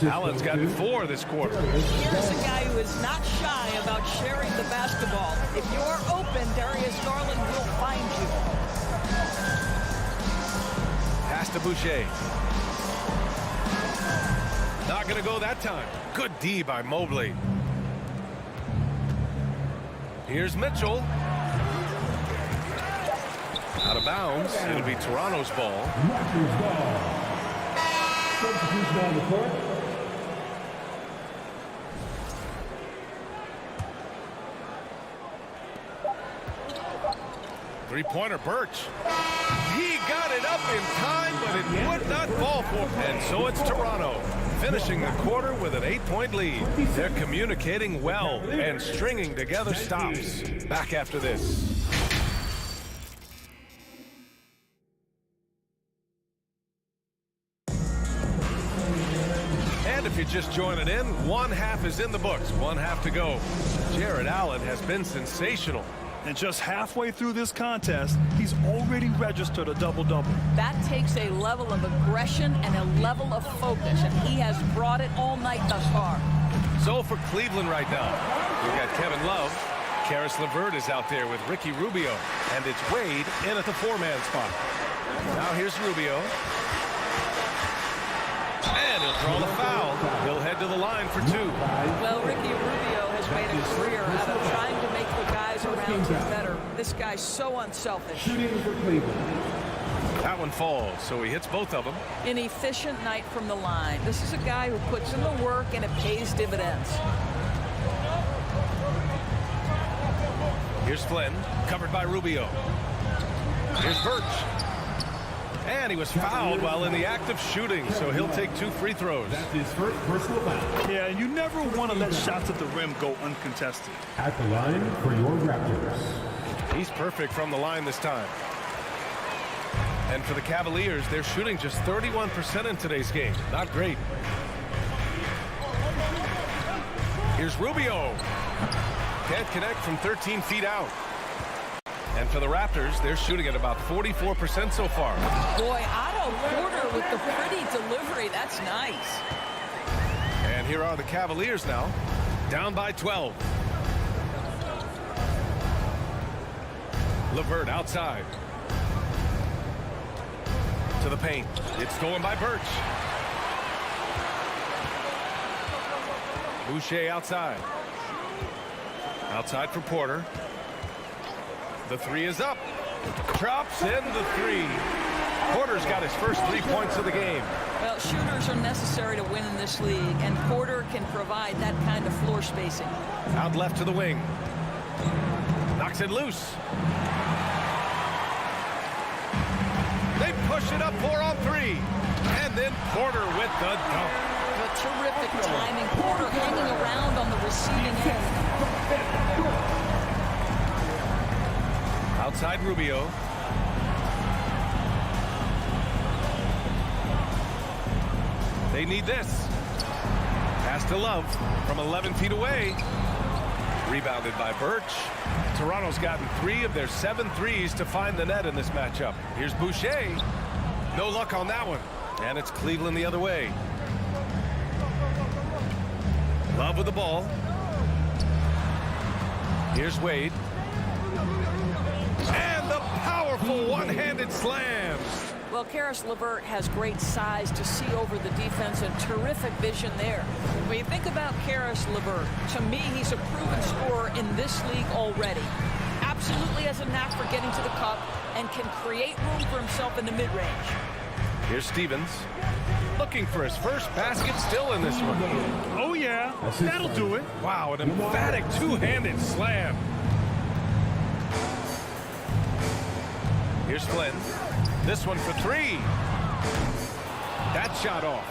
Allen's gotten 4 this quarter. Here's a guy who is not shy about sharing the basketball. If you're open, Darius Garland will find you. Pass to Boucher. Not going to go that time. Good D by Mobley. Here's Mitchell. Out of bounds. It'll be Toronto's ball. Raptors ball. Substitution on the court. Three-pointer Birch. He got it up in time, but it would not fall for him. And so it's Toronto finishing the quarter with an 8-point lead. They're communicating well and stringing together stops. Back after this. If you're just joining in, 1 half is in the books, 1 half to go. Jared Allen has been sensational. And just halfway through this contest, he's already registered a double-double. That takes a level of aggression and a level of focus, and he has brought it all night thus far. So for Cleveland right now, we've got Kevin Love. Karis LeVert is out there with Ricky Rubio, and it's Wade in at the 4-man spot. Now here's Rubio. And he'll draw the foul. He'll head to the line for 2. Well, Ricky Rubio has made a career out of trying to make the guys around him better. This guy's so unselfish. Shooting for Cleveland. That one falls, so he hits both of them. An efficient night from the line. This is a guy who puts in the work and it pays dividends. Here's Flynn, covered by Rubio. Here's Birch. And he was fouled while in the act of shooting, so he'll take 2 free throws. That's his first personal foul. Yeah, you never want to let shots at the rim go uncontested. At the line for your Raptors. He's perfect from the line this time. And for the Cavaliers, they're shooting just 31% in today's game. Not great. Here's Rubio. Can't connect from 13 feet out. And for the Raptors, they're shooting at about 44% so far. Boy, Otto Porter with the pretty delivery. That's nice. And here are the Cavaliers now, down by 12. LeVert outside. To the paint. It's stolen by Birch. Boucher outside. Outside for Porter. The 3 is up. Drops in the 3. Porter's got his first 3 points of the game. Well, shooters are necessary to win in this league, and Porter can provide that kind of floor spacing. Out left to the wing. Knocks it loose. They push it up 4-on-3. And then Porter with the dunk. But terrific timing. Porter hanging around on the receiving end. Outside Rubio. They need this. Pass to Love from 11 feet away. Rebounded by Birch. Toronto's gotten 3 of their 7 threes to find the net in this matchup. Here's Boucher. No luck on that one. And it's Cleveland the other way. Love with the ball. Here's Wade. And the powerful one-handed slam. Well, Karis LeVert has great size to see over the defense and terrific vision there. When you think about Karis LeVert, to me, he's a proven scorer in this league already. Absolutely has a knack for getting to the cup and can create room for himself in the mid-range. Here's Stevens. Looking for his first basket still in this one. Oh, yeah. That'll do it. Wow, an emphatic two-handed slam. Here's Flynn. This one for 3. That shot off.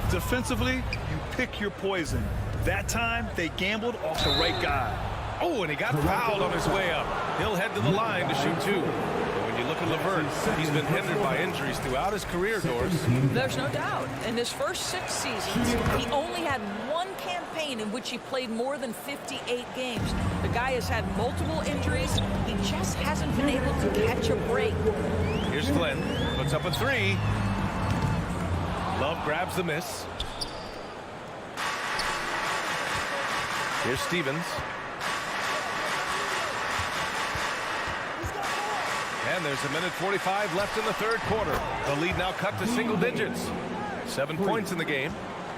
Defensively, you pick your poison. That time, they gambled off the right guy. Oh, and he got fouled on his way up. He'll head to the line to shoot 2. But when you look at LeVert, he's been hindered by injuries throughout his career, Doors. There's no doubt. In his first 6 seasons, he only had 1 campaign in which he played more than 58 games. The guy has had multiple injuries. He just hasn't been able to catch a break. Here's Flynn. Puts up a 3. Love grabs the miss. Here's Stevens. And there's 1:45 left in the 3rd quarter. The lead now cut to single digits. 7 points in the game.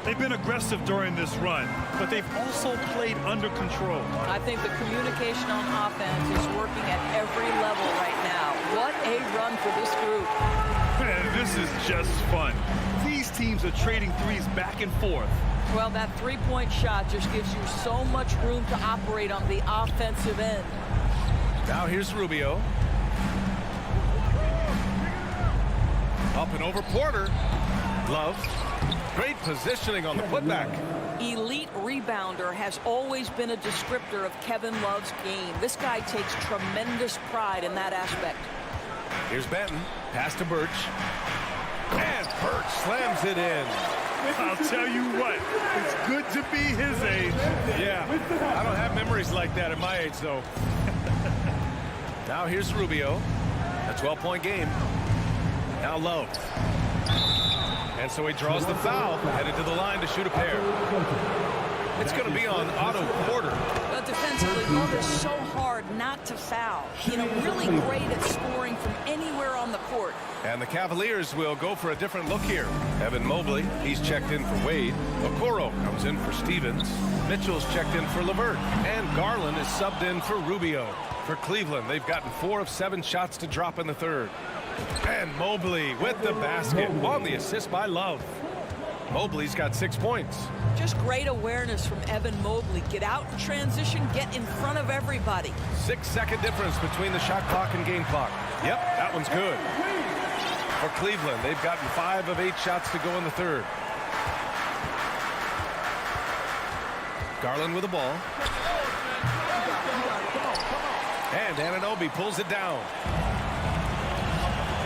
They've been aggressive during this run, but they've also played under control. I think the communication on offense is working at every level right now. What a run for this group. Man, this is just fun. These teams are trading threes back and forth. Well, that three-point shot just gives you so much room to operate on the offensive end. Now here's Rubio. Up and over Porter. Love. Great positioning on the putback. Elite rebounder has always been a descriptor of Kevin Love's game. This guy takes tremendous pride in that aspect. Here's Benton. Pass to Birch. And Birch slams it in. I'll tell you what, it's good to be his age. Yeah, I don't have memories like that at my age, though. Now here's Rubio. A 12-point game. Now Love. And so he draws the foul, headed to the line to shoot a pair. It's going to be on Otto Porter. But defensively, Love is so hard not to foul. You know, really great at scoring from anywhere on the court. And the Cavaliers will go for a different look here. Evan Mobley, he's checked in for Wade. Okoro comes in for Stevens. Mitchell's checked in for LeVert. And Garland is subbed in for Rubio. For Cleveland, they've gotten 4 of 7 shots to drop in the 3rd. And Mobley with the basket on the assist by Love. Mobley's got 6 points. Just great awareness from Evan Mobley. Get out in transition, get in front of everybody. 6-second difference between the shot clock and game clock. Yep, that one's good. For Cleveland, they've gotten 5 of 8 shots to go in the 3rd. Garland with the ball. And Anunoby pulls it down.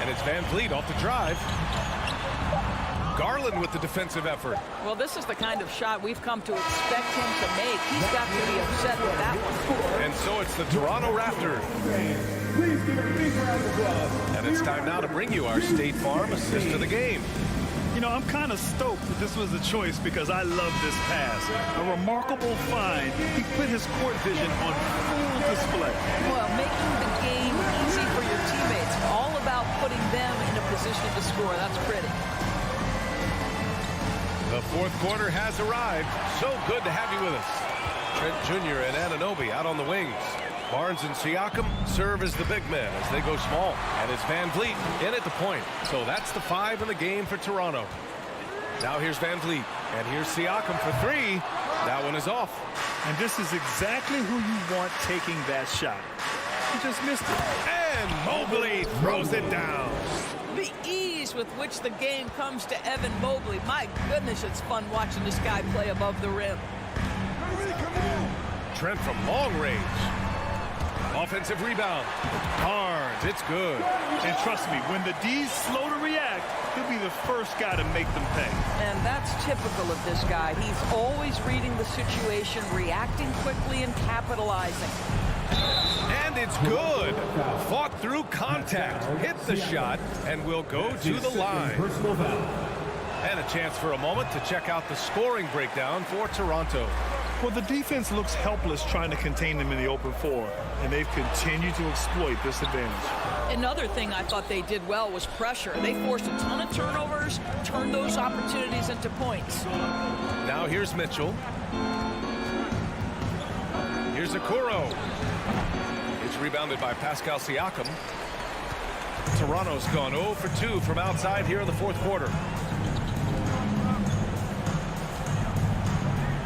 And it's Van Vliet off the drive. Garland with the defensive effort. Well, this is the kind of shot we've come to expect him to make. He's got to be upset with that one. And so it's the Toronto Raptors. Please give a big round of applause. And it's time now to bring you our State Farm assist of the game. You know, I'm kind of stoked that this was a choice because I love this pass. A remarkable find. He put his court vision on full display. Well, making the game easy for your teammates. All about putting them in a position to score. That's pretty. The 4th quarter has arrived. So good to have you with us. Trent Jr. and Anunoby out on the wings. Barnes and Siakam serve as the big men as they go small. And it's Van Vliet in at the point. So that's the 5 in the game for Toronto. Now here's Van Vliet. And here's Siakam for 3. That one is off. And this is exactly who you want taking that shot. He just missed it. And Mobley throws it down. The ease with which the game comes to Evan Mobley. My goodness, it's fun watching this guy play above the rim. Trent from long range. Offensive rebound. Barnes, it's good. And trust me, when the D's slow to react, he'll be the first guy to make them pay. And that's typical of this guy. He's always reading the situation, reacting quickly, and capitalizing. And it's good. Fought through contact. Hit the shot and will go to the line. And a chance for a moment to check out the scoring breakdown for Toronto. Well, the defense looks helpless trying to contain them in the open floor, and they've continued to exploit this advantage. Another thing I thought they did well was pressure. They forced a ton of turnovers, turned those opportunities into points. Now here's Mitchell. Here's Okoro. It's rebounded by Pascal Siakam. Toronto's gone 0 for 2 from outside here in the fourth quarter.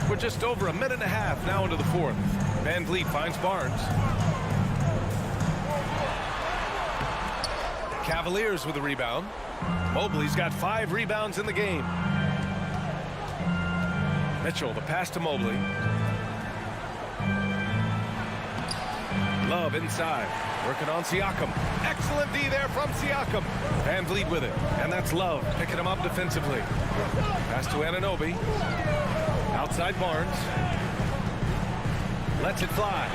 We're just over a minute and a half now into the fourth. Van Vliet finds Barnes. Cavaliers with a rebound. Mobley's got 5 rebounds in the game. Mitchell, the pass to Mobley. Love inside. Working on Siakam. Excellent D there from Siakam. Van Vliet with it. And that's Love picking him up defensively. Pass to Anunoby. Outside Barnes. Lets it fly.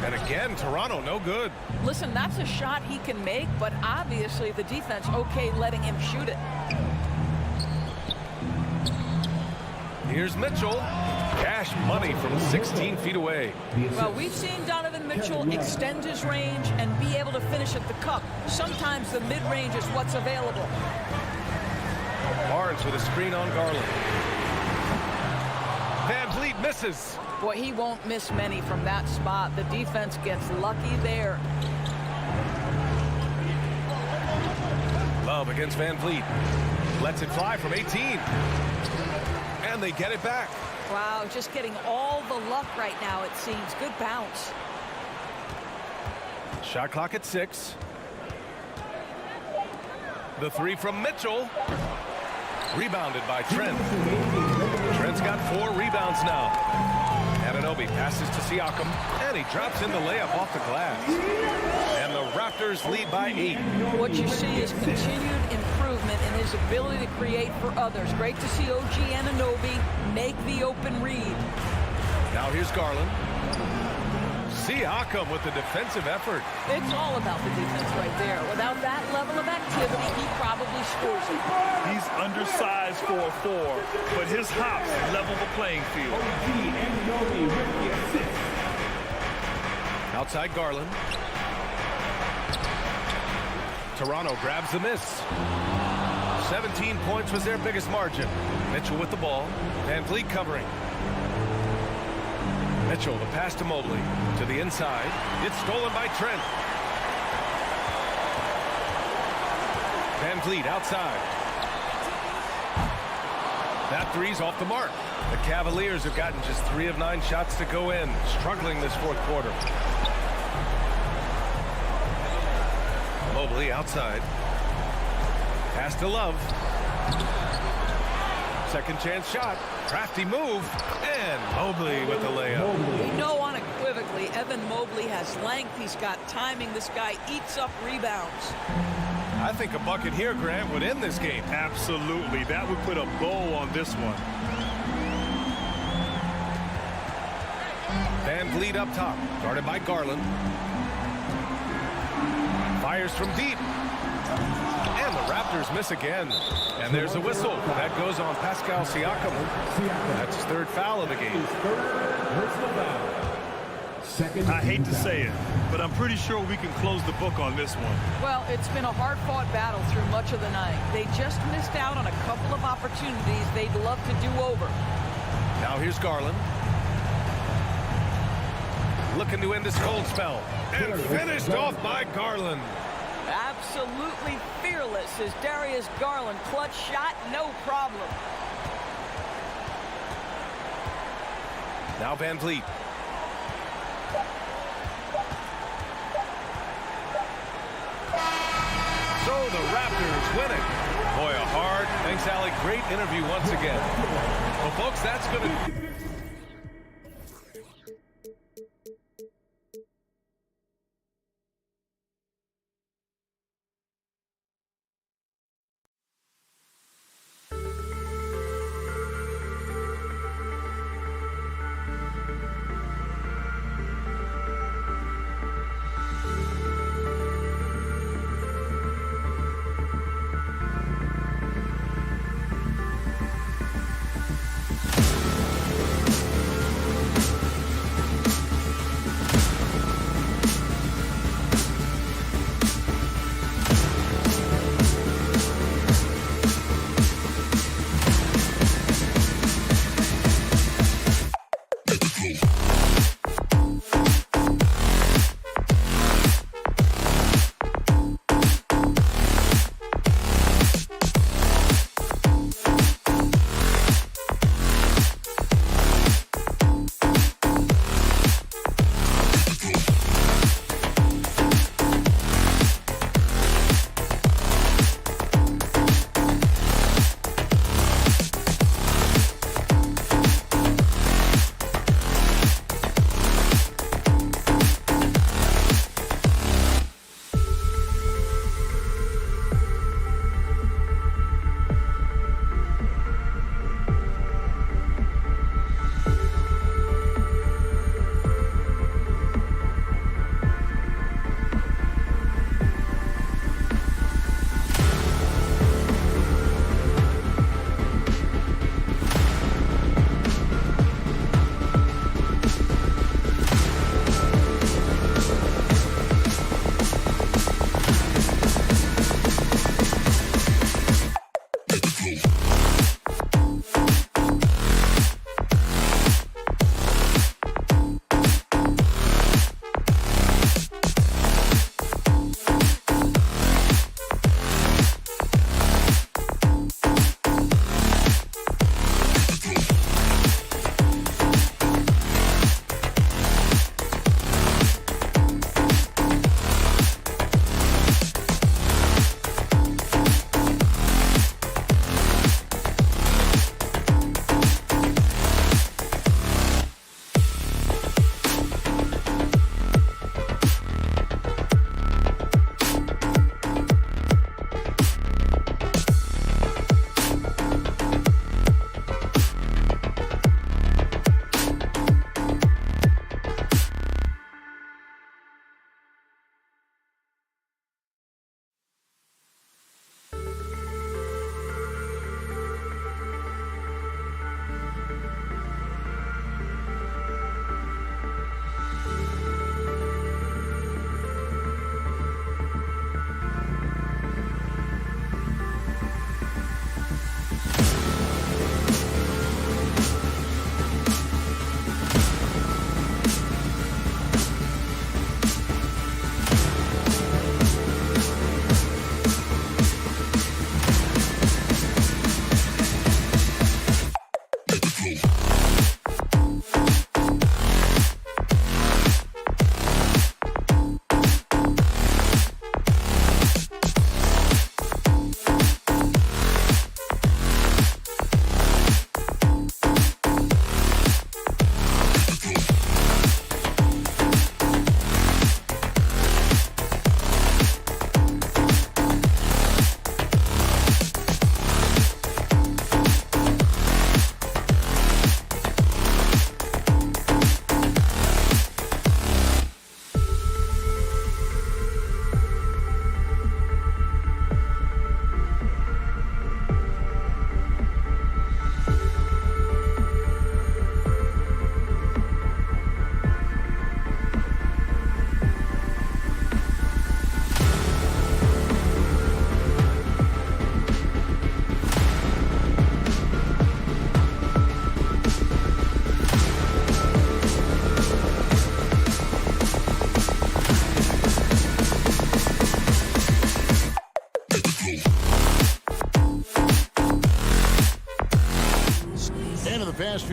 And again, Toronto no good. Listen, that's a shot he can make, but obviously the defense okay letting him shoot it. Here's Mitchell. Cash money from 16 feet away. Well, we've seen Donovan Mitchell extend his range and be able to finish at the cup. Sometimes the mid-range is what's available. Barnes with a screen on Garland. Van Vliet misses. Boy, he won't miss many from that spot. The defense gets lucky there. Love against Van Vliet. Lets it fly from 18. And they get it back. Wow, just getting all the luck right now, it seems. Good bounce. Shot clock at 6. The 3 from Mitchell. Rebounded by Trent. Trent's got 4 rebounds now. Anunoby passes to Siakam, and he drops in the layup off the glass. And the Raptors lead by 8. What you see is continued improvement in his ability to create for others. Great to see OG Anunoby make the open read. Now here's Garland. Siakam with the defensive effort. It's all about the defense right there. Without that level of activity, he probably scores it. He's undersized for a 4, but his hops level the playing field. Outside Garland. Toronto grabs the miss. 17 points was their biggest margin. Mitchell with the ball. Van Vliet covering. Mitchell, the pass to Mobley. To the inside. It's stolen by Trent. Van Vliet outside. That three's off the mark. The Cavaliers have gotten just 3 of 9 shots to go in. Struggling this fourth quarter. Mobley outside. Pass to Love. Second chance shot. Crafty move. And Mobley with the layup. We know unequivocally Evan Mobley has length. He's got timing. This guy eats up rebounds. I think a bucket here, Grant, would end this game. Absolutely. That would put a bow on this one. Van Vliet up top. Guarded by Garland. Fires from deep. And the Raptors miss again. And there's a whistle. That goes on Pascal Siakam. That's his 3rd foul of the game. I hate to say it, but I'm pretty sure we can close the book on this one. Well, it's been a hard-fought battle through much of the night. They just missed out on a couple of opportunities they'd love to do over. Now here's Garland. looking to end this cold spell. And finished off by Garland. Absolutely fearless is Darius Garland. Clutch shot, no problem. Now Van Vliet. So the Raptors win it. Boy, a hard. Thanks, Allie. Great interview once again. Well, folks, that's going to...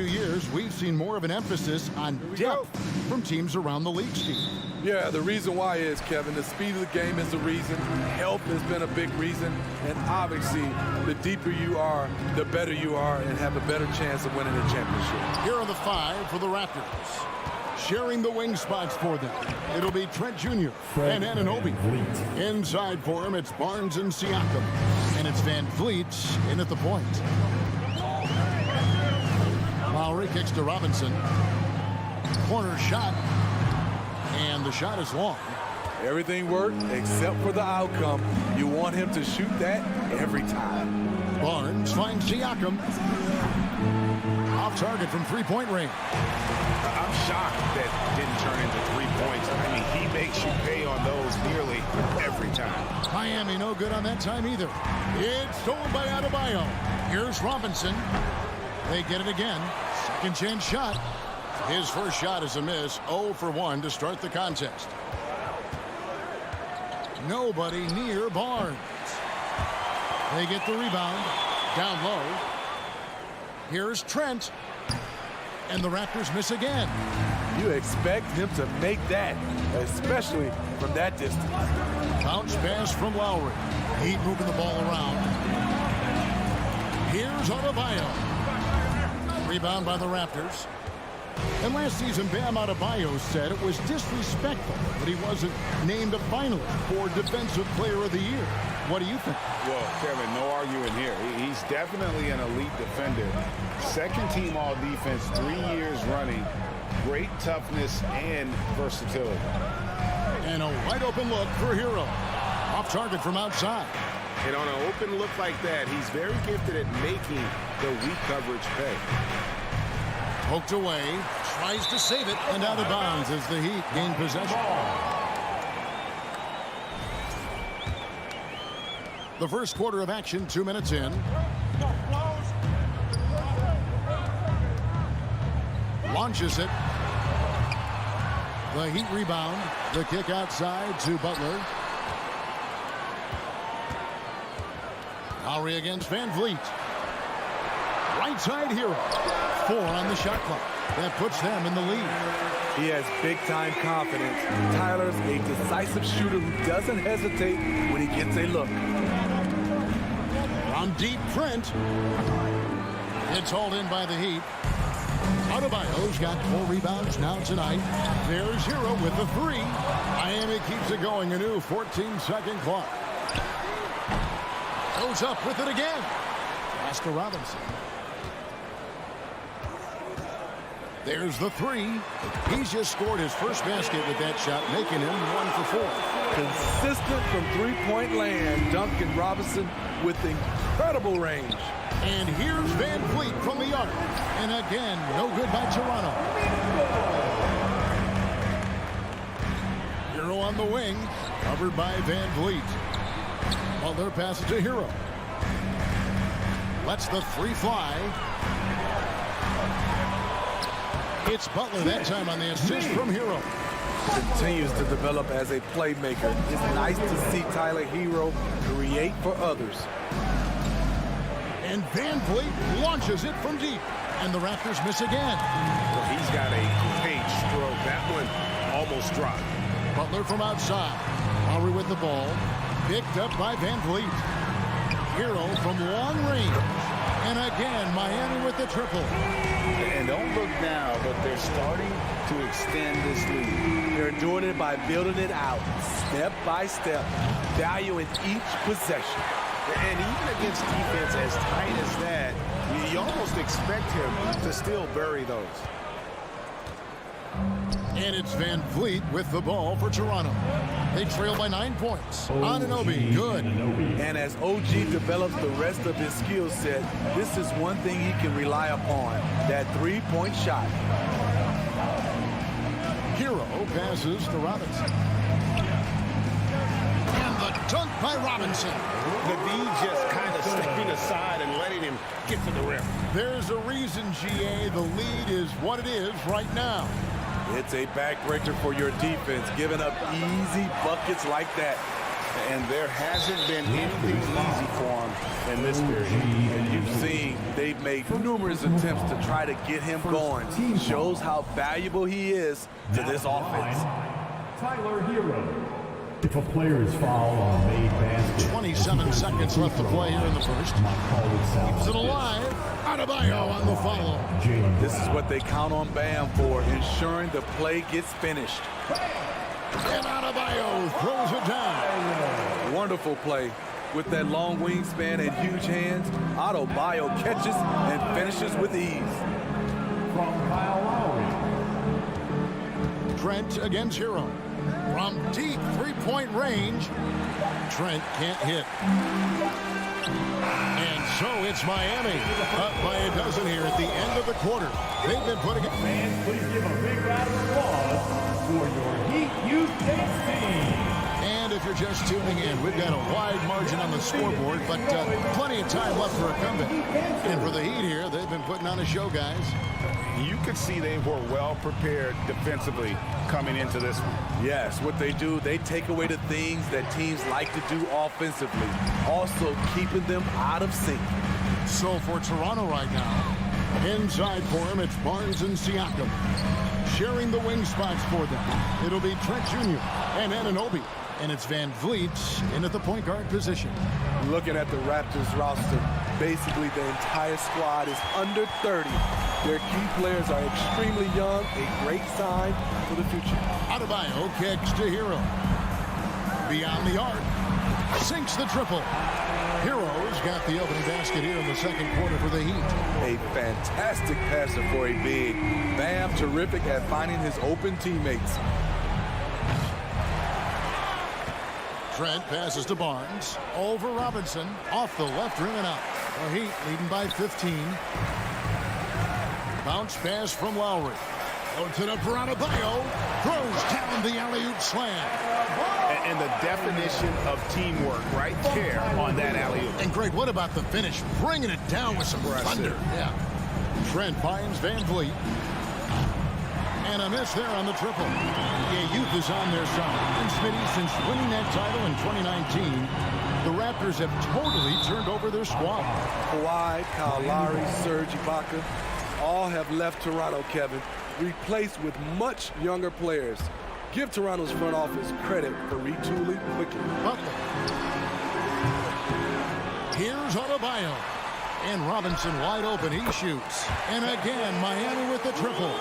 years, we've seen more of an emphasis on depth from teams around the league, Steve. Yeah, the reason why is, Kevin, the speed of the game is the reason. Health has been a big reason. And obviously, the deeper you are, the better you are and have a better chance of winning the championship. Here are the 5 for the Raptors. Sharing the wing spots for them, it'll be Trent Jr. and Anunoby. Inside for him, it's Barnes and Siakam. And it's Van Vliet in at the point. Lowry kicks to Robinson. Corner shot. And the shot is long. Everything worked except for the outcome. You want him to shoot that every time. Barnes finds Siakam. Off target from three-point range. I'm shocked that didn't turn into 3 points. I mean, he makes you pay on those nearly every time. Miami no good on that time either. It's stolen by Adebayo. Here's Robinson. They get it again. Second chance shot. His first shot is a miss. 0 for 1 to start the contest. Nobody near Barnes. They get the rebound. Down low. Here's Trent. And the Raptors miss again. You expect him to make that, especially from that distance. Bounce pass from Lowry. Heat moving the ball around. Here's Adebayo. Rebound by the Raptors. And last season, Bam Adebayo said it was disrespectful that he wasn't named a finalist for Defensive Player of the Year. What do you think? Well, Kevin, no arguing here. He's definitely an elite defender. Second team all defense, 3 years running. Great toughness and versatility. And a wide open look for Hero. Off target from outside. And on an open look like that, he's very gifted at making the weak coverage pay. Poked away, tries to save it, and out of bounds as the Heat gain possession. The first quarter of action, 2 minutes in. Launches it. The Heat rebound. The kick outside to Butler. Lowry against Van Vliet. Right side Hero. 4 on the shot clock. That puts them in the lead. He has big-time confidence. Tyler's a decisive shooter who doesn't hesitate when he gets a look. From deep, Trent. It's hauled in by the Heat. Adebayo's got 4 rebounds now tonight. There's Hero with the 3. Miami keeps it going. A new 14-second clock. Goes up with it again. Pass to Robinson. There's the 3. He's just scored his first basket with that shot, making him 1 for 4. Consistent from three-point land, Duncan Robinson with incredible range. And here's Van Vliet from the arc. And again, no good by Toronto. Hero on the wing, covered by Van Vliet. Butler passes to Hero. Lets the 3 fly. It's Butler that time on the assist from Hero. Continues to develop as a playmaker. It's nice to see Tyler Hero create for others. And Van Vliet launches it from deep. And the Raptors miss again. Well, he's got a great stroke. That one almost dropped. Butler from outside. Lowry with the ball. Picked up by Van Vliet. Hero from long range. And again, Miami with the triple. And don't look now, but they're starting to extend this lead. They're doing it by building it out, step by step, valuing each possession. And even against defense as tight as that, you almost expect him to still bury those. And it's Van Vliet with the ball for Toronto. They trail by 9 points. Anunoby, good. And as OG develops the rest of his skill set, this is one thing he can rely upon, that three-point shot. Hero passes to Robinson. And the dunk by Robinson. The D just kind of stepping aside and letting him get to the rim. There's a reason, GA, the lead is what it is right now. It's a backbreaker for your defense, giving up easy buckets like that. And there hasn't been anything easy for him in this period. And you've seen they've made numerous attempts to try to get him going. Shows how valuable he is to this offense. Tyler Hero. If a player is fouled on made basket. 27 seconds left to play here in the first. Keeps it alive. Adebayo on the follow. This is what they count on Bam for, ensuring the play gets finished. And Adebayo throws it down. Wonderful play. With that long wingspan and huge hands, Adebayo catches and finishes with ease. From Kyle Lowry. Trent against Hero. From deep three-point range, Trent can't hit. And so it's Miami up by a dozen here at the end of the quarter. They've been putting it. Fans, please give a big round of applause for your Heat Youth team. And if you're just tuning in, we've got a wide margin on the scoreboard, but plenty of time left for a comeback. And for the Heat here, they've been putting on a show, guys. You could see they were well prepared defensively coming into this one. Yes, what they do, they take away the things that teams like to do offensively, also keeping them out of sync. So for Toronto right now, inside for him, it's Barnes and Siakam. Sharing the wing spots for them, it'll be Trent Jr. and Anunoby. And it's Van Vliet in at the point guard position. Looking at the Raptors roster, basically the entire squad is under 30. Their key players are extremely young, a great sign for the future. Adebayo kicks to Hero. Beyond the arc, sinks the triple. Hero's got the opening basket here in the second quarter for the Heat. A fantastic passer for a big. Bam, terrific at finding his open teammates. Trent passes to Barnes. Over Robinson. Off the left rim and out. The Heat leading by 15. Bounce pass from Lowry. Goes it up for Adebayo. Throws down the alley-oop slam. And the definition of teamwork right there on that alley-oop. And Greg, what about the finish? Bringing it down with some thunder. Yeah. Trent finds Van Vliet. And a miss there on the triple. Yeah, youth is on their side. And Smitty, since winning that title in 2019, the Raptors have totally turned over their squad. Kawhi, Kyle Lowry, Serge Ibaka, all have left Toronto, Kevin, replaced with much younger players. Give Toronto's front office credit for retooling quickly. Butler. Here's Adebayo. And Robinson wide open. He shoots. And again, Miami with the triple.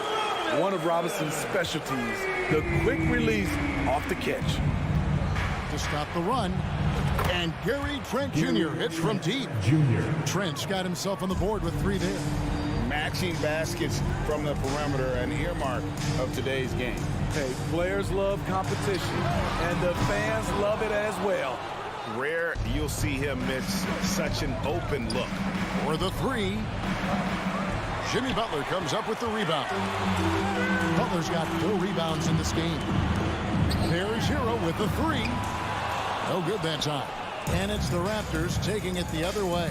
One of Robinson's specialties, the quick release off the catch. To stop the run. And Gary Trent Jr. hits from deep. Trent's got himself on the board with 3 there. Matching baskets from the perimeter, an earmark of today's game. Hey, players love competition, and the fans love it as well. Rare you'll see him miss such an open look. For the 3. Jimmy Butler comes up with the rebound. Butler's got 4 rebounds in this game. There's Hero with the 3. No good that time. And it's the Raptors taking it the other way.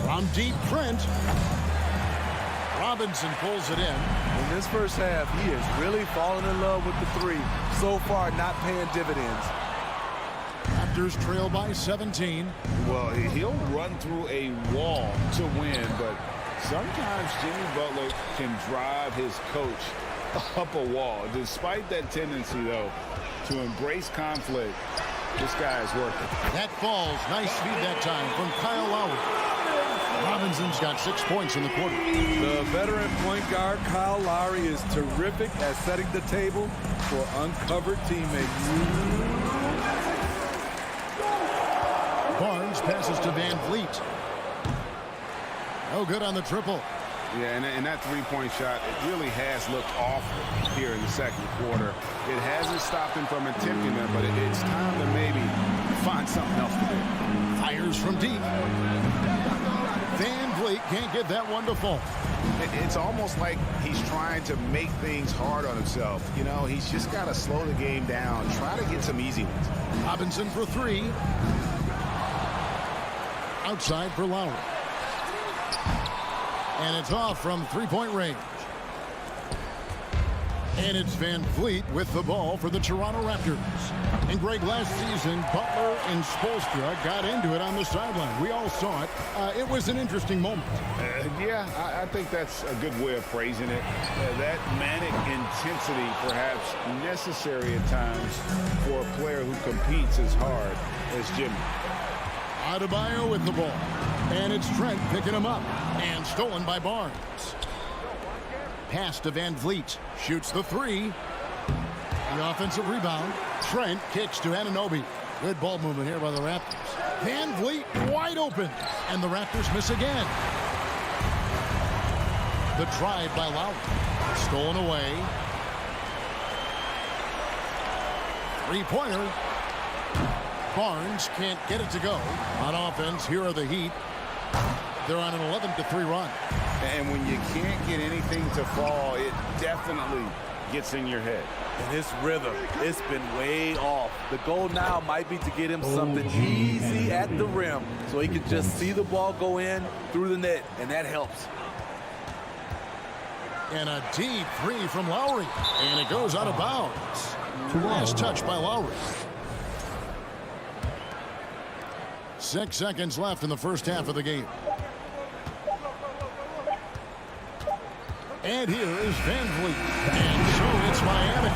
From deep, Trent. Robinson pulls it in. In this first half, he is really falling in love with the 3. So far, not paying dividends. Raptors trail by 17. Well, he'll run through a wall to win, but sometimes Jimmy Butler can drive his coach up a wall. Despite that tendency, though, to embrace conflict, this guy is working. That falls. Nice speed that time from Kyle Lowry. Robinson's got 6 points in the quarter. The veteran point guard, Kyle Lowry, is terrific at setting the table for uncovered teammates. Barnes passes to Van Vliet. No good on the triple. Yeah, and that three-point shot, it really has looked awful here in the second quarter. It hasn't stopped him from attempting them, but it's time to maybe find something else to do. Fires from deep. Van Vliet can't get that one to fall. It's almost like he's trying to make things hard on himself. You know, he's just got to slow the game down, try to get some easy ones. Robinson for 3. Outside for Lowry. And it's off from 3-point range. And it's Van Vliet with the ball for the Toronto Raptors. And Greg, last season, Butler and Spoelstra got into it on the sideline. We all saw it. It was an interesting moment. Yeah, I think that's a good way of phrasing it. That manic intensity, perhaps necessary at times for a player who competes as hard as Jimmy. Adebayo with the ball. And it's Trent picking him up. And stolen by Barnes. Pass to Van Vliet. Shoots the three. The offensive rebound. Trent kicks to Anunoby. Good ball movement here by the Raptors. Van Vliet wide open. And the Raptors miss again. The drive by Lowry. Stolen away. Three-pointer. Barnes can't get it to go. On offense, here are the Heat. They're on an 11-3 run. And when you can't get anything to fall, it definitely gets in your head. And his rhythm, it's been way off. The goal now might be to get him something easy at the rim so he can just see the ball go in through the net, and that helps. And a deep three from Lowry. And it goes out of bounds. Last touch by Lowry. 6 seconds left in the first half of the game. And here is Van Vliet. And so it's Miami.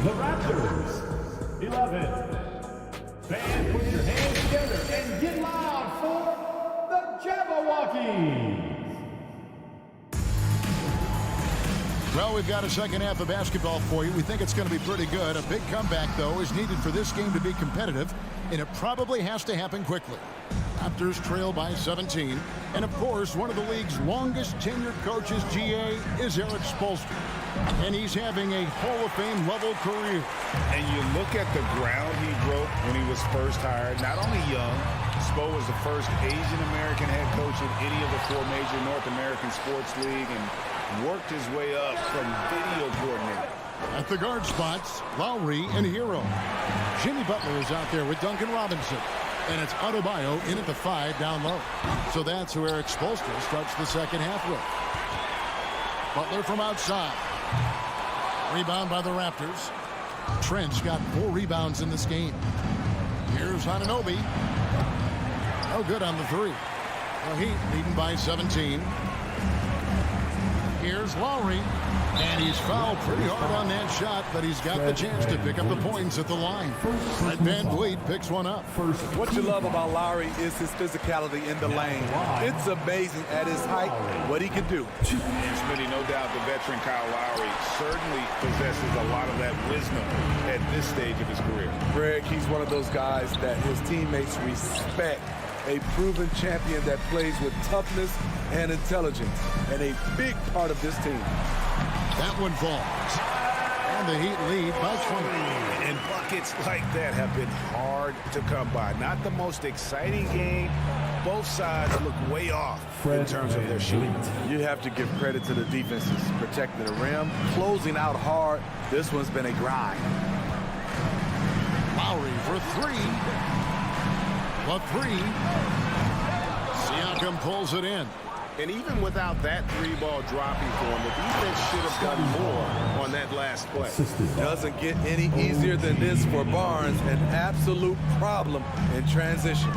The Raptors, 11. Fans, put your hands together and get loud for the Jabberwockies. Well, we've got a second half of basketball for you. We think it's going to be pretty good. A big comeback, though, is needed for this game to be competitive, and it probably has to happen quickly. Raptors trail by 17. And, of course, one of the league's longest tenured coaches, GA, is Eric Spoelstra. And he's having a Hall of Fame level career. And you look at the ground he broke when he was first hired. Not only young, Spo was the first Asian-American head coach in any of the four major North American sports league and worked his way up from video coordinator. At the guard spots, Lowry and Hero. Jimmy Butler is out there with Duncan Robinson. And it's Adebayo in at the 5 down low. So that's who Eric Spoelstra starts the second half with. Butler from outside. Rebound by the Raptors. Trent's got 4 rebounds in this game. Here's Anunoby. No good on the 3. The Heat leading by 17. Here's Lowry. And he's fouled pretty hard on that shot, but he's got the chance to pick up the points at the line. And Van Vliet picks one up. What you love about Lowry is his physicality in the lane. It's amazing at his height what he can do. And Smitty, no doubt the veteran Kyle Lowry certainly possesses a lot of that wisdom at this stage of his career. Greg, he's one of those guys that his teammates respect. A proven champion that plays with toughness and intelligence, and a big part of this team. That one falls. And the Heat lead by 20. And buckets like that have been hard to come by. Not the most exciting game. Both sides look way off in terms of their shooting. You have to give credit to the defenses. Protecting the rim, closing out hard. This one's been a grind. Lowry for 3. The 3. Siakam pulls it in. And even without that 3-ball dropping for him, the defense should have done more on that last play. Doesn't get any easier than this for Barnes. An absolute problem in transition.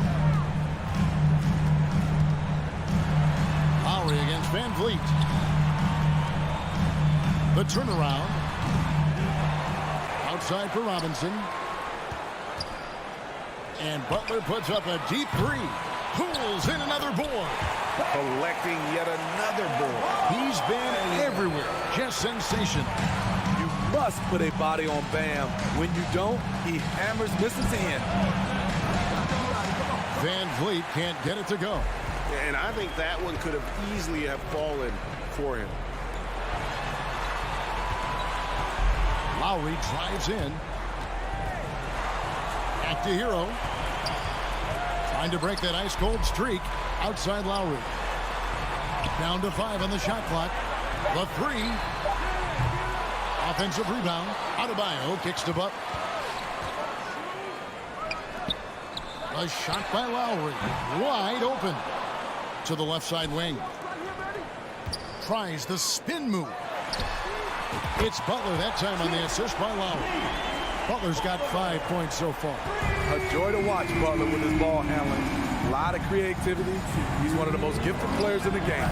Lowry against Van Vliet. The turnaround. Outside for Robinson. And Butler puts up a deep 3. Pulls in another board. Collecting yet another board. He's been everywhere. Just sensational. You must put a body on Bam. When you don't, he hammers, misses in. Van Vliet can't get it to go. And I think that one could have easily have fallen for him. Lowry drives in. Back to Hero. Trying to break that ice-cold streak. Outside Lowry. Down to 5 on the shot clock. The 3. Offensive rebound. Adebayo kicks to Butler. A shot by Lowry. Wide open to the left side wing. Tries the spin move. It's Butler that time on the assist by Lowry. Butler's got 5 points so far. A joy to watch Butler with his ball handling. A lot of creativity. He's one of the most gifted players in the game.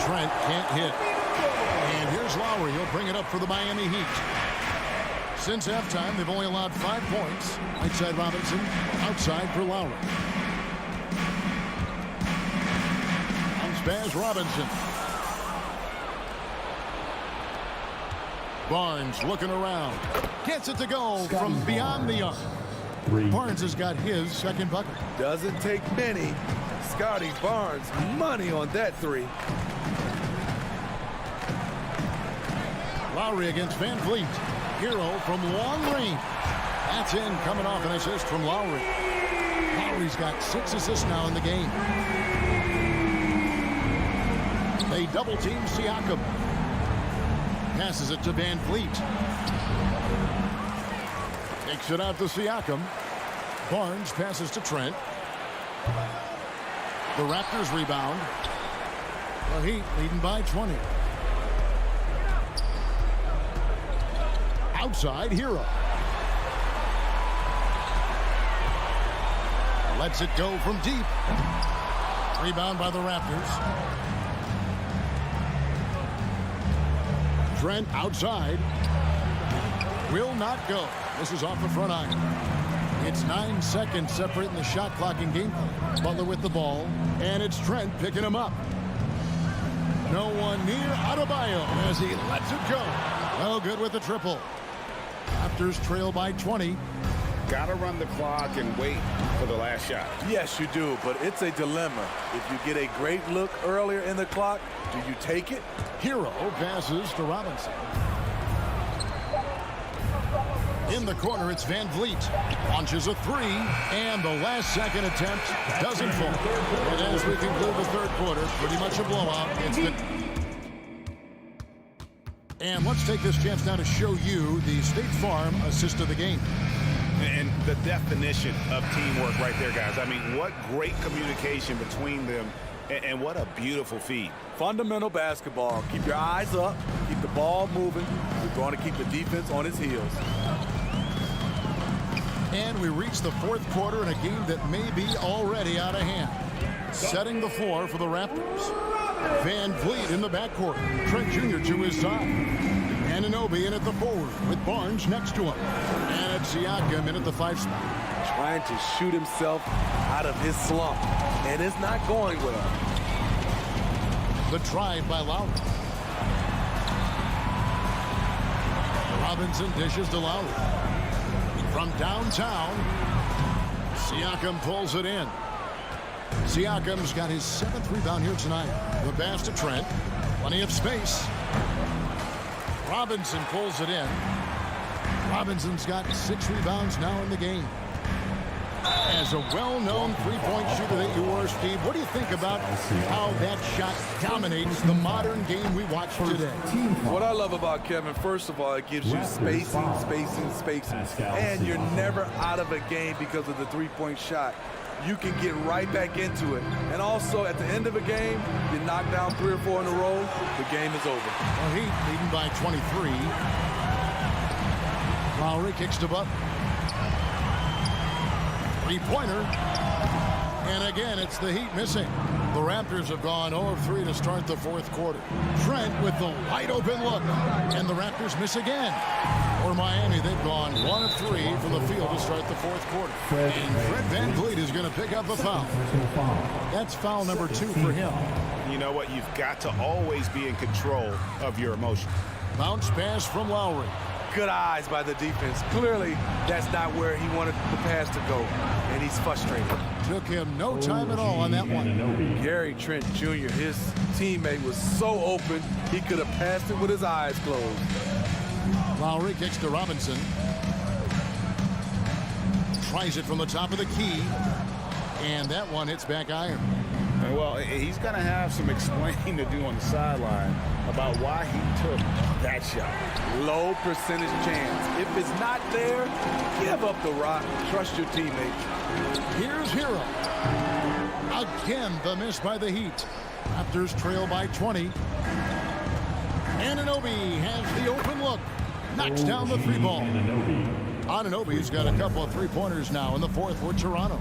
Trent can't hit. And here's Lowry. He'll bring it up for the Miami Heat. Since halftime, they've only allowed 5 points. Right side Robinson, outside for Lowry. Bounce Robinson. Barnes looking around. Gets it to go from beyond the arc. Barnes has got his second bucket. Doesn't take many. Scotty Barnes, money on that three. Lowry against Van Vliet. Hero from long range. That's in, coming off an assist from Lowry. Lowry's got 6 assists now in the game. They double team Siakam. Passes it to Van Vliet. Takes it out to Siakam. Barnes passes to Trent. The Raptors rebound. The Heat leading by 20. Outside, Hero. Lets it go from deep. Rebound by the Raptors. Trent outside. Will not go. This is off the front iron. It's 9 seconds separating the shot clock and game play. Butler with the ball. And it's Trent picking him up. No one near Adebayo as he lets it go. Well, good with the triple. Raptors trail by 20. Got to run the clock and wait for the last shot. Yes, you do, but it's a dilemma. If you get a great look earlier in the clock, do you take it? Hero passes to Robinson. In the corner, it's Van Vliet. Launches a three, and the last second attempt doesn't fall. And as we conclude the third quarter, pretty much a blowout. And let's take this chance now to show you the State Farm assist of the game. And the definition of teamwork right there, guys. I mean, what great communication between them, and what a beautiful feed. Fundamental basketball. Keep your eyes up. Keep the ball moving. You're going to keep the defense on its heels. And we reach the fourth quarter in a game that may be already out of hand. Setting the floor for the Raptors. Van Vliet in the backcourt. Trent Jr. to his side. Anunoby in at the forward with Barnes next to him. And it's Siakam in at the 5 spot. Trying to shoot himself out of his slump. And it's not going well. The drive by Lowry. Robinson dishes to Lowry. From downtown, Siakam pulls it in. Siakam's got his 7th rebound here tonight. The pass to Trent. Plenty of space. Robinson pulls it in. Robinson's got 6 rebounds now in the game. As a well-known three-point shooter that you are, Steve, what do you think about how that shot dominates the modern game we watch today? What I love about Kevin, first of all, it gives you spacing. And you're never out of a game because of the three-point shot. You can get right back into it. And also, at the end of a game, you knock down 3 or 4 in a row, the game is over. Well, Heat leading by 23. Lowry kicks to Butler. Three-pointer. And again, it's the Heat missing. The Raptors have gone 0 of 3 to start the fourth quarter. Trent with the wide-open look. And the Raptors miss again. For Miami, they've gone 1 of 3 from the field to start the fourth quarter. And Fred Van Vliet is going to pick up the foul. That's foul number 2 for him. You know what? You've got to always be in control of your emotions. Bounce pass from Lowry. Good eyes by the defense. Clearly, that's not where he wanted the pass to go, and he's frustrated. Took him no time at all on that one. Gary Trent Jr., his teammate, was so open, he could have passed it with his eyes closed. Lowry kicks to Robinson. Tries it from the top of the key. And that one hits back iron. Well, he's going to have some explaining to do on the sideline about why he took that shot. Low percentage chance. If it's not there, give up the rock. Trust your teammates. Here's Hero. Again, the miss by the Heat. Raptors trail by 20. Anunoby has the open look. Knocks down the three ball. Anunoby's got a couple of three-pointers now in the fourth for Toronto.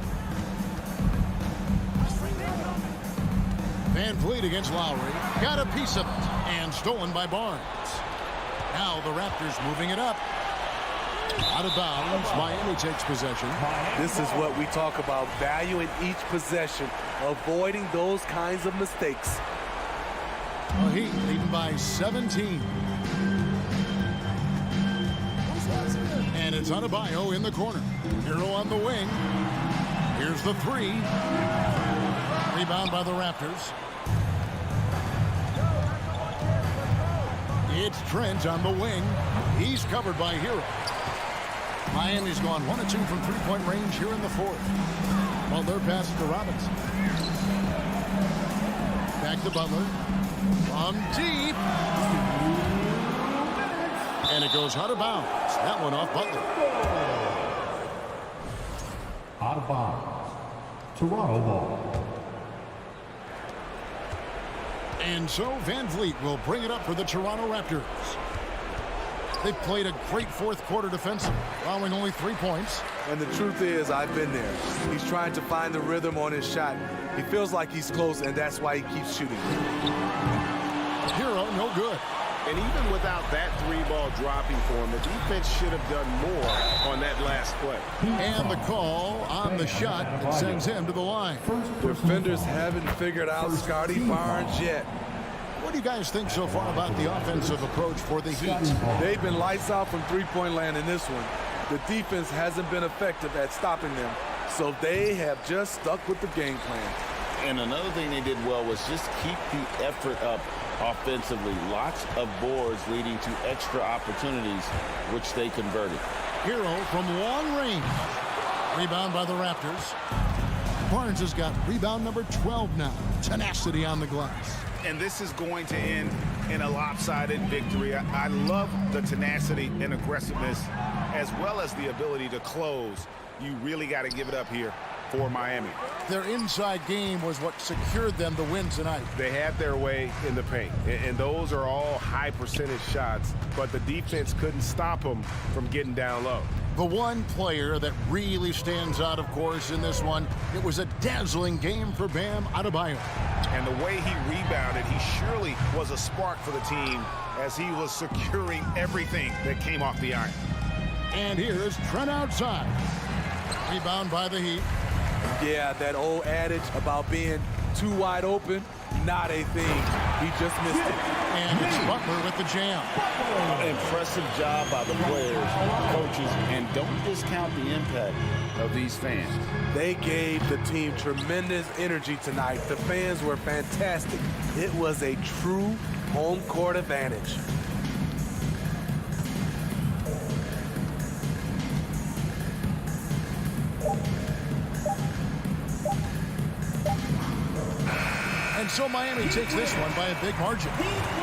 Van Vliet against Lowry. Got a piece of it. And stolen by Barnes. Now the Raptors moving it up. Out of bounds. Miami takes possession. This is what we talk about, valuing each possession, avoiding those kinds of mistakes. The Heat leading by 17. And it's Adebayo in the corner. Hero on the wing. Here's the three. Rebound by the Raptors. It's Trent on the wing. He's covered by Hero. Miami's gone 1 of 2 from three-point range here in the fourth. Well, their pass to Robinson. Back to Butler. From deep. And it goes out of bounds. That one off Butler. Out of bounds. Toronto ball. And so Van Vliet will bring it up for the Toronto Raptors. They've played a great fourth quarter defensive, allowing only 3 points. And the truth is, I've been there. He's trying to find the rhythm on his shot. He feels like he's close, and that's why he keeps shooting. Hero, no good. And even without that three-ball dropping for him, the defense should have done more on that last play. And the call on the shot sends him to the line. Defenders haven't figured out Scotty Barnes yet. What do you guys think so far about the offensive approach for the Heat? They've been lights out from three-point land in this one. The defense hasn't been effective at stopping them, so they have just stuck with the game plan. And another thing they did well was just keep the effort up offensively. Lots of boards leading to extra opportunities, which they converted. Hero from long range. Rebound by the Raptors. Barnes has got rebound number 12 now. Tenacity on the glass. And this is going to end in a lopsided victory. I love the tenacity and aggressiveness, as well as the ability to close. You really got to give it up here for Miami. Their inside game was what secured them the win tonight. They had their way in the paint, and those are all high percentage shots, but the defense couldn't stop them from getting down low. The one player that really stands out, of course, in this one, it was a dazzling game for Bam Adebayo. And the way he rebounded, he surely was a spark for the team as he was securing everything that came off the iron. And here's Trent outside. Rebound by the Heat. Yeah, that old adage about being too wide open, not a thing. He just missed it. And it's Butler with the jam. Impressive job by the players, coaches, and don't discount the impact of these fans. They gave the team tremendous energy tonight. The fans were fantastic. It was a true home court advantage. And so Miami takes this one by a big margin.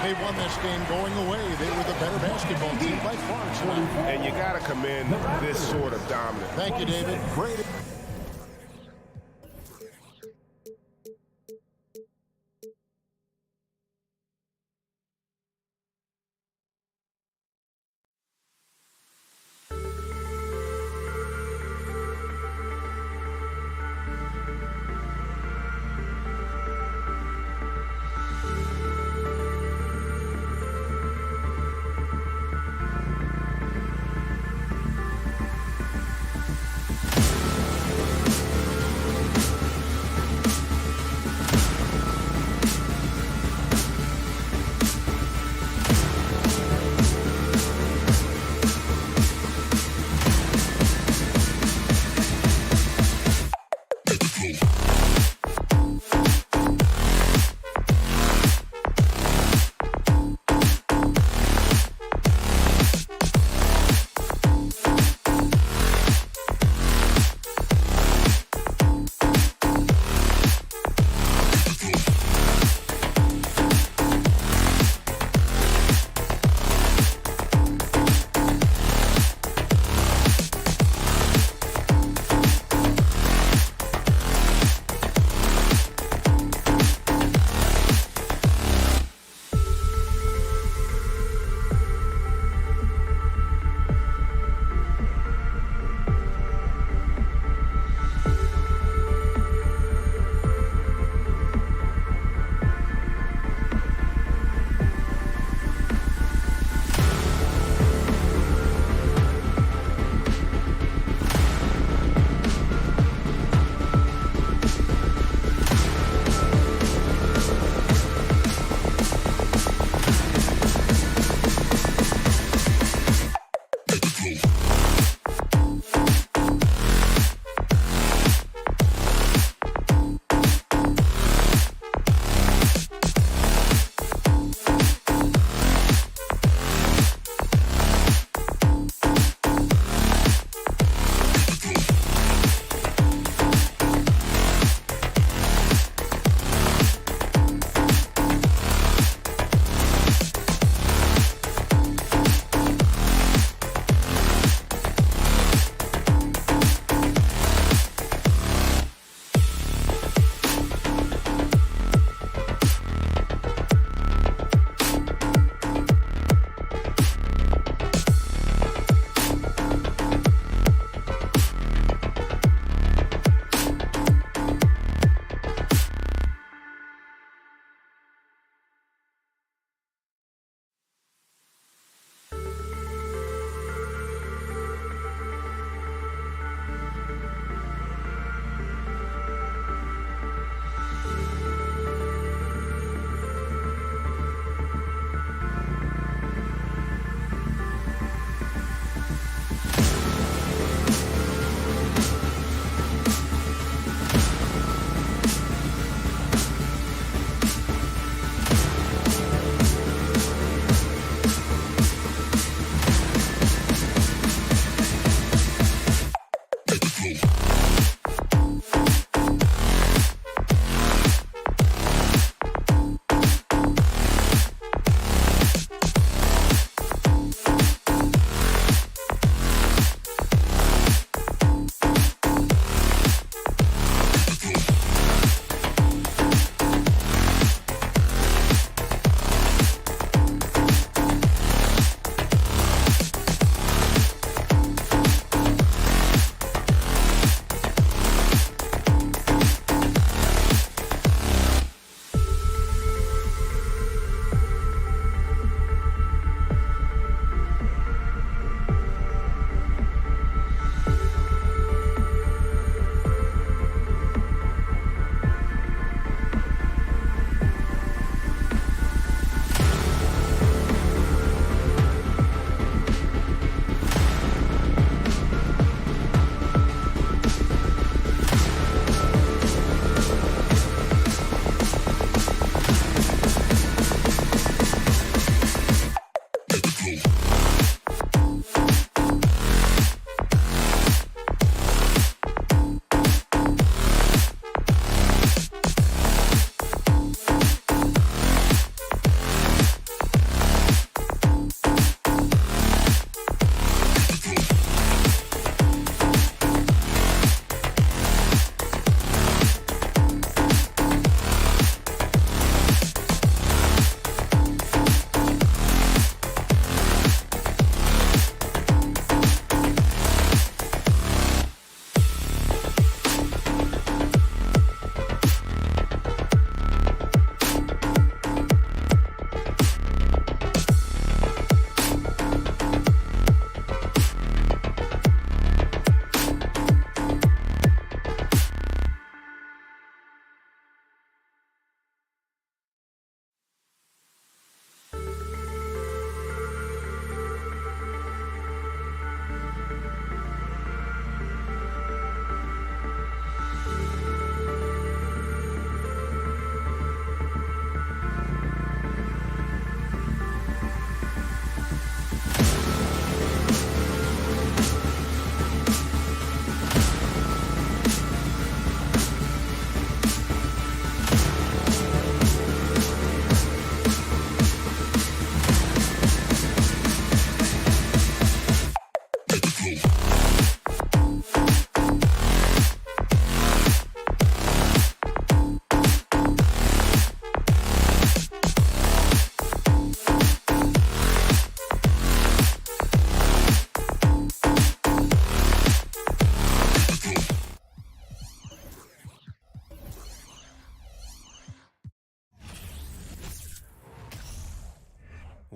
They won this game going away. They were the better basketball team by far tonight. And you got to commend this sort of dominance. Thank you, David. Great.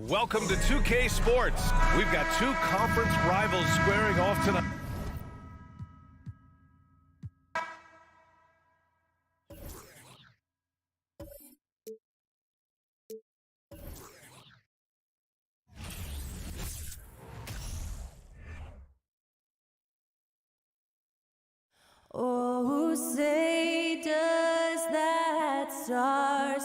Welcome to 2K Sports. We've got two conference rivals squaring off tonight. Oh, say does that star...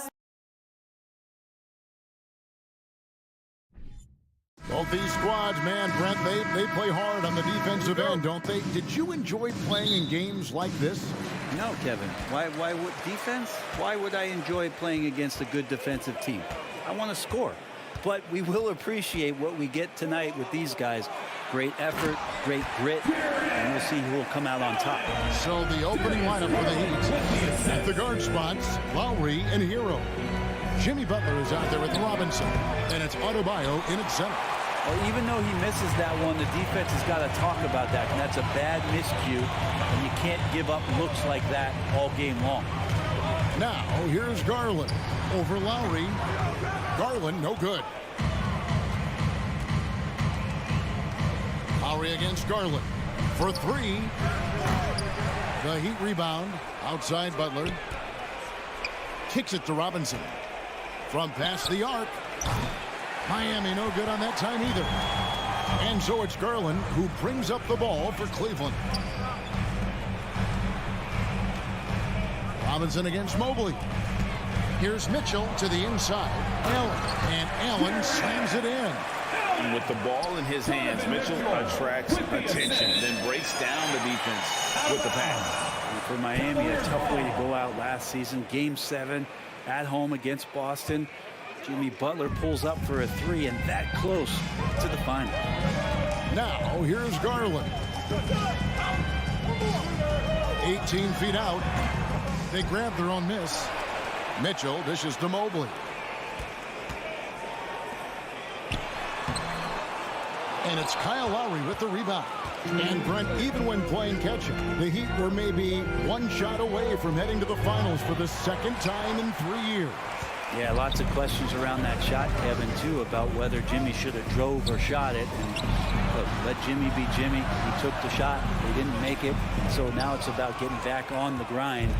Both these squads, man, Brent, they play hard on the defensive end, don't they? Did you enjoy playing in games like this? No, Kevin. Why would defense? Why would I enjoy playing against a good defensive team? I want to score. But we will appreciate what we get tonight with these guys. Great effort, great grit, and we'll see who will come out on top. So the opening lineup for the Heat. At the guard spots, Lowry and Hero. Jimmy Butler is out there with Robinson, and it's Adebayo in at center. Well, even though he misses that one, the defense has got to talk about that, and that's a bad miscue, and you can't give up looks like that all game long. Now, here's Garland over Lowry. Garland, no good. Lowry against Garland for three. The Heat rebound outside Butler. Kicks it to Robinson. From past the arc. Miami no good on that time either. And so it's Garland who brings up the ball for Cleveland. Robinson against Mobley. Here's Mitchell to the inside. Allen. And Allen slams it in. And with the ball in his hands, Mitchell attracts attention, then breaks down the defense with the pass. And for Miami, a tough way to go out last season. Game 7 at home against Boston. Jimmy Butler pulls up for a three and that close to the final. Now here's Garland. 18 feet out. They grab their own miss. Mitchell dishes to Mobley. And it's Kyle Lowry with the rebound. And Brent, even when playing catch-up, the Heat were maybe one shot away from heading to the finals for the second time in 3 years. Yeah, lots of questions around that shot, Kevin, too, about whether Jimmy should have drove or shot it. And look, let Jimmy be Jimmy. He took the shot. He didn't make it. So now it's about getting back on the grind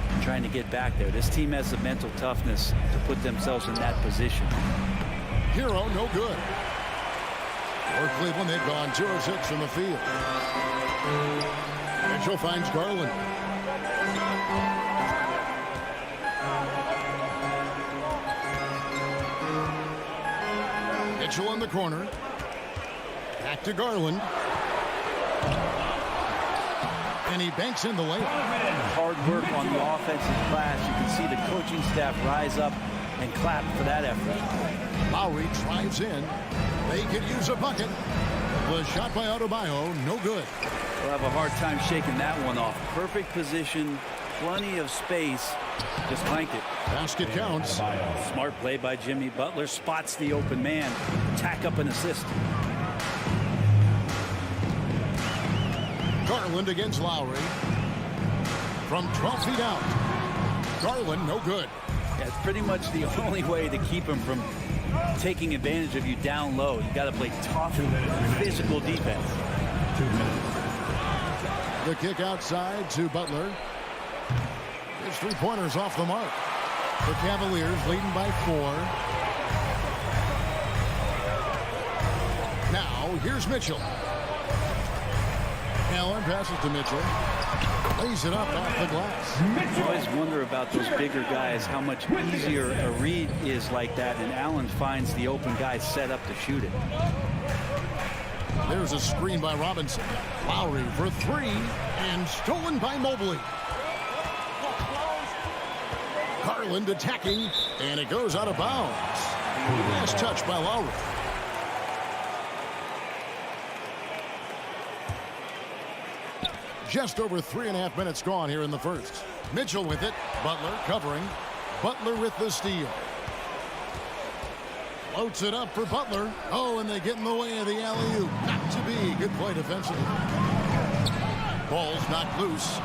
and trying to get back there. This team has the mental toughness to put themselves in that position. Hero, no good. For Cleveland, they've gone 2 of 6 from the field. Mitchell finds Garland. Mitchell in the corner. Back to Garland. And he banks in the layup. Hard work on the offensive glass. You can see the coaching staff rise up and clap for that effort. Lowry drives in. They could use a bucket. The shot by Adebayo, no good. We'll have a hard time shaking that one off. Perfect position, plenty of space. Just flanked it. Basket counts. Smart play by Jimmy Butler. Spots the open man. Tack up an assist. Garland against Lowry. From 12 feet out. Garland, no good. Yeah, it's pretty much the only way to keep him from taking advantage of you down low. You got to play tough, physical defense. 2 minutes. The kick outside to Butler. His three-pointers off the mark. The Cavaliers leading by 4. Now here's Mitchell. Allen passes to Mitchell. Lays it up off the glass. You always wonder about those bigger guys, how much easier a read is like that, and Allen finds the open guy set up to shoot it. There's a screen by Robinson. Lowry for 3, and stolen by Mobley. Garland attacking, and it goes out of bounds. Last touch by Lowry. Just over 3.5 minutes gone here in the first. Mitchell with it. Butler covering. Butler with the steal. Floats it up for Butler. Oh, and they get in the way of the alley-oop. Not to be. Good play defensively. Ball's knocked loose.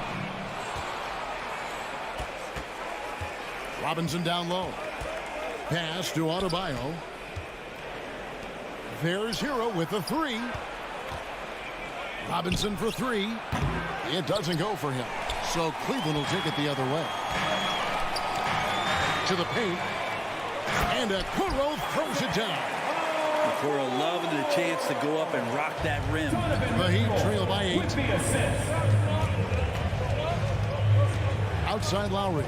Robinson down low. Pass to Adebayo. There's Hero with a three. Robinson for three. It doesn't go for him. So Cleveland will take it the other way. To the paint. And Okoro throws it down. Okoro loving the chance to go up and rock that rim. The Heat trail by 8. Outside Lowry.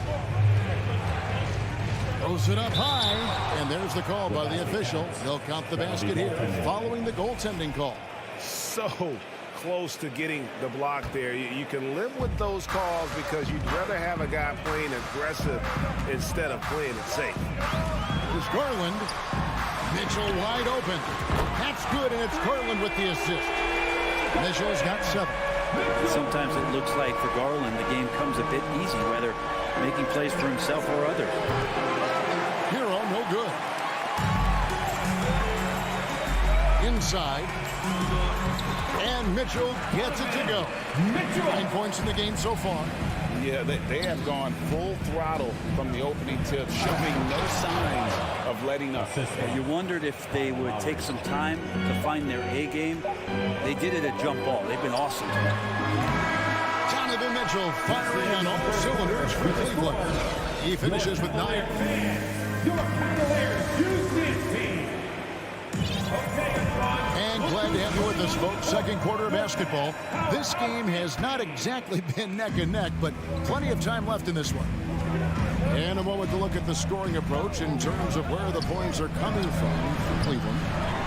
Throws it up high. And there's the call by the official. They'll count the basket here following the goaltending call. So close to getting the block there. You can live with those calls because you'd rather have a guy playing aggressive instead of playing it safe. Here's Garland. Mitchell wide open. That's good, and it's Garland with the assist. Mitchell's got 7. Sometimes it looks like for Garland the game comes a bit easy, whether making plays for himself or others. Hero, no good. Inside. And Mitchell gets it to go. 9 points in the game so far. Yeah, they have gone full throttle from the opening tip, showing no signs of letting up. You wondered if they would take some time to find their A game. They did it at jump ball. They've been awesome tonight. Donovan Mitchell firing on all cylinders for Cleveland. He finishes with 9. Your Cavaliers use this team. And glad to have you with us, folks. Second quarter of basketball. This game has not exactly been neck and neck, but plenty of time left in this one. And a moment to look at the scoring approach in terms of where the points are coming from for Cleveland.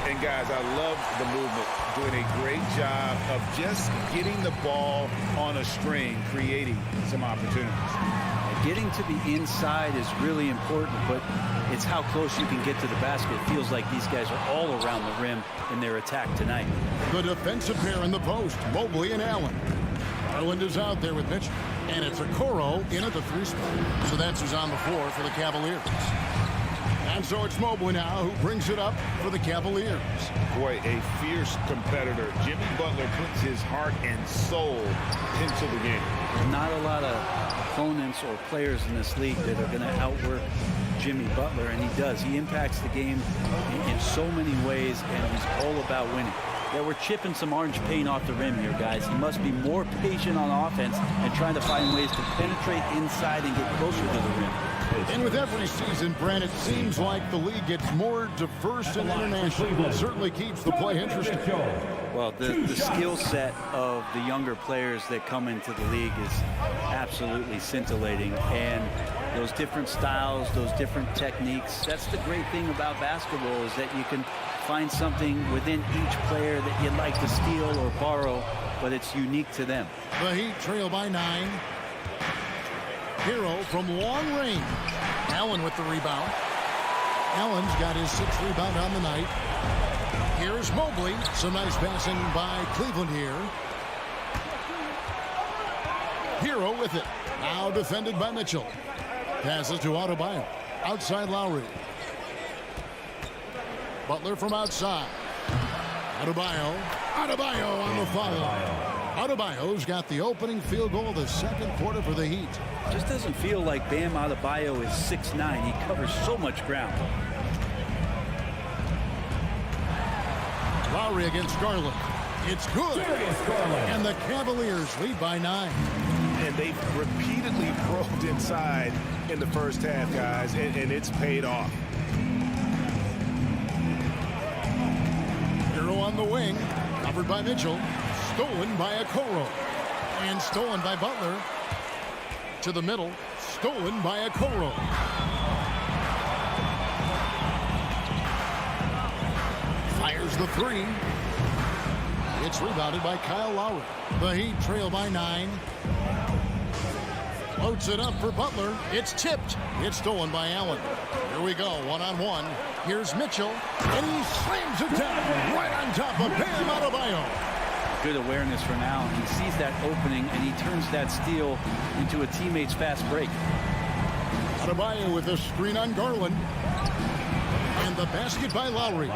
And guys, I love the movement. Doing a great job of just getting the ball on a string, creating some opportunities. Getting to the inside is really important, but it's how close you can get to the basket. It feels like these guys are all around the rim in their attack tonight. The defensive pair in the post, Mobley and Allen. Garland is out there with Mitchell, and it's Okoro in at the 3 spot. So that's who's on the floor for the Cavaliers. And so it's Mobley now who brings it up for the Cavaliers. Boy, a fierce competitor. Jimmy Butler puts his heart and soul into the game. Not a lot of opponents or players in this league that are going to outwork Jimmy Butler, and he does. He impacts the game in so many ways, and he's all about winning. Yeah, we're chipping some orange paint off the rim here, guys. He must be more patient on offense and trying to find ways to penetrate inside and get closer to the rim. And with every season, Brent, it seems like the league gets more diverse and international. It certainly keeps the play interesting. Well, the skill set of the younger players that come into the league is absolutely scintillating. And those different styles, those different techniques, that's the great thing about basketball, is that you can find something within each player that you'd like to steal or borrow, but it's unique to them. The Heat trail by 9. Hero from long range. Allen with the rebound. Allen's got his 6th rebound on the night. Here's Mobley. Some nice passing by Cleveland here. Hero with it. Now defended by Mitchell. Passes to Adebayo. Outside Lowry. Butler from outside. Adebayo on the foul. Adebayo's got the opening field goal of the second quarter for the Heat. Just doesn't feel like Bam Adebayo is 6'9". He covers so much ground. Lowry against Garland. It's good. And the Cavaliers lead by 9. And they've repeatedly probed inside in the first half, guys, and it's paid off. Hero on the wing. Covered by Mitchell. Stolen by Okoro. And stolen by Butler. To the middle. Stolen by Okoro. Fires the 3. It's rebounded by Kyle Lowry. The Heat trail by 9. Floats it up for Butler. It's tipped. It's stolen by Allen. Here we go, one-on-one. Here's Mitchell, and he slams it down right on top of Bam Adebayo. Good awareness from Allen. He sees that opening, and he turns that steal into a teammate's fast break. Adebayo with a screen on Garland. And the basket by Lowry.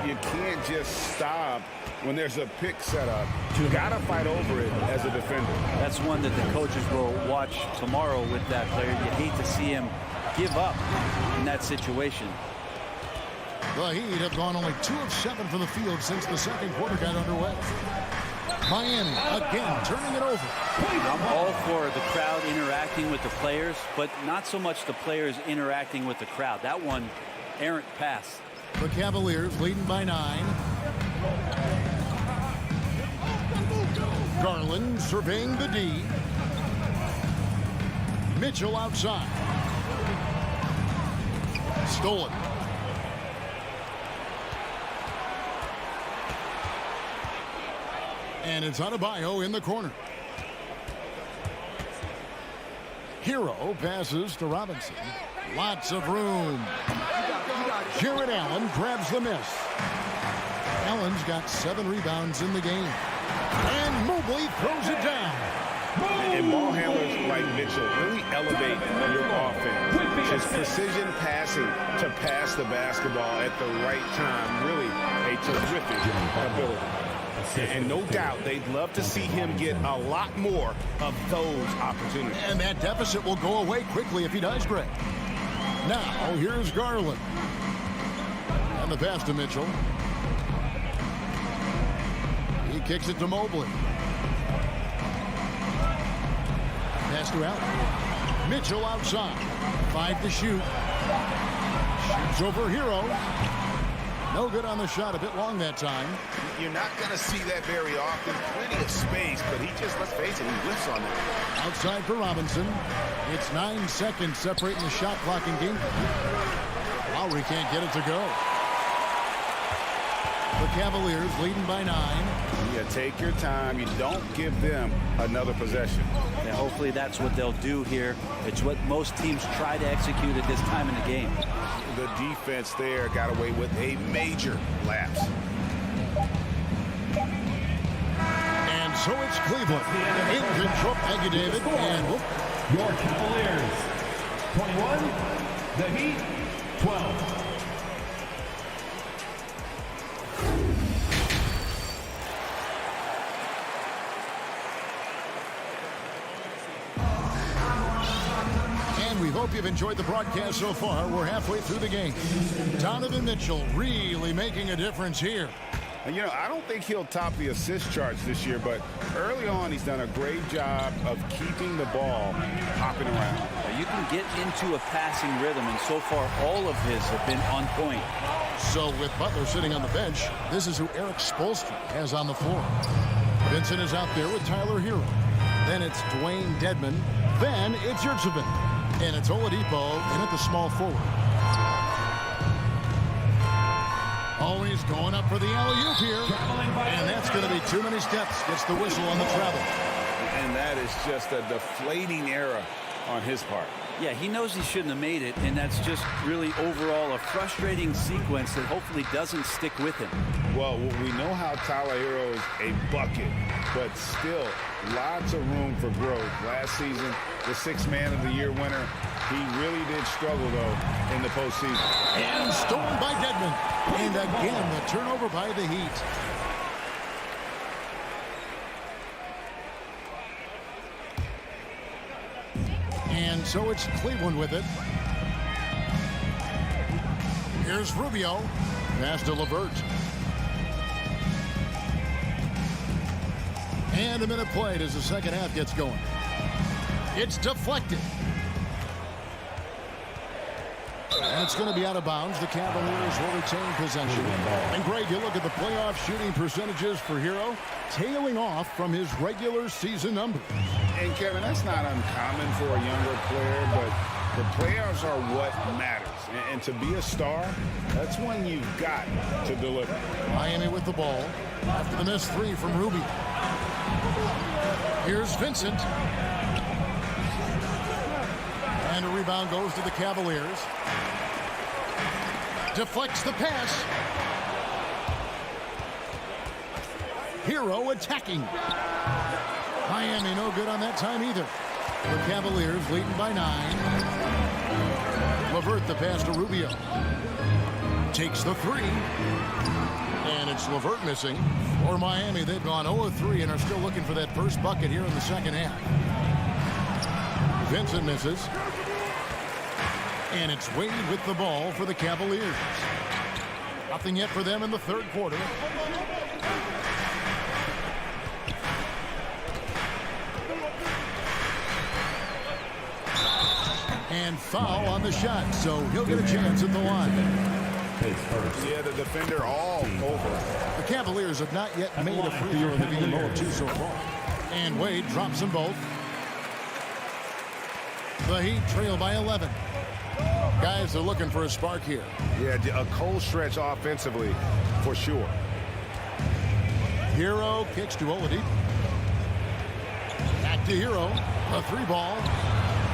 You can't just stop when there's a pick set up. You gotta fight over it as a defender. That's one that the coaches will watch tomorrow with that player. You hate to see him give up in that situation. The Heat have gone only 2 of 7 from the field since the second quarter got underway. Miami again turning it over. I'm all for the crowd interacting with the players, but not so much the players interacting with the crowd. That one, errant pass. The Cavaliers leading by 9. Garland surveying the D. Mitchell outside. Stolen. And it's Adebayo in the corner. Hero passes to Robinson. Lots of room. Jared Allen grabs the miss. Allen's got 7 rebounds in the game. And Mobley throws it down. And ball handlers like Mitchell really elevate your offense. His precision passing to pass the basketball at the right time, really a terrific ability. And no doubt they'd love to see him get a lot more of those opportunities. And that deficit will go away quickly if he does, Greg. Now, here's Garland. And the pass to Mitchell. He kicks it to Mobley. Pass to Allen. Mitchell outside. 5 to shoot. Shoots over Hero. No good on the shot. A bit long that time. You're not going to see that very often. Plenty of space, but he just, let's face it, he whiffs on it. Outside for Robinson. It's 9 seconds separating the shot clock and game. Lowry can't get it to go. The Cavaliers leading by 9. Yeah, take your time. You don't give them another possession. Yeah, hopefully that's what they'll do here. It's what most teams try to execute at this time in the game. The defense there got away with a major lapse. And so it's Cleveland in control. Thank you, David. And Your Cavaliers, 21. The Heat, 12. We hope you've enjoyed the broadcast so far. We're halfway through the game. Donovan Mitchell really making a difference here. And, you know, I don't think he'll top the assist charts this year, but early on he's done a great job of keeping the ball hopping around. You can get into a passing rhythm, and so far all of his have been on point. So with Butler sitting on the bench, this is who Eric Spoelstra has on the floor. Vincent is out there with Tyler Hero. Then it's Dwayne Dedman. Then it's Yurtseven. And it's Oladipo in at the small forward. Always going up for the alley-oop here. And that's going to be too many steps. Gets the whistle on the travel. And that is just a deflating error on his part. Yeah, he knows he shouldn't have made it, and that's just really overall a frustrating sequence that hopefully doesn't stick with him. Well, we know how Tyler Hero is a bucket, but still lots of room for growth. Last season, the 6th Man of the Year winner, he really did struggle, though, in the postseason. And stolen by Dedman. And again, the turnover by the Heat. And so it's Cleveland with it. Here's Rubio. Pass to LeVert. And a minute played as the second half gets going. It's deflected. And it's going to be out of bounds. The Cavaliers will retain possession. And Greg, you look at the playoff shooting percentages for Hero, tailing off from his regular season numbers. And Kevin, that's not uncommon for a younger player, but the playoffs are what matters. And to be a star, that's when you've got to deliver. Miami with the ball after the missed 3 from Rubio. Here's Vincent. And a rebound goes to the Cavaliers. Deflects the pass. Hero attacking. Miami no good on that time either. The Cavaliers leading by 9. LeVert the pass to Rubio. Takes the 3. And it's LeVert missing. For Miami, they've gone 0-3 and are still looking for that first bucket here in the second half. Vincent misses. And it's Wade with the ball for the Cavaliers. Nothing yet for them in the third quarter. And foul on the shot, so he'll get a chance at the line. Yeah, the defender all over. The Cavaliers have not yet made a free throw in the game, 0-2 so far. And Wade drops them both. The Heat trail by 11. Guys are looking for a spark here. Yeah, a cold stretch offensively, for sure. Hero kicks to Oladipo. Back to Hero. A three ball.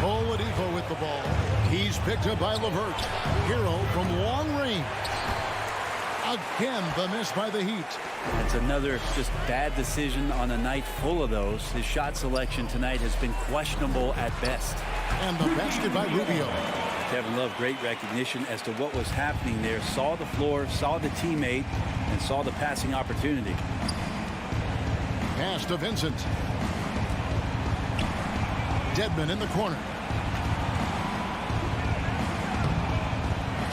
Oladipo with the ball. He's picked up by LeVert. Hero from long range. Again, the miss by the Heat. It's another just bad decision on a night full of those. His shot selection tonight has been questionable at best. And the basket by Rubio. Kevin Love, great recognition as to what was happening there. Saw the floor, saw the teammate, and saw the passing opportunity. Pass to Vincent. Dedmon in the corner.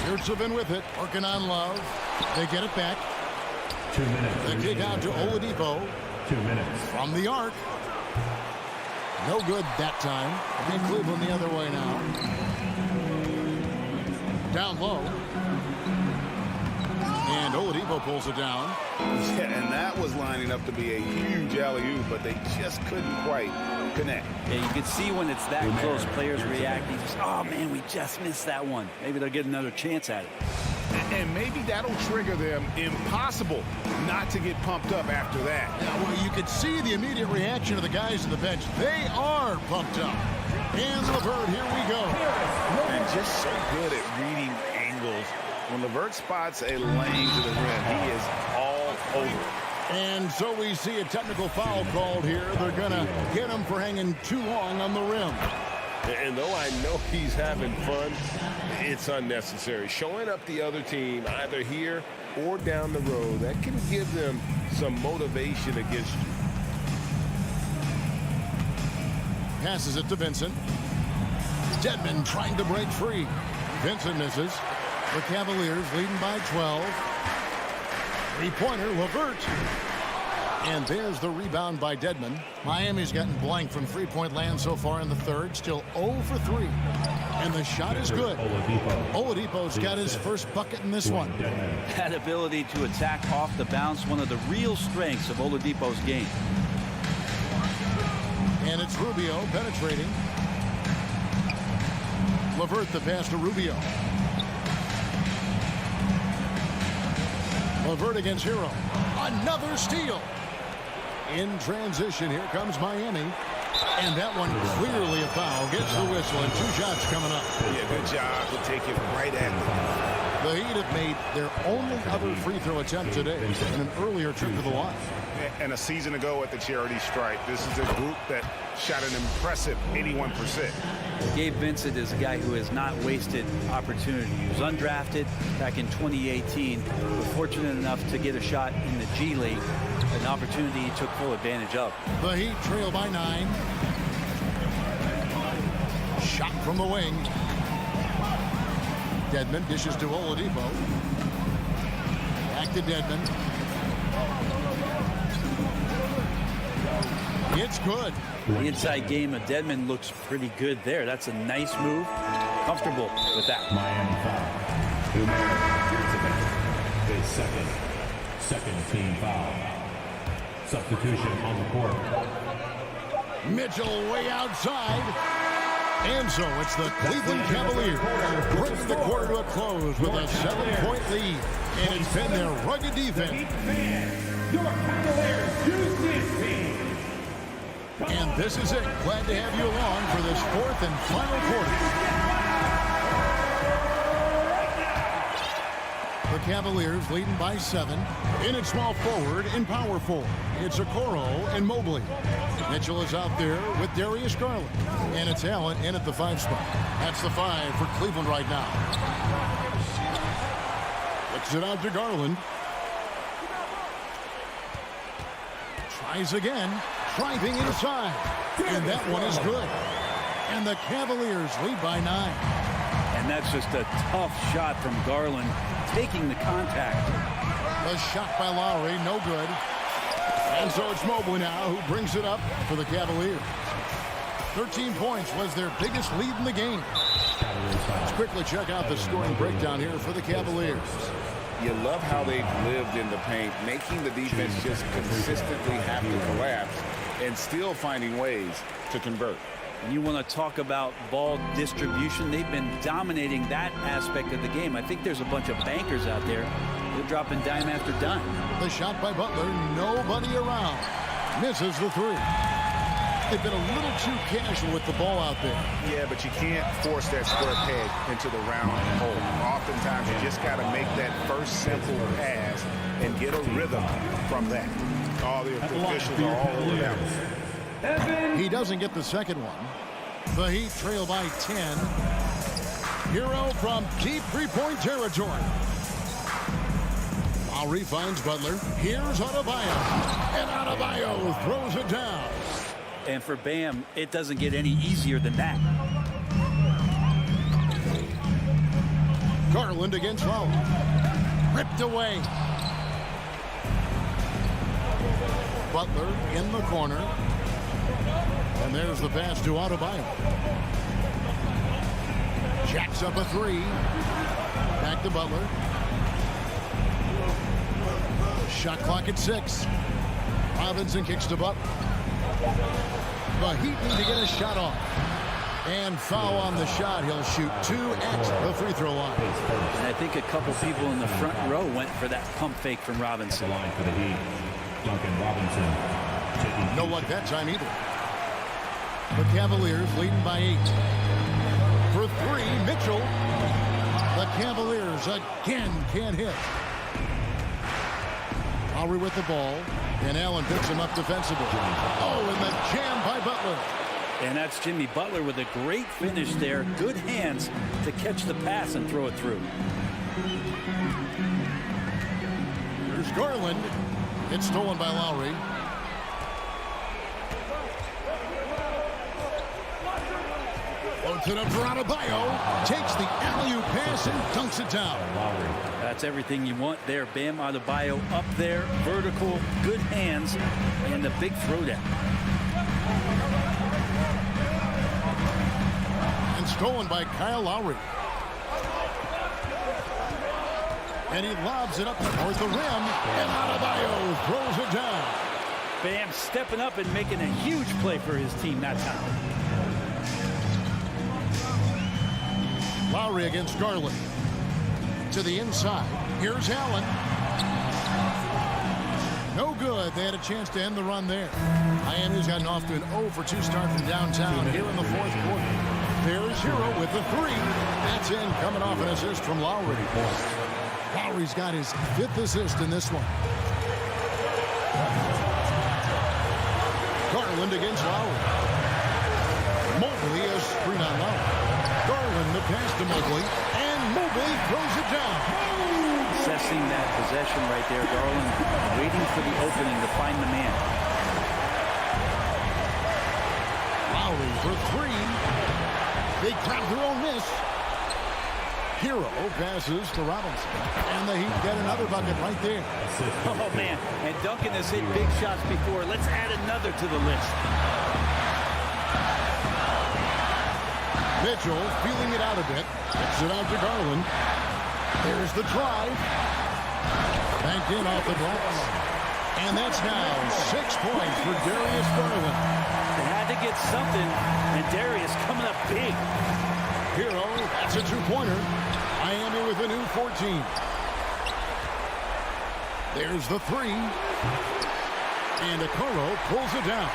Yurtsevin with it, working on Love. They get it back. 2 minutes. The kick out to Oladipo. 2 minutes. From the arc. No good that time. And Cleveland the other way now. Down low. And Oladipo pulls it down. Yeah, and that was lining up to be a huge alley-oop, but they just couldn't quite connect. Yeah, you can see when it's that close, players reacting. Just, oh, man, we just missed that one. Maybe they'll get another chance at it. And maybe that'll trigger them. Impossible not to get pumped up after that. Yeah, well, you could see the immediate reaction of the guys on the bench. They are pumped up. And LeVert, here we go. And just so good at reading angles. When LeVert spots a lane to the rim, he is all over it. And so we see a technical foul called here. They're going to get him for hanging too long on the rim. And though I know he's having fun, it's unnecessary. Showing up the other team, either here or down the road, that can give them some motivation against you. Passes it to Vincent. Dedmon trying to break free. Vincent misses. The Cavaliers leading by 12. Three-pointer, LeVert. And there's the rebound by Dedmon. Miami's gotten blank from three-point land so far in the third. Still 0 for 3. And the shot is good. Oladipo's got his first bucket in this one. That ability to attack off the bounce, one of the real strengths of Oladipo's game. And it's Rubio penetrating. LeVert the pass to Rubio. LeVert against Hero. Another steal. In transition, here comes Miami. And that one clearly a foul. Gets the whistle and 2 shots coming up. Yeah, good job to take it right at them. The Heat have made their only other free throw attempt today in an earlier trip to the line. And a season ago at the charity stripe, this is a group that shot an impressive 81%. Gabe Vincent is a guy who has not wasted opportunity. He was undrafted back in 2018, but fortunate enough to get a shot in the G League, an opportunity he took full advantage of. The Heat trail by 9. Shot from the wing. Dedmon dishes to Oladipo. Back to Dedmon. It's good. The inside game of Dedmon looks pretty good there. That's a nice move. Comfortable with that. Miami foul. His second team foul. Substitution on the court. Mitchell way outside. And so it's the Cleveland Cavaliers bring the quarter to a close with a 7-point lead. And it's been their rugged defense. Your Cavaliers use this team. And this is it. Glad to have you along for this 4th and final quarter. The Cavaliers leading by 7. In at small forward in power forward. It's Okoro and Mobley. Mitchell is out there with Darius Garland. And it's Allen in at the 5 spot. That's the 5 for Cleveland right now. Flicks it out to Garland. Tries again. Driving inside. And that one is good. And the Cavaliers lead by 9. And And that's just a tough shot from Garland, taking the contact. A shot by Lowry, no good. And so it's Mobley now who brings it up for the Cavaliers. 13 points was their biggest lead in the game. Let's quickly check out the scoring breakdown here for the Cavaliers. You love how they've lived in the paint, making the defense just consistently have to collapse and still finding ways to convert. And you want to talk about ball distribution. They've been dominating that aspect of the game. I think there's a bunch of bankers out there. They're dropping dime after dime. The shot by Butler, nobody around. Misses the three. They've been a little too casual with the ball out there. Yeah, but you can't force that square peg into the round hole. Oftentimes, you just got to make that first simple pass and get a rhythm from that. All the officials are all over that one. He doesn't get the second one. The Heat trail by 10. Hero from deep three-point territory. Lowry finds Butler. Here's Adebayo. And Adebayo throws it down. And for Bam, it doesn't get any easier than that. Garland against Lowry. Ripped away. Butler in the corner. And there's the pass to Adebayo. Jacks up a three. Back to Butler. Shot clock at 6. Robinson kicks to Butler. The Heat need to get a shot off. And foul on the shot. He'll shoot 2 at the free throw line. And I think a couple people in the front row went for that pump fake from Robinson. Line for the Heat, Duncan Robinson. No luck that time either. The Cavaliers leading by 8. For 3, Mitchell. The Cavaliers again can't hit. Lowry with the ball. And Allen picks him up defensively. Oh, and the jam by Butler. And that's Jimmy Butler with a great finish there. Good hands to catch the pass and throw it through. Here's Garland. It's stolen by Lowry. Floats it up for Adebayo. Takes the alley-oop pass and dunks it down. That's everything you want there. Bam Adebayo up there, vertical, good hands, and the big throwdown. And stolen by Kyle Lowry. And he lobs it up towards the rim. And Adebayo throws it down. Bam stepping up and making a huge play for his team that time. Lowry against Garland. To the inside. Here's Allen. No good. They had a chance to end the run there. Miami's gotten off to an 0-for-2 start from downtown here in the fourth quarter. There's Hero with the 3. That's in, coming off an assist from Lowry. Lowry's got his 5th assist in this one. Garland against Lowry. Mobley is screen on Lowry. Garland the pass to Mobley. And Mobley throws it down. Assessing that possession right there. Garland waiting for the opening to find the man. Lowry for 3. They grab their own miss. Hero passes to Robinson. And the Heat get another bucket right there. Oh, man. And Duncan has hit big shots before. Let's add another to the list. Mitchell feeling it out a bit. Kicks it out to Garland. There's the try. Banked in off the glass. And that's now 6 points for Darius Garland. They had to get something, and Darius coming up big. Hero, that's a 2-pointer. Miami with a new 14. There's the 3. And Okoro pulls it down.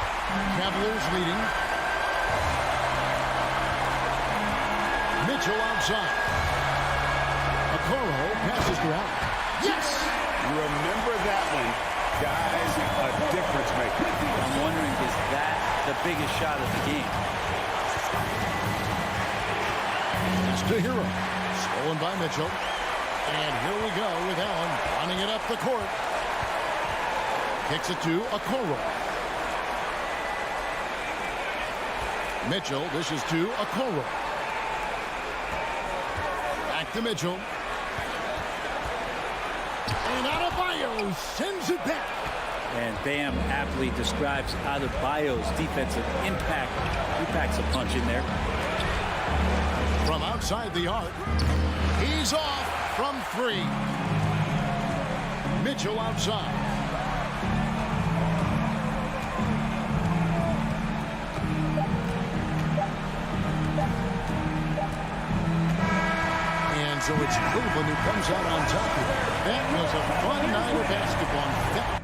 Cavaliers leading. Mitchell outside. Okoro passes to Allen. Yes! Remember that one, guys, a difference maker. I'm wondering, is that the biggest shot of the game? It's to Hero. Stolen by Mitchell. And here we go with Allen running it up the court. Kicks it to Okoro. Mitchell dishes to Okoro. back to Mitchell. And Adebayo sends it back. And Bam aptly describes Adebayo's defensive impact. He packs a punch in there. From outside the arc, he's off from 3. Mitchell outside. And so it's Cleveland who comes out on top here. That was a fun night of basketball.